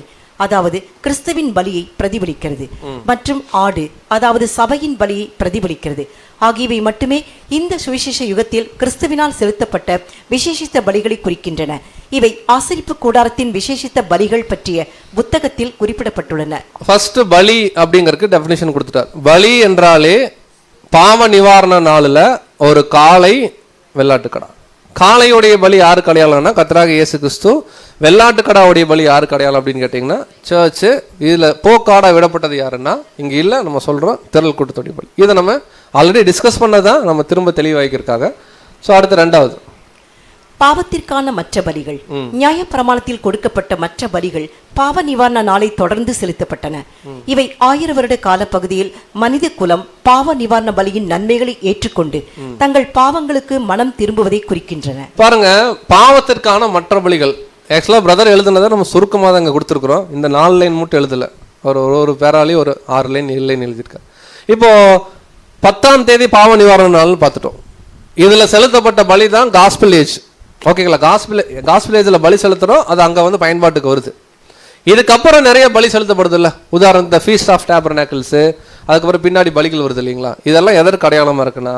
அதாவது கிறிஸ்துவின் பலியை பிரதிபலிக்கிறது, மற்றும் ஆடு, அதாவது சபையின் பலியை பிரதிபலிக்கிறது ஆகியவை மட்டுமே இந்த சுவிசேஷ யுகத்தில் கிறிஸ்துவினால் செலுத்தப்பட்ட விசேஷித்த பலிகளை குறிக்கின்றன. இவை ஆசரிப்பு கூடாரத்தின் விசேஷித்த பலிகள் பற்றிய புத்தகத்தில் குறிப்பிடப்பட்டுள்ளன. ஃபர்ஸ்ட் பலி அப்படிங்கிறதுக்கு டெஃபினிஷன் கொடுத்துட்டார். பலி என்றாலே பாவ நிவாரண நாளில் ஒரு காளை, வெள்ளாட்டுக்கடா. காளையுடைய பலி யாருக்கு அடையாளம்னா கர்த்தராகிய இயேசு கிறிஸ்து. வெள்ளாட்டுக்கடாவுடைய பலி யாருக்கு அடையாளம் அப்படின்னு கேட்டிங்கன்னா சர்ச்சு. இதில் போக்காடாக விடப்பட்டது யாருன்னா இங்கே இல்லை, நம்ம சொல்கிறோம் திரள் கூட்டத்துடைய பலி. இதை நம்ம ஆல்ரெடி டிஸ்கஸ் பண்ணதான் நம்ம திரும்ப தெளிவாக்கியிருக்காங்க. ஸோ அடுத்து 2வது பாவத்திற்கான மற்ற பலிகள். நியாய பிரமாணத்தில் கொடுக்கப்பட்ட மற்ற பலிகள் பாவ நிவாரண நாளை தொடர்ந்து செலுத்தப்பட்டன. இவை 1000 வருட கால பகுதியில் மனித குலம் பாவ நிவாரண பலியின் நன்மைகளை ஏற்றுக்கொண்டு தங்கள் பாவங்களுக்கு மனம் திரும்புவதை குறிக்கின்றன. பாருங்க, பாவத்திற்கான மற்ற பலிகள். ஆக்சுவலாக பிரதர் எழுதுனதை நம்ம சுருக்கமாக தான் இங்கே கொடுத்துருக்குறோம். இந்த 4 லைன் மட்டும் எழுதலை, ஒரு பேராலி ஒரு 6 லைன் 7 லைன் எழுதியிருக்காரு. இப்போ 10ஆம் தேதி பாவ நிவாரண நாள்னு பார்த்துட்டோம். இதில் செலுத்தப்பட்ட பலி தான் காஸ்பல் ஏஜ். ஓகேங்களா? காஸ்பல் ஏஜில் பலி செலுத்துகிறோம், அது அங்கே வந்து பயன்பாட்டுக்கு வருது. இதுக்கப்புறம் நிறைய பலி செலுத்தப்படுது இல்லை, உதாரணத்தை ஃபீஸ்ட் ஆஃப் டேபர்னாக்கிள்ஸு, அதுக்கப்புறம் பின்னாடி பலிகள் வருது இல்லைங்களா. இதெல்லாம் எதற்கு அடையாளமாக இருக்குன்னா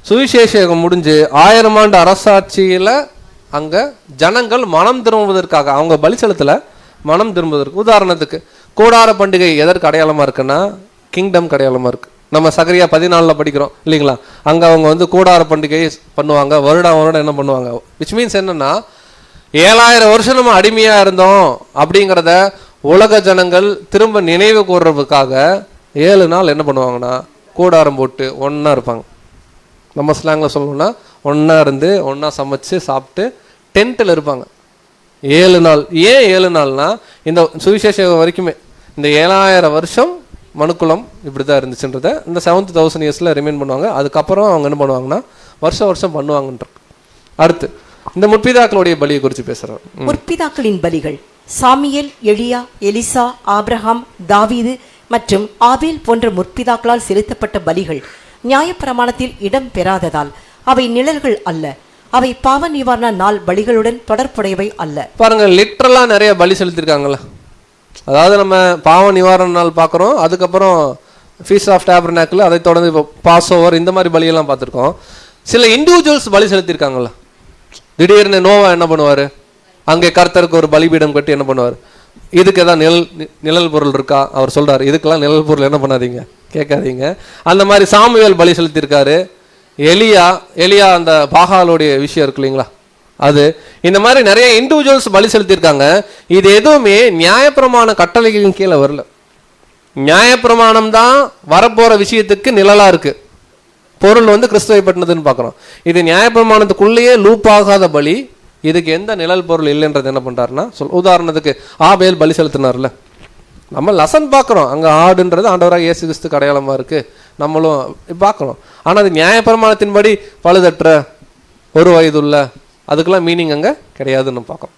சுவிசேஷம் முடிஞ்சு 1000 ஆண்டு அரசாட்சியில் அங்கே ஜனங்கள் மனம் திரும்புவதற்காக அவங்க பலி செலுத்தலை, மனம் திரும்புவதற்கு. உதாரணத்துக்கு கூடார பண்டிகை எதற்கு அடையாளமாக இருக்குன்னா கிங்டம் அடையாளமாக இருக்குது. நம்ம சகரியா 14 படிக்கிறோம் இல்லைங்களா, அங்கே அவங்க வந்து கூடார பண்டிகை பண்ணுவாங்க, வருடம் என்ன பண்ணுவாங்க. விச் மீன்ஸ் என்னன்னா 7000 வருஷம் நம்ம அடிமையாக இருந்தோம் அப்படிங்கிறத உலக ஜனங்கள் திரும்ப நினைவு கூறுறதுக்காக 7 நாள் என்ன பண்ணுவாங்கன்னா கூடாரம் போட்டு ஒன்றா இருப்பாங்க. நம்ம ஸ்லாங்கில் சொல்லணும்னா ஒன்றா இருந்து ஒன்றா சமைச்சு சாப்பிட்டு டென்ட்டில் இருப்பாங்க 7 நாள். ஏன் 7 நாள்னா இந்த சுவிசேஷம் வரைக்குமே இந்த 7000 வருஷம் மனுக்குலம் இப்படி தான் இருந்துச்சுன்றத இந்த 7000 இயர்ஸில் ரிமைன் பண்ணுவாங்க. அதுக்கப்புறம் அவங்க என்ன பண்ணுவாங்கன்னா வருஷம் பண்ணுவாங்கன்ற. அடுத்து இந்த முற்பிதாக்களுடைய பலியை குறித்து பேசுகிறோம். முற்பிதாக்களின் பலிகள் சாமியேல், எலியா, எலிசா, ஆபிரகாம், தாவீது மற்றும் ஆபேல் போன்ற முற்பிதாக்களால் செலுத்தப்பட்ட பலிகள் நியாயப்பிரமாணத்தில் இடம் பெறாததால் அவை நிழல்கள் அல்ல. அவை பாவ நிவாரண நாள் பலிகளுடன் தொடர்புடையவை அல்ல. பாருங்க, லிட்ரலா நிறைய பலி செலுத்திருக்காங்கல்ல. அதாவது நம்ம பாவ நிவாரண நாள் பார்க்குறோம், அதுக்கப்புறம் ஃபீஸ்ட் ஆஃப் டேபர்னாக்கிள், அதை தொடர்ந்து இப்போ பாஸ் ஓவர், இந்த மாதிரி பலியெல்லாம் பார்த்துருக்கோம். சில இண்டிவிஜுவல்ஸ் பலி செலுத்திருக்காங்கல்ல. திடீர்னு நோவா என்ன பண்ணுவார், அங்கே கர்த்தருக்கு ஒரு பலிபீடம் கட்டி என்ன பண்ணுவார், இதுக்கு எதாவது நிழல் பொருள் இருக்கா, அவர் சொல்றாரு இதுக்கெல்லாம் நிழல் பொருள் என்ன பண்ணாதீங்க கேட்காதீங்க. அந்த மாதிரி சாமுவேல் பலி செலுத்தியிருக்காரு, எலியா அந்த பாகாலுடைய விஷயம் இருக்கு இல்லைங்களா, அது இந்த மாதிரி நிறைய இண்டிவிஜுவல்ஸ் பலி செலுத்தியிருக்காங்க. இது எதுவுமே நியாயப்பிரமாண கட்டளைகளின் கீழே வரல. நியாயப்பிரமாணம் தான் வரப்போற விஷயத்துக்கு நிழலா இருக்கு. பொருள் கிறிஸ்துவை பற்றினதுன்னு பார்க்குறோம். இது நியாயப்பிரமாணத்துக்குள்ளேயே லூப் ஆகாத பலி. இதுக்கு எந்த நிழல் பொருள் இல்லைன்றது என்ன பண்றாருன்னா, உதாரணத்துக்கு ஆபேல் பலி செலுத்தினார்ல, நம்ம லெசன் பார்க்குறோம், அங்கே ஆடுன்றது ஆண்டவராக இயேசு கிறிஸ்துக்கு அடையாளமாக இருக்கு, நம்மளும் பார்க்குறோம். ஆனால் அது நியாயப்பிரமாணத்தின்படி பழுதற்ற ஒரு வயதுள்ள அதுக்கெல்லாம் மீனிங் அங்கே கிடையாதுன்னு பார்க்குறோம்.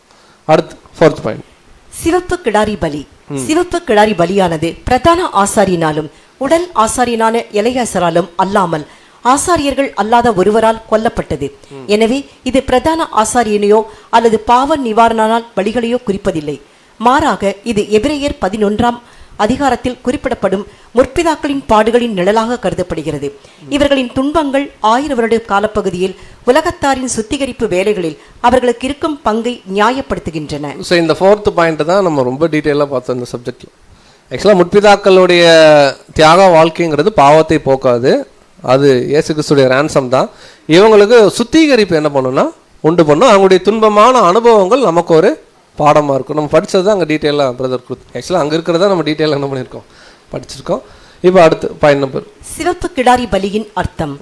அடுத்து 4th பாயிண்ட், சிவப்பு கிடாரி பலி. சிவப்பு கிடாரி பலியானது பிரதான ஆசாரியனாலும் உடன் ஆசாரியனான எலெயாசாராலும் அல்லாமல் ஆசாரியர்கள் அல்லாத ஒருவரால் கொல்லப்பட்டது. எனவே இது பிரதான ஆசாரியனையோ அல்லது பாவ நிவாரணால் பலிகளையோ குறிப்பதில்லை. மாறாக இது எபிரேயர் 11ஆம் அதிகாரத்தில் குறிப்பிடப்படும் முற்பிதாக்களின் பாடுகளின் நிழலாக கருதப்படுகிறது. இவர்களின் துன்பங்கள் 1000 வருட காலப்பகுதியில் உலகத்தாரின் சுத்திகரிப்பு வேலைகளில் அவர்களுக்கு இருக்கும் பங்கை நியாயப்படுத்துகின்றன. இந்த 4th பாயிண்ட் தான் நம்ம ரொம்ப டீட்டெயிலாக பார்த்தோம் இந்த சப்ஜெக்ட்ல. ஆக்சுவலாக முற்பிதாக்களுடைய தியாக வாழ்க்கைங்கிறது பாவத்தை போக்காது, அது இயேசு கிறிஸ்துடைய ரேன்சம் தான். இவங்களுக்கு சுத்திகரிப்பு என்ன பண்ணுன்னா உண்டு பண்ணும். அவங்களுடைய துன்பமான அனுபவங்கள் நமக்கு ஒரு பாடமாக இருக்கும். நம்ம படித்தது தான் அங்கே டீட்டெயிலாக பிரதர் கொடுத்து, ஆக்சுவலாக அங்கே இருக்கிறதா நம்ம டீட்டெயிலாக என்ன பண்ணியிருக்கோம், படிச்சிருக்கோம். இப்போ அடுத்து பாயிண்ட் நம்பர், சிவப்பு கிடாரி பலியின் அர்த்தம்.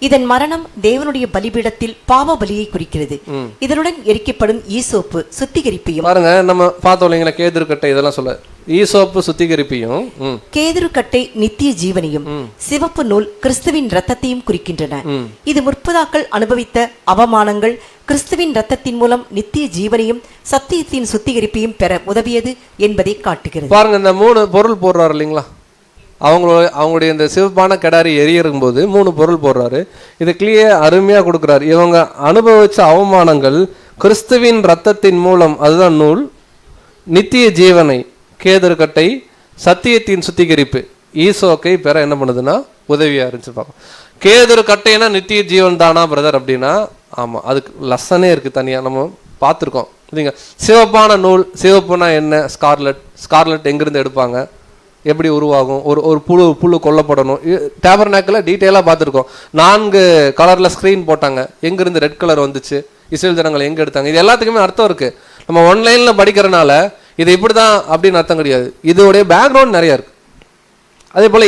இதன் மரணம் தேவனுடைய பலிபீடத்தில் பாவ பலியை குறிக்கிறது. இதனுடன் எரிக்கப்படும் ஈசோப்பு சுத்திகரிப்பையும் பாருங்க, நம்ம பார்த்தோம் இல்லைங்களா, கேதுருக்கட்டை இதெல்லாம் சொல்ல, ஈசோப்பு சுத்திகரிப்பையும் கேதுருக்கட்டை நித்திய ஜீவனையும் சிவப்பு நூல் கிறிஸ்துவின் இரத்தத்தையும் குறிக்கின்றன. இது முற்பதாக்கள் அனுபவித்த அவமானங்கள் கிறிஸ்துவின் இரத்தத்தின் மூலம் நித்திய ஜீவனையும் சத்தியத்தின் சுத்திகரிப்பையும் பெற உதவியது என்பதை காட்டுகிறது. பாருங்க, இந்த 3 பொருள் போடுறாரு இல்லைங்களா, அவங்களுடைய இந்த சிவப்பான கிடாரி எரியும் போது 3 பொருள் போடுறாரு. இது கிளியர் அருமையாக கொடுக்குறாரு. இவங்க அனுபவிச்ச அவமானங்கள் கிறிஸ்துவின் இரத்தத்தின் மூலம், அதுதான் நூல், நித்திய ஜீவனை கேதுருக்கட்டை, சத்தியத்தின் சுத்திகரிப்பு ஈசோக்கை பெற என்ன பண்ணுதுன்னா உதவியா இருந்துச்சு. பார்ப்போம், கேதுருக்கட்டைனா நித்திய ஜீவன் தானா பிரதர் அப்படின்னா, ஆமா, அதுக்கு லெசனே இருக்கு தனியா, நம்ம பார்த்துருக்கோம். சிவப்பான நூல், சிவப்புனா என்ன, ஸ்கார்லெட் எங்கிருந்து எடுப்பாங்க, எப்படி உருவாகும், ஒரு புழு கொல்லப்படணும், டேபர்நாக்கில் டீட்டெயிலாக பார்த்துருக்கோம். 4 கலரில் ஸ்க்ரீன் போட்டாங்க, எங்கேருந்து ரெட் கலர் வந்துச்சு, இஸ்ரேல் ஜனங்கள் எங்கே எடுத்தாங்க, இது எல்லாத்துக்குமே அர்த்தம் இருக்குது. நம்ம ஒன்லைனில் படிக்கிறனால இது இப்படி தான் அப்படின்னு அர்த்தம் கிடையாது, இதோடைய பேக்ரவுண்ட் நிறையா இருக்குது. அதே போல்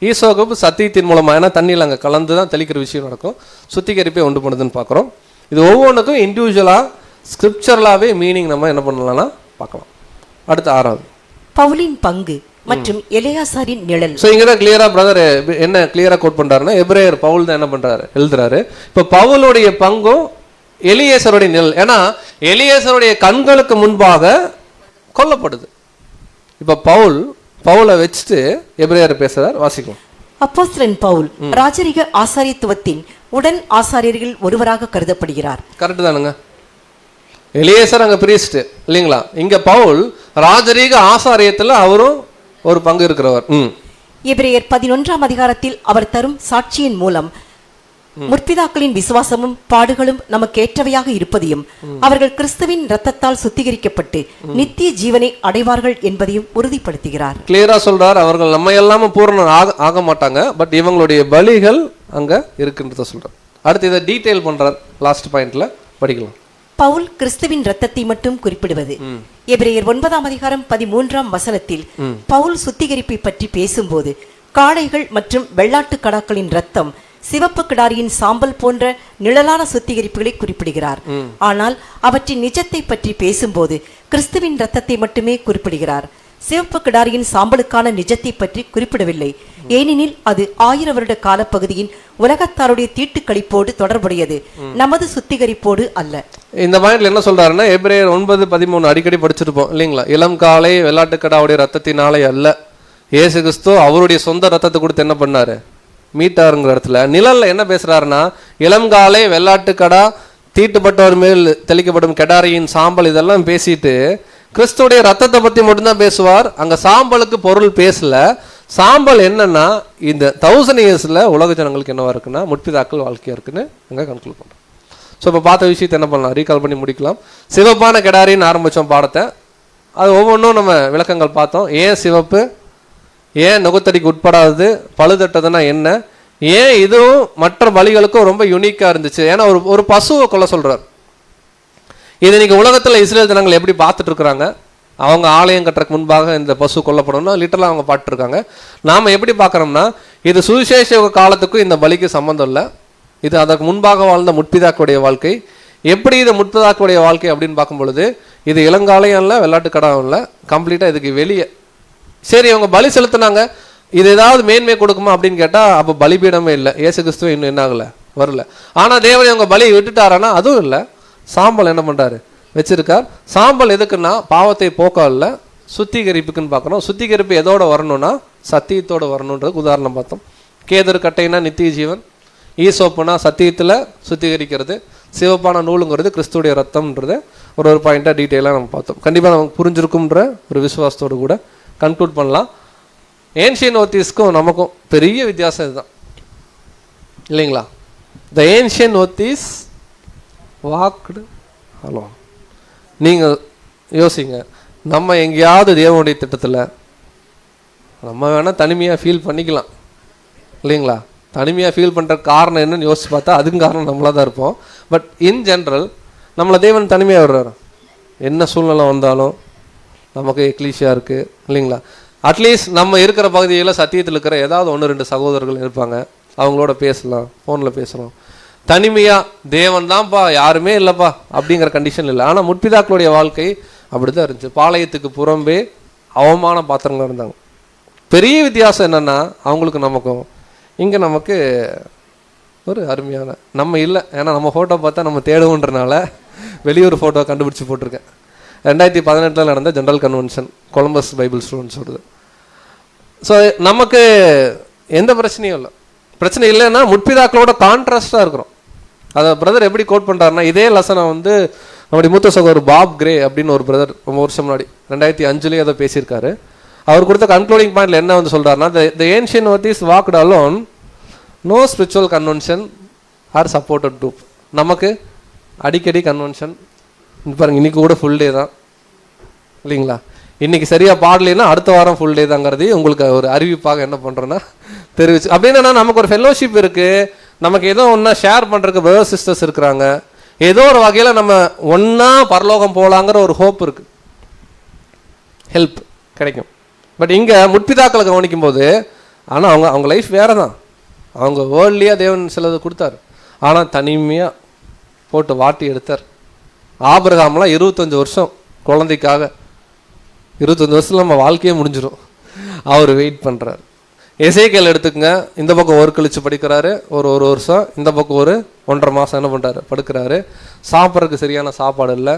ஈசோப்பு சத்தியத்தின் மூலமாக, ஏன்னா தண்ணியில் அங்கே கலந்து தான் தெளிக்கிற விஷயம் நடக்கும், சுத்திகரிப்பை உண்டு பண்ணுதுன்னு பார்க்குறோம். இது ஒவ்வொன்றுக்கும் இண்டிவிஜுவலாக ஸ்கிரிப்சரலாகவே மீனிங் நம்ம என்ன பண்ணலாம்னா பார்க்கலாம். அடுத்து 6வது, பவுலின் பங்கு மற்றும் எலெயாசாரின் நிழல். ஸோ இங்கே தான் கிளியரா பிரதர் என்ன கிளியரா கோட் பண்றாருன்னா, எபிரேயர் பவுல் தான் என்ன பண்றாரு, எழுதுறாரு. இப்போ பவுலுடைய பங்கும் எலியேசருடைய நிழல், ஏன்னா எலியேசருடைய கண்களுக்கு முன்பாக கொல்லப்படுது. இப்போ பவுலை வச்சுட்டு எபிரேயர் பேசுறார், வாசிக்கும். அப்போஸ்தலன் பவுல் ராஜரிக ஆசாரியத்துவத்தின் உடன் ஆசாரியர்கள் ஒருவராக கருதப்படுகிறார். கரெக்ட் தானுங்க, எலியேசர் அங்க பிரீஸ்ட் இல்லைங்களா, இங்க பவுல் ராஜரீக ஆசாரியத்துல அவரும் ஒரு பங்கு இருக்கிறவர். எபிரேயர் 11ஆம் அதிகாரத்தில் அவர் தரும் சாட்சியின் மூலம் முற்பிதாக்களின் விசுவாசமும் பாடுகளும் நமக்கு ஏற்றவையாக இருப்பதையும் அவர்கள் கிறிஸ்துவின் இரத்தத்தால் சுத்திகரிக்கப்பட்டு நித்திய ஜீவனை அடைவார்கள் என்பதையும் உறுதிப்படுத்துகிறார். கிளியரா சொல்றார், அவர்கள் நம்ம எல்லாம பூரண ஆக மாட்டாங்க, பட் இவங்களுடைய பலிகள் அங்க இருக்குன்றத சொல்றார். அடுத்து இதை டீடைல் பண்றார், லாஸ்ட் பாயிண்ட்ல படிக்கலாம். பவுல் கிறிஸ்துவின் இரத்தத்தை மட்டும் குறிப்பிடுவது. எபிரேயர் 9ஆம் அதிகாரம் 13ஆம் வசனத்தில் பவுல் சுத்திகரிப்பை பற்றி பேசும்போது காளைகள் மற்றும் வெள்ளாட்டு கடாக்களின் இரத்தம், சிவப்பு கிடாரியின் சாம்பல் போன்ற நிழலான சுத்திகரிப்புகளை குறிப்பிடுகிறார். ஆனால் அவற்றின் நிஜத்தை பற்றி பேசும்போது கிறிஸ்துவின் இரத்தத்தை மட்டுமே குறிப்பிடுகிறார். சிவப்பு கிடாரியின் சாம்பலுக்கான நிஜத்தை பற்றி குறிப்பிடவில்லை, ஏனெனில் அது 1000 வருட காலப்பகுதியின் உலகத்தாருடைய தீட்டுக்களிப்போடு தொடர்புடையது, நமது சுத்திகரிப்போடு அல்ல. இந்த பாயிண்ட்ல என்ன சொல்றாருன்னா, எபிரேயர் 9:13 அடிக்கடி படிச்சிருப்போம் இல்லைங்களா, இளம் காளை வெள்ளாட்டுக்கடாவுடைய ரத்தத்தினாலே அல்ல, இயேசு கிறிஸ்து அவருடைய சொந்த ரத்தத்தை கொடுத்து என்ன பண்ணாரு, மீட்டாருங்கிற இடத்துல நிழல்ல என்ன பேசுறாருன்னா, இளங்காலை வெள்ளாட்டுக்கடா தீட்டுப்பட்டவர் மேல் தெளிக்கப்படும் கெடாரியின் சாம்பல் இதெல்லாம் பேசிட்டு கிறிஸ்துடைய ரத்தத்தை பத்தி மட்டும்தான் பேசுவார். அங்க சாம்பலுக்கு பொருள் பேசல. சாம்பல் என்னன்னா, இந்த 1000 இயர்ஸ்ல உலக ஜனங்களுக்கு என்னவா இருக்குன்னா முற்பிதாக்கள் வாழ்க்கையா இருக்குன்னு அங்க கன்க்ளூட் பண்றோம். ஸோ இப்போ பார்த்த விஷயத்தை என்ன பண்ணலாம், ரீகால் பண்ணி முடிக்கலாம். சிவப்பான கெடாரின்னு ஆரம்பிச்சோம் பாடத்தை, அது ஒவ்வொன்றும் நம்ம விளக்கங்கள் பார்த்தோம். ஏன் சிவப்பு, ஏன் நுகத்தடிக்கு உட்படாதது, பழுதட்டதுன்னா என்ன, ஏன் இதுவும் மற்ற பலிகளுக்கும் ரொம்ப யூனிக்கா இருந்துச்சு? ஏன்னா ஒரு பசுவை கொல்ல சொல்றார். இது இன்னைக்கு உலகத்துல இஸ்ரேல் ஜனங்கள் எப்படி பார்த்துட்டு இருக்கிறாங்க? அவங்க ஆலயம் கட்டுறதுக்கு முன்பாக இந்த பசு கொல்லப்படணும்னா லிட்டரலா அவங்க பார்த்துட்டு இருக்காங்க. நாம எப்படி பார்க்கறோம்னா, இது சுவிசேஷ காலத்துக்கும் இந்த பலிக்கு சம்பந்தம் இல்லை. இது அதற்கு முன்பாக வாழ்ந்த முற்பிதாக்களுடைய வாழ்க்கை. எப்படி இது முற்பிதாக்களுடைய வாழ்க்கை அப்படின்னு பார்க்கும் பொழுது, இது இளங்காலையும் இல்லை, வெள்ளாட்டு கடாவும் இல்லை, கம்ப்ளீட்டா இதுக்கு வெளியே. சரி, அவங்க பலி செலுத்தினாங்க, இது ஏதாவது மேன்மை கொடுக்குமா அப்படின்னு கேட்டா, அப்போ பலிபீடமே இல்லை, இயேசு கிறிஸ்துவ இன்னும் என்ன ஆகல, வரல. ஆனா தேவன் அவங்க பலியை விட்டுட்டாரானா அதுவும் இல்லை. சாம்பல் என்ன பண்றாரு, வச்சிருக்கார். சாம்பல் எதுக்குன்னா பாவத்தை போக்க இல்ல, சுத்திகரிப்புக்குன்னு பார்க்கணும். சுத்திகரிப்பு எதோட வரணும்னா சத்தியத்தோட வரணுன்றது உதாரணம் பார்த்தோம். கேதர் கட்டைனா நித்திய ஜீவன், ஈசோப்புனா சத்தியத்துல சுத்திகரிக்கிறது, சிவப்பான நூலுங்கிறது கிறிஸ்துடைய ரத்தம்ன்றது ஒரு பாயிண்டா டீட்டெயிலாக நம்ம பார்த்தோம். கண்டிப்பா நமக்கு புரிஞ்சிருக்கும்ன்ற ஒரு விசுவாசத்தோடு கூட கன்க்ளூட் பண்ணலாம். ஏன்ஷியன் ஓத்திஸ்க்கும் நமக்கும் பெரிய வித்தியாசம் இதுதான் இல்லைங்களா? த ஏன்ஷியன் ஓத்திஸ் வாக்டு ஹலோ, நீங்கள் யோசிங்க, நம்ம எங்கேயாவது தேவனுடைய திட்டத்தில் நம்ம வேணால் தனிமையாக ஃபீல் பண்ணிக்கலாம் இல்லைங்களா? தனிமையாக ஃபீல் பண்ணுற காரணம் என்னன்னு யோசிச்சு பார்த்தா அதுக்கும் காரணம் நம்மளாக தான் இருப்போம். பட் இன் ஜென்ரல் நம்மளை தேவன் தனிமையாக விடுறாரு. என்ன சூழ்நிலை வந்தாலும் நமக்கு எக்லீஷியா இருக்குது இல்லைங்களா? அட்லீஸ்ட் நம்ம இருக்கிற பகுதியில் சத்தியத்தில் இருக்கிற ஏதாவது 1-2 சகோதரர்கள் இருப்பாங்க, அவங்களோட பேசலாம், ஃபோனில் பேசலாம். தனிமையாக தேவன் தான்ப்பா யாருமே இல்லைப்பா அப்படிங்கிற கண்டிஷன் இல்லை. ஆனால் முற்பிதாக்களுடைய வாழ்க்கை அப்படி தான் இருந்துச்சு. பாளையத்துக்கு புறம்பே அவமான பாத்திரங்களாக இருந்தாங்க. பெரிய வித்தியாசம் என்னென்னா, அவங்களுக்கு நமக்கும் இங்கே நமக்கு ஒரு அருமையான நம்ம இல்லை. ஏன்னா நம்ம ஃபோட்டோ பார்த்தா நம்ம தேடுவோன்றனால வெளியூர் ஃபோட்டோ கண்டுபிடிச்சி போட்டிருக்கேன். 2018 நடந்த ஜென்ரல் கன்வென்ஷன், கொலம்பஸ் பைபிள் ஸ்டூடெண்ட்ஸோடது. ஸோ நமக்கு எந்த பிரச்சனையும் இல்லை. பிரச்சனை இல்லைன்னா முற்பிதாக்களோட கான்ட்ராஸ்டாக இருக்கிறோம். அதை பிரதர் எப்படி கோட் பண்ணுறாருன்னா, இதே லெசனை வந்து நம்முடைய மூத்த சகோதரர் பாப் கிரே அப்படின்னு ஒரு பிரதர் ரொம்ப வருஷம் முன்னாடி 2005 அதை பேசியிருக்காரு. அவர் கொடுத்த கன்க்ளூடிங் பாயிண்ட்ல என்ன வந்து சொல்றாருன்னா, the ancient others walked alone, no spiritual convention or supported group. நமக்கு அடிக்கடி கன்வென்ஷன், பாருங்க இன்னைக்கு கூட ஃபுல் டே தான் இல்லைங்களா? இன்னைக்கு சரியா பாடலைன்னா அடுத்த வாரம் ஃபுல் டே தாங்கிறது உங்களுக்கு ஒரு அறிவிப்பாக என்ன பண்றோன்னா தெரிவிச்சு. அப்படின்னா நமக்கு ஒரு ஃபெல்லோஷிப் இருக்கு, நமக்கு ஏதோ ஒன்றா ஷேர் பண்றதுக்கு பிரதர் சிஸ்டர்ஸ் இருக்கிறாங்க, ஏதோ ஒரு வகையில நம்ம ஒன்னா பரலோகம் போலாங்கிற ஒரு ஹோப் இருக்கு, ஹெல்ப் கிடைக்கும். பட் இங்க முற்பிதாக்களை கவனிக்கும் போது, ஆனா அவங்க லைஃப் வேற தான். அவங்க வேர்ல்ட்லியா தேவன் சிலது கொடுத்தாரு, ஆனா தனிமையா போட்டு வாட்டி எடுத்தார். ஆபிரகாம்லாம் 25 வருஷம் குழந்தைக்காக, 25 வருஷத்துல நம்ம வாழ்க்கையே முடிஞ்சிடும், அவர் வெயிட் பண்றாரு. எசேக்கியேல் எடுத்துக்கங்க, இந்த பக்கம் ஒரு கழிச்சு படிக்கிறாரு, ஒரு வருஷம், இந்த பக்கம் ஒரு 1.5 மாசம் என்ன பண்றாரு, படுக்கிறாரு. சாப்பிட்றதுக்கு சரியான சாப்பாடு இல்லை.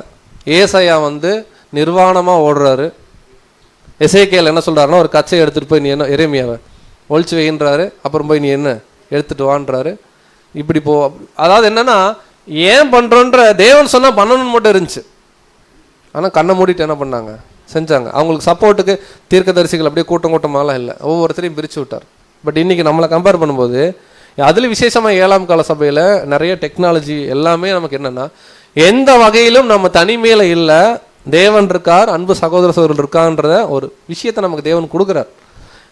ஏசாயா வந்து நிர்வாணமா ஓடுறாரு. எசேக்கியேல் என்ன சொல்றாருன்னா, ஒரு கச்சையை எடுத்துட்டு போய் நீ என்ன எரேமியாவை ஒழிச்சு வைன்றாரு, அப்புறம் போய் நீ என்ன எடுத்துட்டு வான்றாரு. இப்படி போ, அதாவது என்னன்னா ஏன் பண்றோன்ற தேவன் சொன்னா பண்ணணும்னு மட்டும் இருந்துச்சு. ஆனா கண்ணை மூடிட்டு என்ன பண்ணாங்க, செஞ்சாங்க. அவங்களுக்கு சப்போர்ட்டுக்கு தீர்க்கதரிசிகள் அப்படியே கூட்டம் கூட்டமாலாம் இல்லை, ஒவ்வொருத்தரையும் பிரிச்சு விட்டார். பட் இன்னைக்கு நம்மளை கம்பேர் பண்ணும்போது அதுல விசேஷமா 7ஆம் கால சபையில நிறைய டெக்னாலஜி எல்லாமே நமக்கு என்னன்னா, எந்த வகையிலும் நம்ம தனிமையில இல்லை, தேவன் இருக்கார், அன்பு சகோதர சகோதரர்கள் இருக்கான்றத ஒரு விஷயத்தை நமக்கு தேவன் கொடுக்குறார்.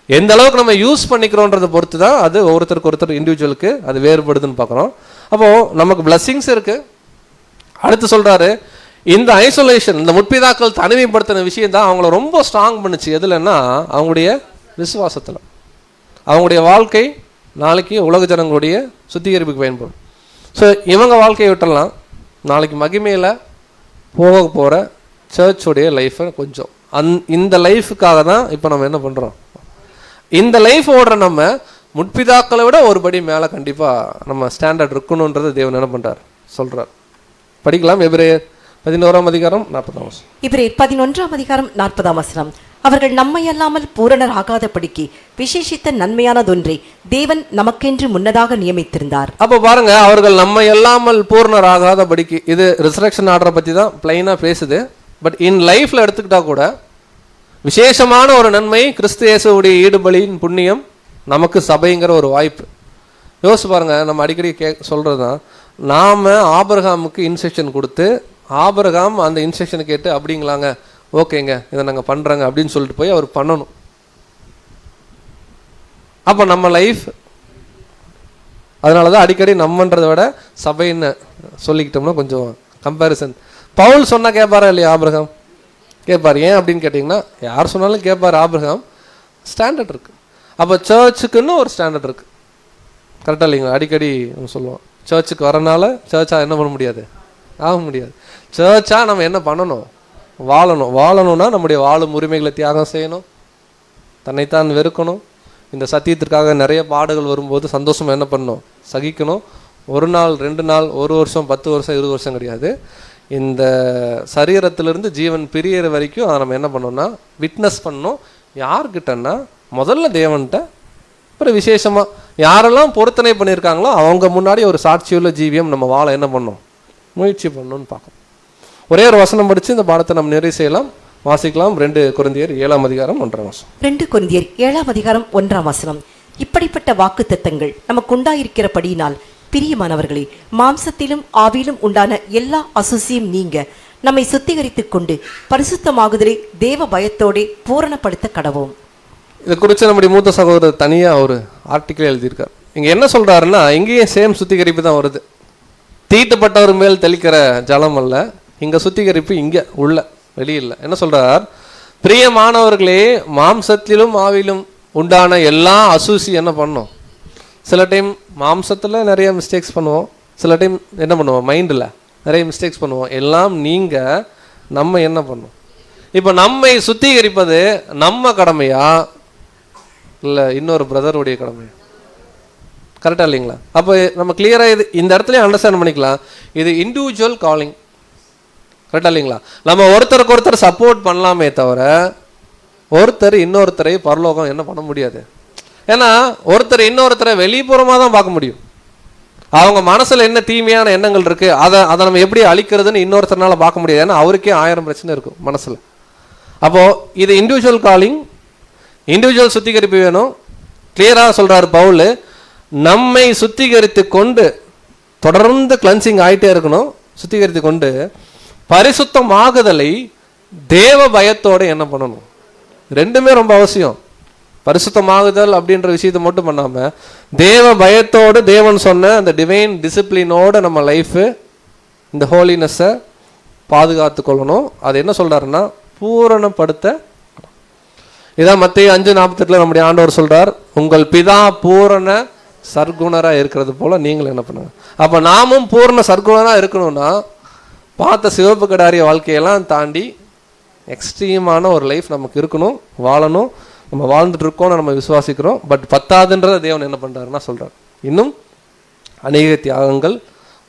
எந்த அளவுக்கு நம்ம யூஸ் பண்ணிக்கிறோன்றதை பொறுத்து தான் அது ஒருத்தருக்கு ஒருத்தர் இண்டிவிஜுவலுக்கு அது வேறுபடுதுன்னு பார்க்குறோம். அப்போ நமக்கு பிளஸ்ஸிங்ஸ் இருக்கு. அடுத்து சொல்றாரு, இந்த ஐசோலேஷன், இந்த முற்பிதாக்கள் தனிமைப்படுத்தின விஷயம் தான் அவங்கள ரொம்ப ஸ்ட்ராங் பண்ணுச்சு. எதுலன்னா அவங்களுடைய விசுவாசத்தில். அவங்களுடைய வாழ்க்கை நாளைக்கு உலக ஜனங்களுடைய சுத்திகரிப்புக்கு பயன்படும். ஸோ இவங்க வாழ்க்கையை விட்டுடலாம், நாளைக்கு மகிமையில் போக போகிற சர்ச்சுடைய லைஃப்பை கொஞ்சம் இந்த லைஃபுக்காக தான் இப்போ நம்ம என்ன பண்ணுறோம், இந்த லைஃப் ஓடுற நம்ம முற்பிதாக்களை விட ஒருபடி மேலே கண்டிப்பாக நம்ம ஸ்டாண்டர்ட் இருக்கணுன்றது தேவன் என்ன பண்ணுறார் சொல்கிறார். படிக்கலாம். எபிரேயர் 11ஆம் அதிகாரம் 40ஆம் வசனம். எபிரேயர் 11ஆம் அதிகாரம் 40ஆம் வசனம். அவர்கள் நம்மை அல்லாமல் பூரணர் ஆகாதபடிக்கு விசேஷித்த நன்மையானதொன்றை தேவன் நமக்கென்று முன்னதாக நியமித்திருந்தார். அப்போ பாருங்க, அவர்கள் நம்மை அல்லாமல் பூரணர் ஆகாதபடிக்கு, இது ரிசரக்ஷன் ஆர்டரை பற்றி தான் பிளைனா பேசுது. பட் இன் லைஃப்ல எடுத்துக்கிட்டா கூட விசேஷமான ஒரு நன்மை, கிறிஸ்து இயேசுவுடைய ஈடுபலியின் புண்ணியம் நமக்கு சபைங்கிற ஒரு வாய்ப்பு. யோசிச்சு பாருங்க, நம்ம அடிக்கடி சொல்றதுதான், நாம ஆபிரகாமுக்கு இன்ஸ்ட்ரக்ஷன் கொடுத்து ஆபிரகாம் அந்த இன்ஸ்ட்ரக்ஷன் கேட்டு அப்படிங்களாங்க ஓகேங்க இதை நாங்கள் பண்றோங்க அப்படின்னு சொல்லிட்டு போய் அவர் பண்ணணும். அப்போ நம்ம லைஃப் அதனால தான் அடிக்கடி நம்மன்றதை விட சபைன்னு சொல்லிக்கிட்டோம்னா கொஞ்சம் கம்பேரிசன். பவுல் சொன்னா கேட்பாரா இல்லையா? ஆபிரகாம் கேட்பார். ஏன் அப்படின்னு கேட்டிங்கன்னா, யார் சொன்னாலும் கேட்பார். ஆபிரகாம் ஸ்டாண்டர்ட் இருக்கு. அப்போ சர்ச்சுக்குன்னு ஒரு ஸ்டாண்டர்ட் இருக்கு. கரெக்டாக இல்லைங்களா? அடிக்கடி நம்ம சொல்லுவோம், சர்ச்சுக்கு வரனால சர்ச்சாக என்ன பண்ண முடியாது, ஆக முடியாது. சர்ச்சாக நம்ம என்ன பண்ணணும், வாழணும். வாழணும்னா நம்முடைய வாழும் உரிமைகளை தியாகம் செய்யணும், தன்னைத்தான் வெறுக்கணும். இந்த சத்தியத்திற்காக நிறைய பாடுகள் வரும்போது சந்தோஷமாக என்ன பண்ணணும், சகிக்கணும். 1 நாள் 2 நாள் 1 வருஷம் 10 வருஷம் 20 வருஷம் கிடையாது. இந்த சரீரத்திலிருந்து ஜீவன் பிரியற வரைக்கும் அதை நம்ம என்ன பண்ணோம்னா விட்னஸ் பண்ணணும். யார்கிட்டன்னா முதல்ல தேவன்கிட்ட, அப்புறம் விசேஷமாக யாரெல்லாம் பொருத்தனை பண்ணியிருக்காங்களோ அவங்க முன்னாடி ஒரு சாட்சியுள்ள ஜீவியம் நம்ம வாழ என்ன பண்ணணும், முயற்சி பண்ணணும்னு பார்க்கணும். ஒரே ஒரு வசனம் படித்து இந்த பாடத்தை நம்ம நிறைவு செய்யலாம். வாசிக்கலாம். 2 கொரிந்தியர் 7ஆம் அதிகாரம் 1ஆம் வசனம். 2 கொரிந்தியர் 7ஆம் அதிகாரம் 1ஆம் வசனம். இப்படிப்பட்ட வாக்கு தத்தங்கள் நமக்கு உண்டாயிருக்கிறபடியினால் பிரியமானவர்களே, மாம்சத்திலும் ஆவியிலும் உண்டான எல்லா அசுசியும் நீங்க நம்மை சுத்திகரித்துக் கொண்டு பரிசுத்தமாகுதலை தேவ பயத்தோட பூரணப்படுத்த கடவோம். இதை குறித்து நம்முடைய மூத்த சகோதரர் தனியாக ஒரு ஆர்டிக்கிள் எழுதியிருக்கார். இங்கே என்ன சொல்கிறாருன்னா, இங்கேயும் சேம் சுத்திகரிப்பு தான் வருது. தீட்டுப்பட்டவர் மேல் தெளிக்கிற ஜலம் அல்ல, இங்கே சுத்திகரிப்பு இங்கே உள்ள, வெளியில். என்ன சொல்கிறார், பிரியமானவர்களே, மாம்சத்திலும் ஆவிலும் உண்டான எல்லா அசூசி என்ன பண்ணோம். சில டைம் மாம்சத்தில் நிறைய மிஸ்டேக்ஸ் பண்ணுவோம், சில டைம் என்ன பண்ணுவோம், மைண்டில் நிறைய மிஸ்டேக்ஸ் பண்ணுவோம். எல்லாம் நீங்கள் நம்ம என்ன பண்ணுவோம். இப்போ நம்மை சுத்திகரிப்பது நம்ம கடமையா இல்லை இன்னொரு பிரதருடைய கடமையா? கரெக்டாக இல்லைங்களா? அப்போ நம்ம கிளியராக இது இந்த இடத்துல அண்டர்ஸ்டாண்ட் பண்ணிக்கலாம். இது இண்டிவிஜுவல் காலிங். கரெக்டாக இல்லைங்களா? நம்ம ஒருத்தருக்கு ஒருத்தர் சப்போர்ட் பண்ணலாமே தவிர ஒருத்தர் இன்னொருத்தரை பரலோகம் என்ன பண்ண முடியாது. ஏன்னா ஒருத்தர் இன்னொருத்தரை வெளிப்புறமாக தான் பார்க்க முடியும். அவங்க மனசில் என்ன தீமையான எண்ணங்கள் இருக்குது, அதை நம்ம எப்படி அழிக்கிறதுன்னு இன்னொருத்தர்னால பார்க்க முடியாது. ஏன்னா அவருக்கே 1000 பிரச்சனை இருக்கும் மனசில். அப்போது இது இண்டிவிஜுவல் காலிங், இண்டிவிஜுவல் சுத்திகரிப்பு வேணும். கிளியராக சொல்கிறார் பவுல், நம்மை சுத்திகரித்து கொண்டு தொடர்ந்து கிளன்சிங் ஆகிட்டே இருக்கணும். சுத்திகரித்து கொண்டு பரிசுத்தமாகுதலை தேவ பயத்தோடு என்ன பண்ணணும். ரெண்டுமே ரொம்ப அவசியம். பரிசுத்தமாகுதல் அப்படின்ற விஷயத்தை மட்டும் பண்ணாமல் தேவ பயத்தோடு தேவன் சொன்ன அந்த டிவைன் டிசிப்ளினோடு நம்ம லைஃபு இந்த ஹோலினஸை பாதுகாத்து கொள்ளணும். அது என்ன சொல்கிறாருன்னா பூரணப்படுத்த. இதான் மத்தேயு 5:48 நம்முடைய ஆண்டவர் சொல்கிறார், உங்கள் பிதா பூரண சர்க்குணராக இருக்கிறது போல் நீங்களும் என்ன பண்ணுங்க. அப்போ நாமும் பூரண சர்க்குணராக இருக்கணும்னா பார்த்த சிவப்பு கடாரிய வாழ்க்கையெல்லாம் தாண்டி எக்ஸ்ட்ரீமான ஒரு லைஃப் நமக்கு இருக்கணும், வாழணும். நம்ம வாழ்ந்துட்டு இருக்கோம்னு நம்ம விசுவாசிக்கிறோம். பட் பத்தாதுன்றதை தேவன் என்ன பண்ணுறாருன்னா சொல்கிறார், இன்னும் அநேக தியாகங்கள்,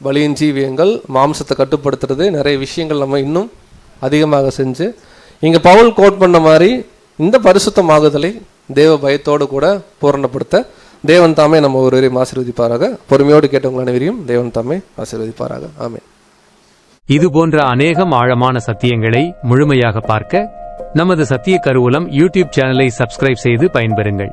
பலியின் ஜீவியங்கள், மாம்சத்தை கட்டுப்படுத்துறது, நிறைய விஷயங்கள் நம்ம இன்னும் அதிகமாக செஞ்சு இங்கே பவுல் கோட் பண்ண மாதிரி இந்த பரிசுத்தமாகுதலை தேவ பயத்தோடு கூட பூரணப்படுத்த தேவன் தாமே நம்ம ஒருவரையும் ஆசீர்வதிப்பாராக. பொறுமையோடு கேட்டவங்க அனைவரையும் தேவன் தாமே ஆசீர்வதிப்பாராக. ஆமென். இது போன்ற அநேகம் ஆழமான சத்தியங்களை முழுமையாக பார்க்க நமது சத்திய கருவூலம் யூடியூப் சேனலை சப்ஸ்கிரைப் செய்து பயன்பெறுங்கள்.